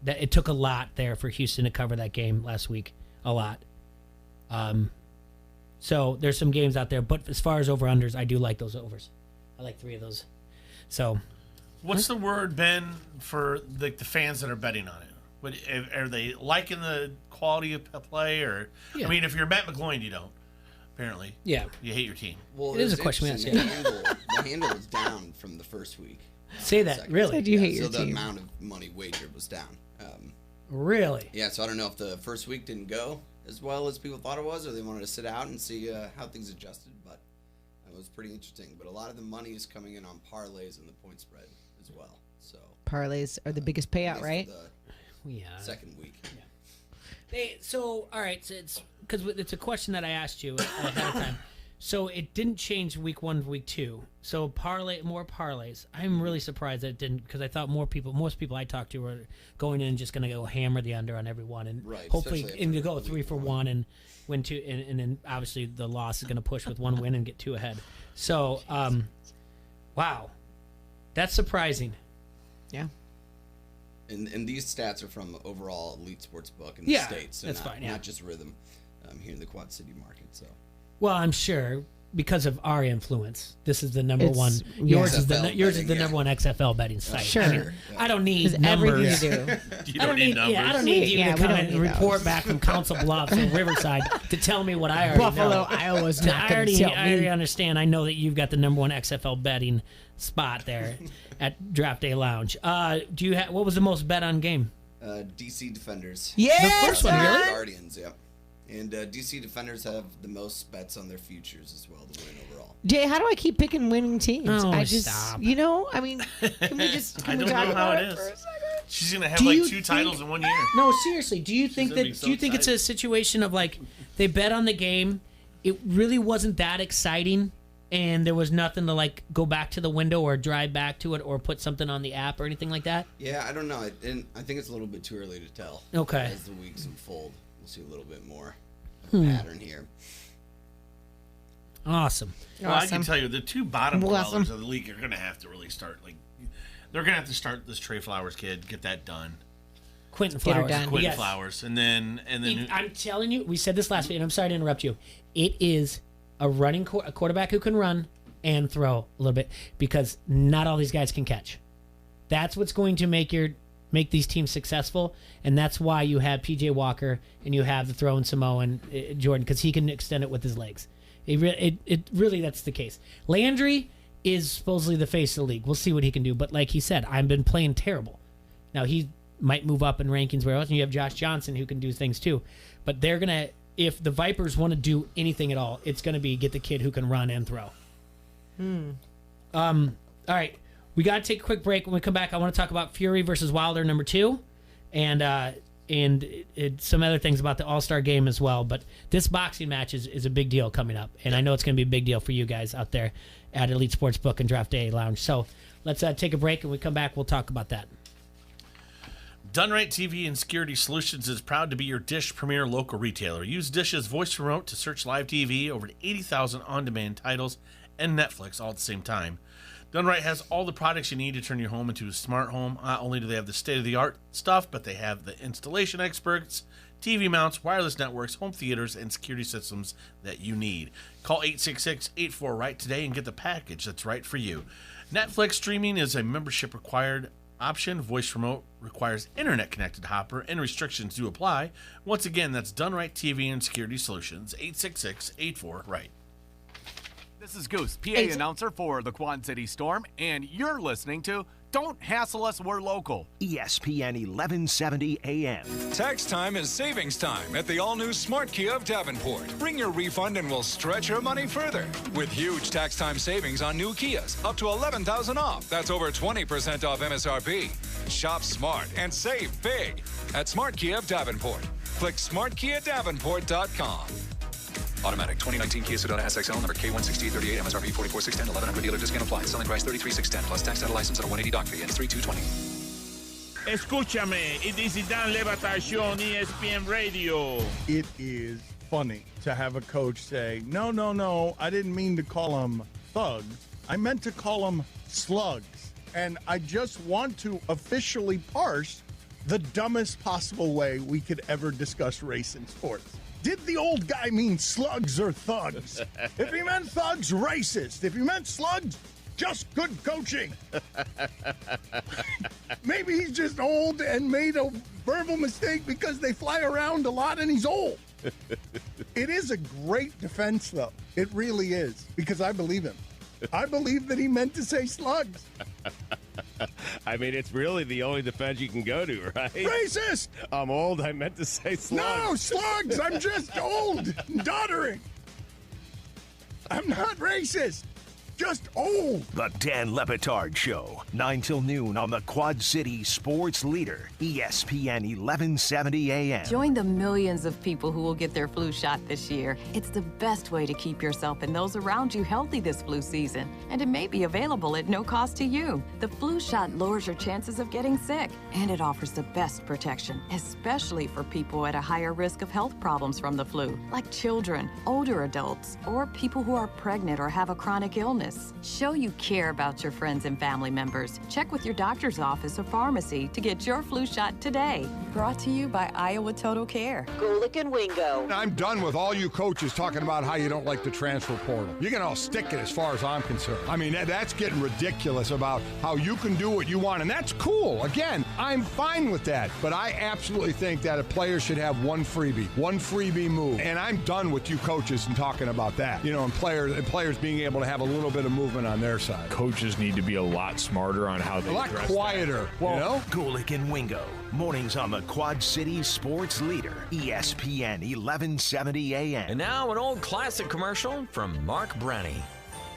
That it took a lot there for Houston to cover that game last week. A lot. So there's some games out there, but as far as over-unders, I do like those overs. I like 3 of those. So What's the word, Ben, for the fans that are betting on it? But are they liking the quality of play, or Yeah. I mean, if you're Matt McGloin, you don't. Apparently, Yeah. you hate your team. Well, It is it's a question we interesting. ask, The handle was down from the first week. Say that, Second. really? Said you hate so your the team. amount of money wagered was down. Really? Yeah, so I don't know if the first week didn't go as well as people thought it was, or they wanted to sit out and see how things adjusted. But it was pretty interesting. But a lot of the money is coming in on parlays and the point spread as well. So Parlays are the biggest payout, at right? least for Yeah. the second week. So all right, so it's because it's a question that I asked you ahead of time. So it didn't change week 1 to week 2. So more parlays. I'm really surprised that it didn't, because I thought most people I talked to were going in and just going to go hammer the under on every one, and Right, hopefully especially and to after go week 3 for 1 and win 2, and then obviously the loss is going to push with 1 win and get 2 ahead. So wow, that's surprising. Yeah. And these stats are from overall elite sports book in the Yeah, states, so that's not, fine, yeah. not just Rhythm here in the Quad City market. So Well, I'm sure because of our influence, this is the number It's- one. yeah. Yours is the XFL yours is betting, the yeah. number one XFL betting site. Sure. I mean, I don't need 'Cause numbers. everything you do. You I don't need numbers. I don't need you Yeah, to we come don't and need report those. back from Council Bluffs or Riverside to tell me what I already Buffalo, know. Iowa's I not going to tell I already me. understand. I know that you've got the number one XFL betting spot there at Draft Day Lounge. Do you what was the most bet on game? DC Defenders. Yes, The first one, really? Guardians, yeah. And DC Defenders have the most bets on their futures as well to win overall. Jay, how do I keep picking winning teams? Oh, I just, stop. I mean, can we just I can we don't talk know how about it it for a is. second? She's gonna have Do like you 2 titles in 1 year. No, seriously. Do you think gonna that? be so Do you think it's a situation of like they bet on the game? It really wasn't that exciting, and there was nothing to like go back to the window or drive back to it or put something on the app or anything like that. Yeah, I don't know. I think it's a little bit too early to tell. Okay. As the weeks unfold, we'll see a little bit more of a pattern here. Awesome. Well, I can tell you the 2 bottom Awesome. dwellers of the league are gonna have to really start they're gonna have to start this Trey Flowers kid, get that done. Quentin Get her Flowers. done. Quentin Yes. Flowers, and then I'm telling you, we said this last week, and I'm sorry to interrupt you. It is a a quarterback who can run and throw a little bit because not all these guys can catch. That's what's going to make these teams successful, and that's why you have PJ Walker and you have the throwing Samoan Jordan because he can extend it with his legs. It really that's the case. Landry is supposedly the face of the league. We'll see what he can do, but like he said, I've been playing terrible. Now he might move up in rankings where else, and you have Josh Johnson who can do things too. But they're gonna, if the Vipers want to do anything at all, it's gonna be get the kid who can run and throw. All right, we got to take a quick break. When we come back, I want to talk about Fury versus Wilder number 2, and some other things about the All-Star game as well. But this boxing match is a big deal coming up, and I know it's going to be a big deal for you guys out there at Elite Sportsbook and Draft Day Lounge. So let's take a break, and when we come back, we'll talk about that. Dunright TV and Security Solutions is proud to be your Dish premier local retailer. Use Dish's voice remote to search live TV, over 80,000 on-demand titles, and Netflix all at the same time. Dunright has all the products you need to turn your home into a smart home. Not only do they have the state-of-the-art stuff, but they have the installation experts, TV mounts, wireless networks, home theaters, and security systems that you need. Call 866-84-RIGHT today and get the package that's right for you. Netflix streaming is a membership required option. Voice remote requires internet-connected hopper, and restrictions do apply. Once again, that's Dunright TV and Security Solutions, 866-84-RIGHT. This is Goose, PA announcer for the Quad City Storm, and you're listening to Don't Hassle Us, We're Local. ESPN 1170 AM. Tax time is savings time at the all-new Smart Kia of Davenport. Bring your refund and we'll stretch your money further. With huge tax time savings on new Kias, up to $11,000 off. That's over 20% off MSRP. Shop smart and save big at Smart Kia of Davenport. Click smartkiadavenport.com. Automatic 2019 Kia Sedona SXL number K16838 MSRP 44610 1100 dealer discount applied. Selling price 33610 plus tax out of license at a 180 doc fee and 3220. Escúchame, y Dan Levatación, ESPN Radio. It is funny to have a coach say, no, I didn't mean to call them thugs. I meant to call them slugs. And I just want to officially parse the dumbest possible way we could ever discuss race in sports. Did the old guy mean slugs or thugs? If he meant thugs, racist. If he meant slugs, just good coaching. Maybe he's just old and made a verbal mistake because they fly around a lot and he's old. It is a great defense, though. It really is, because I believe him. I believe that he meant to say slugs. I mean, it's really the only defense you can go to, right? Racist! I'm old. I meant to say slugs. No, slugs! I'm just old and doddering. I'm not racist. Just old. The Dan Lepetard Show, 9 till noon on the Quad City Sports Leader, ESPN 1170 AM. Join the millions of people who will get their flu shot this year. It's the best way to keep yourself and those around you healthy this flu season, and it may be available at no cost to you. The flu shot lowers your chances of getting sick, and it offers the best protection, especially for people at a higher risk of health problems from the flu, like children, older adults, or people who are pregnant or have a chronic illness. illness. Show you care about your friends and family members. Check with your doctor's office or pharmacy to get your flu shot today. Brought to you by Iowa Total Care. Golick and Wingo. I'm done with all you coaches talking about how you don't like the transfer portal. You can all stick it as far as I'm concerned. I mean, that's getting ridiculous about how you can do what you want, and that's cool. Again, I'm fine with that, but I absolutely think that a player should have one freebie move, and I'm done with you coaches and talking about that. You know, and players being able to have a little bit of movement on their side. Coaches need to be a lot smarter on how they A lot address quieter, that. you know? Golick and Wingo. Mornings on the Quad City Sports Leader, ESPN 1170 AM. And now an old classic commercial from Mark Brenny.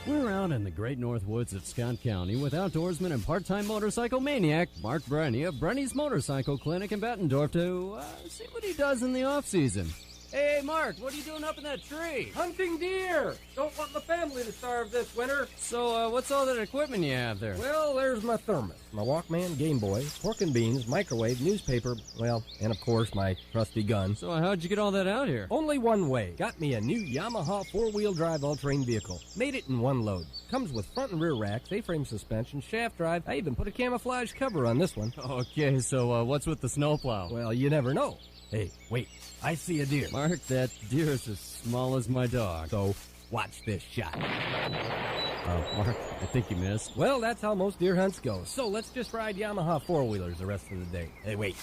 We're out in the great North Woods of Scott County with outdoorsman and part-time motorcycle maniac Mark Brenny of Brenny's Motorcycle Clinic in Bettendorf to see what he does in the off-season. Hey, Mark, what are you doing up in that tree? Hunting deer. Don't want my family to starve this winter. So, what's all that equipment you have there? Well, there's my thermos, my Walkman Game Boy, pork and beans, microwave, newspaper, well, and of course my trusty gun. So, how'd you get all that out here? Only one way. Got me a new Yamaha four-wheel drive all-terrain vehicle. Made it in one load. Comes with front and rear racks, A-frame suspension, shaft drive. I even put a camouflage cover on this one. Okay, so what's with the snowplow? Well, you never know. Hey, wait. I see a deer. Mark, that deer is as small as my dog. So, watch this shot. Mark, I think you missed. Well, that's how most deer hunts go. So let's just ride Yamaha four-wheelers the rest of the day. Hey, wait.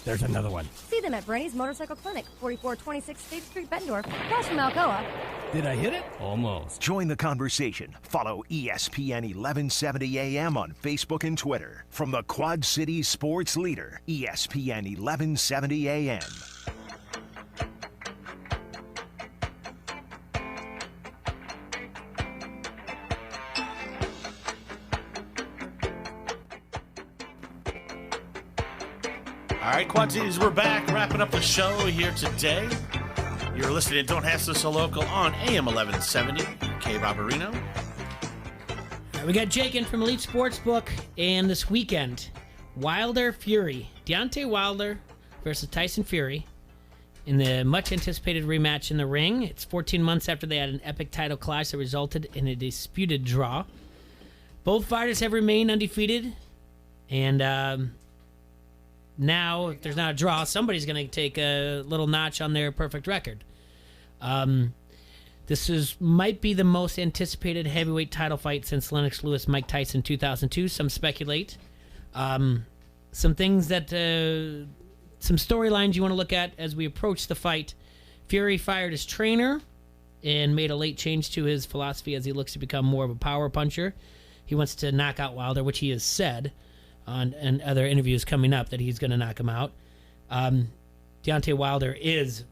There's another one. See them at Brenny's Motorcycle Clinic, 4426 State Street, Bettendorf, across from Alcoa. Did I hit it? Almost. Join the conversation. Follow ESPN 1170 AM on Facebook and Twitter. From the Quad City Sports Leader, ESPN 1170 AM. All right, Quad Cities, we're back, wrapping up the show here today. You're listening to Don't Hassle So Local on AM 1170, K. Barbarino. We got Jake in from Elite Sportsbook, and this weekend, Wilder Fury. Deontay Wilder versus Tyson Fury in the much-anticipated rematch in the ring. It's 14 months after they had an epic title clash that resulted in a disputed draw. Both fighters have remained undefeated, and now, if there's not a draw, somebody's going to take a little notch on their perfect record. This might be the most anticipated heavyweight title fight since Lennox Lewis, Mike Tyson 2002. Some speculate. Some things that, some storylines you want to look at as we approach the fight. Fury fired his trainer and made a late change to his philosophy as he looks to become more of a power puncher. He wants to knock out Wilder, which he has said and other interviews coming up that he's going to knock him out. Deontay Wilder is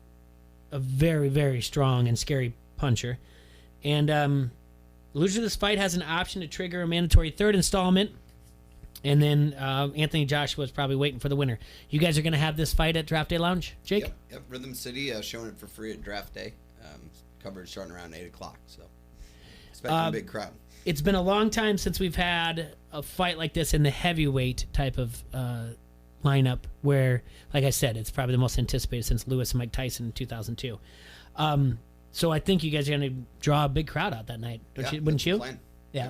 a very, very strong and scary puncher. And loser of this fight has an option to trigger a mandatory third installment. And then Anthony Joshua is probably waiting for the winner. You guys are going to have this fight at Draft Day Lounge, Jake? Yep. Rhythm City showing it for free at Draft Day. Coverage starting around 8 o'clock, so expect a big crowd. It's been a long time since we've had a fight like this in the heavyweight type of lineup where, like I said, it's probably the most anticipated since Lewis and Mike Tyson in 2002. So I think you guys are going to draw a big crowd out that night, wouldn't you? Yeah.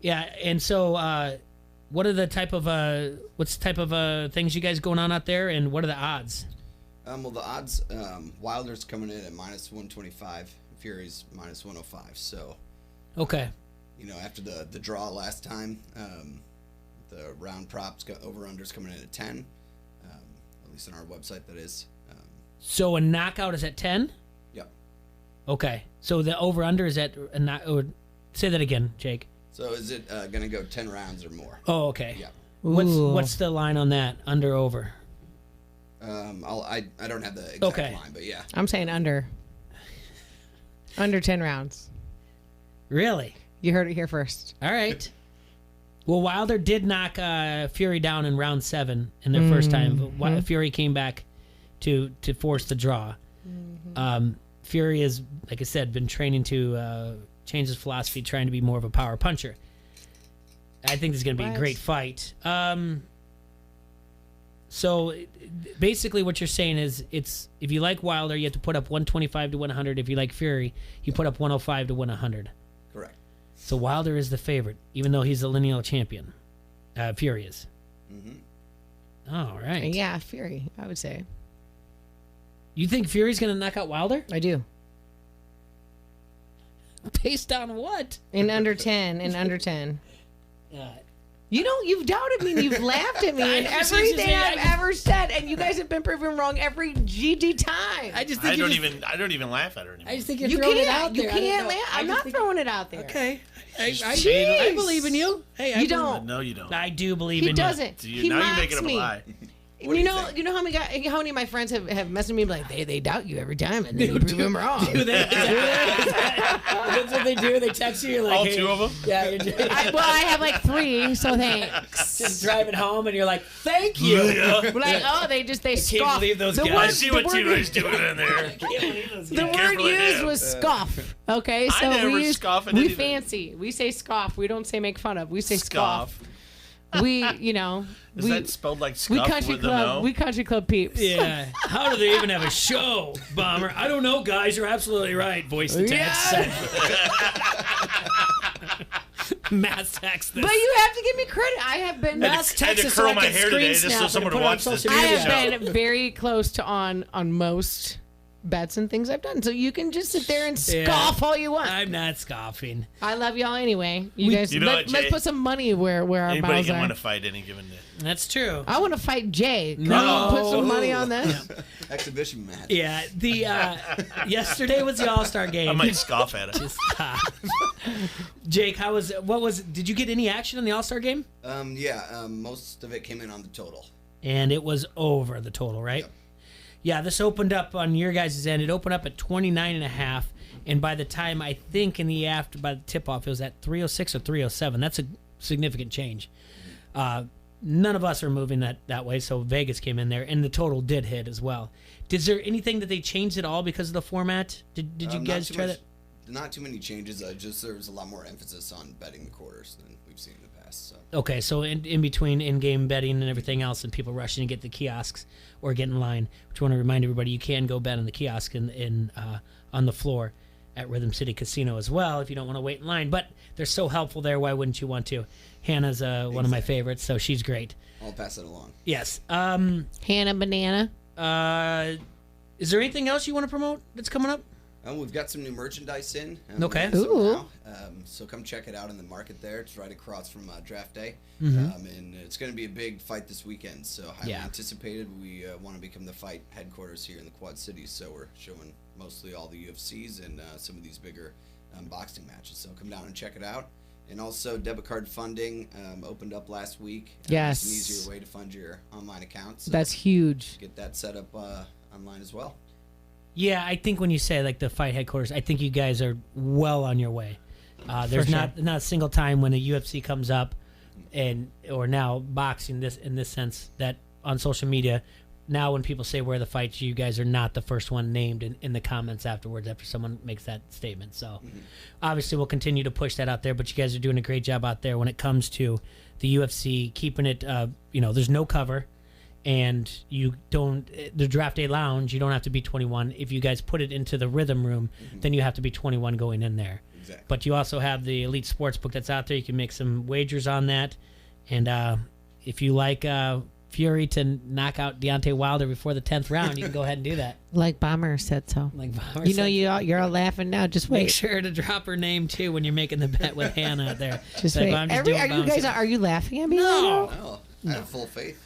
Yeah, and so what are the type of things you guys going on out there, and what are the odds? Well, the odds, Wilder's coming in at minus 125, Fury's minus 105, so... Okay. You know, after the draw last time, the round props over-unders coming in at 10, at least on our website, that is. So a knockout is at 10? Yep. Okay. So the over-under is at... say that again, Jake. So is it going to go 10 rounds or more? Oh, okay. Yeah. What's the line on that? Under, over? I don't have the exact line, but yeah. I'm saying under. Under 10 rounds. Really? You heard it here first. All right. Well, Wilder did knock Fury down in round 7 in their first time. But Fury came back to force the draw. Fury has, like I said, been training to change his philosophy, trying to be more of a power puncher. I think this is going to be a great fight. So basically what you're saying is if you like Wilder, you have to put up 125 to 100. If you like Fury, you put up 105 to 100. Correct. So Wilder is the favorite, even though he's the lineal champion. Fury is. Mm-hmm. All right. Yeah, Fury, I would say. You think Fury's going to knock out Wilder? I do. Based on what? In under 10. You've doubted me and you've laughed at me and everything I've ever said, and you guys have been proven wrong every GD time. I don't even laugh at her anymore. I just think you're throwing it out there. You can't laugh. I'm not throwing it out there. Okay. I believe in you. Hey, you don't. No, you don't. I do believe in you. He doesn't. He now mocks you're making up me. a lie. You know how many of my friends have messaged me like they doubt you every time and then you prove them wrong. Do they? That's what they do. They text you. You're like, all hey, 2 of them. Yeah. I have like 3, so thanks. Just driving home and you're like, thank you. Yeah. Like, oh, they scoff. Can't believe those guys. I see what T-Roy's doing in there. The word used was scoff. Okay, so I never scoff at we anything. fancy. We say scoff. We don't say make fun of. We say scoff. We, Is that spelled like we scuff country with the club. no? We country club peeps. Yeah. How do they even have a show, Bomber? I don't know, guys. You're absolutely right. Voice to text. Mass text this. But you have to give me credit. I have been Mass I had text to us curl so I my can hair screen today just so snap someone and would put it on watch this social I media. have been very close to on most bets and things I've done. So you can just sit there and scoff all you want. I'm not scoffing. I love y'all anyway. You guys, You know what, let's Jay? put some money where our Anybody mouths can are. win a fight any given day. That's true. I want to fight Jay. Can No. we put some money on this? Exhibition match. Yeah. The yesterday was the All-Star game. I might scoff at it. Jake, did you get any action in the All-Star game? Most of it came in on the total. And it was over the total, right? Yep. Yeah, this opened up on your guys' end. It opened up at 29.5, and by the time I think by the tip-off, it was at 306 or 307. That's a significant change. None of us are moving that way, so Vegas came in there, and the total did hit as well. Is there anything that they changed at all because of the format? Did you guys try that? Not too many changes. Just there was a lot more emphasis on betting the quarters than we've seen in the past. So. Okay, so in between in-game betting and everything else, and people rushing to get the kiosks or get in line, which I want to remind everybody, you can go bet on the kiosk on the floor at Rhythm City Casino as well if you don't want to wait in line. But they're so helpful there. Why wouldn't you want to? Hannah's one of my favorites, so she's great. I'll pass it along. Yes. Hannah Banana. Is there anything else you want to promote that's coming up? We've got some new merchandise in. Okay. We have some Ooh. now. So come check it out in the market there. It's right across from Draft Day. Mhm. And it's going to be a big fight this weekend. So highly anticipated. We want to become the fight headquarters here in the Quad Cities. So we're showing mostly all the UFCs and some of these bigger boxing matches. So come down and check it out. And also debit card funding opened up last week. Yes. It's an easier way to fund your online account. So That's huge. get that set up online as well. Yeah, I think when you say like the fight headquarters, I think you guys are well on your way. There's For not a single time when a UFC comes up, or now boxing in this sense that on social media, now when people say where the fights, you guys are not the first one named in the comments afterwards after someone makes that statement. So obviously we'll continue to push that out there, but you guys are doing a great job out there when it comes to the UFC, keeping it, there's no cover. And the Draft Day Lounge, you don't have to be 21. If you guys put it into the Rhythm Room, then you have to be 21 going in there. Exactly. But you also have the Elite Sportsbook that's out there. You can make some wagers on that. And if you like Fury to knock out Deontay Wilder before the 10th round, you can go ahead and do that. Like Bomber said so. Like Bomber You know, said you're all laughing now. Just wait. Make sure to drop her name, too, when you're making the bet with Hannah out there. Just Like, wait. I'm just doing bouncy. Are you laughing at me? No. right now? No, I have full faith.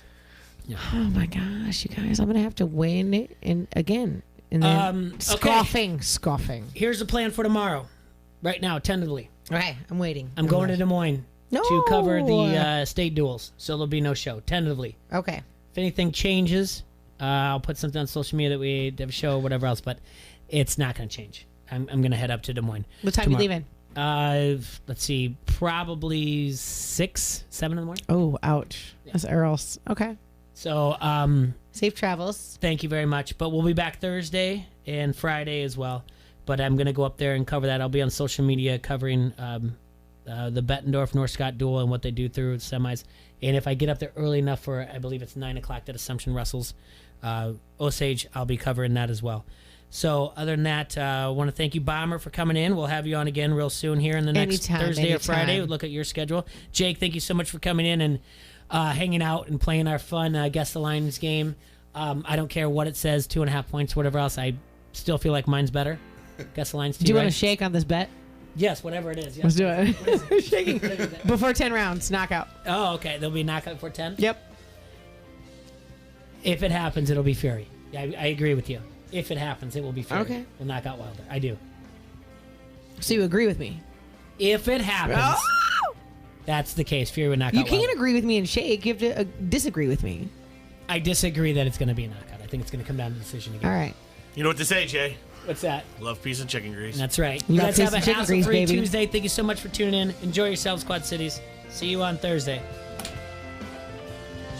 Oh my gosh, you guys! I'm gonna have to win it and again. And then Okay. scoffing. Here's the plan for tomorrow. Right now, tentatively. Okay, I'm waiting. I'm going to Des Moines No. to cover the state duels, so there'll be no show, tentatively. Okay. If anything changes, I'll put something on social media that we have a show, whatever else, but it's not going to change. I'm going to head up to Des Moines. What time tomorrow. you leaving? Let's see, probably 6, 7 in the morning. Oh, ouch. That's Earl's. Okay. So, safe travels. Thank you very much. But we'll be back Thursday and Friday as well. But I'm going to go up there and cover that. I'll be on social media covering the Bettendorf-North Scott duel and what they do through semis. And if I get up there early enough for, I believe it's 9 o'clock that Assumption Russell's Osage, I'll be covering that as well. So other than that, I want to thank you, Bomber, for coming in. We'll have you on again real soon here in the next Thursday or Friday. We'll look at your schedule. Jake, thank you so much for coming in and hanging out and playing our fun Guess the Lines game. I don't care what it says, 2.5 points, whatever else. I still feel like mine's better. Guess the Lines. Do you want to shake on this bet? Yes, whatever it is. Yes. Let's do it. Shaking. Before 10 rounds, knockout. Oh, okay. There'll be knockout before 10? Yep. If it happens, it'll be Fury. Yeah, I agree with you. If it happens, it will be Fury. Okay. We'll knock out Wilder. I do. So you agree with me? If it happens, that's the case. Fury would knock out You Wilder. can't agree with me and shake. You have to disagree with me. I disagree that it's going to be a knockout. I think it's going to come down to decision again. All right. You know what to say, Jay? What's that? Love, peace, and chicken grease. That's right. You guys have a hassle-free Tuesday. Thank you so much for tuning in. Enjoy yourselves, Quad Cities. See you on Thursday.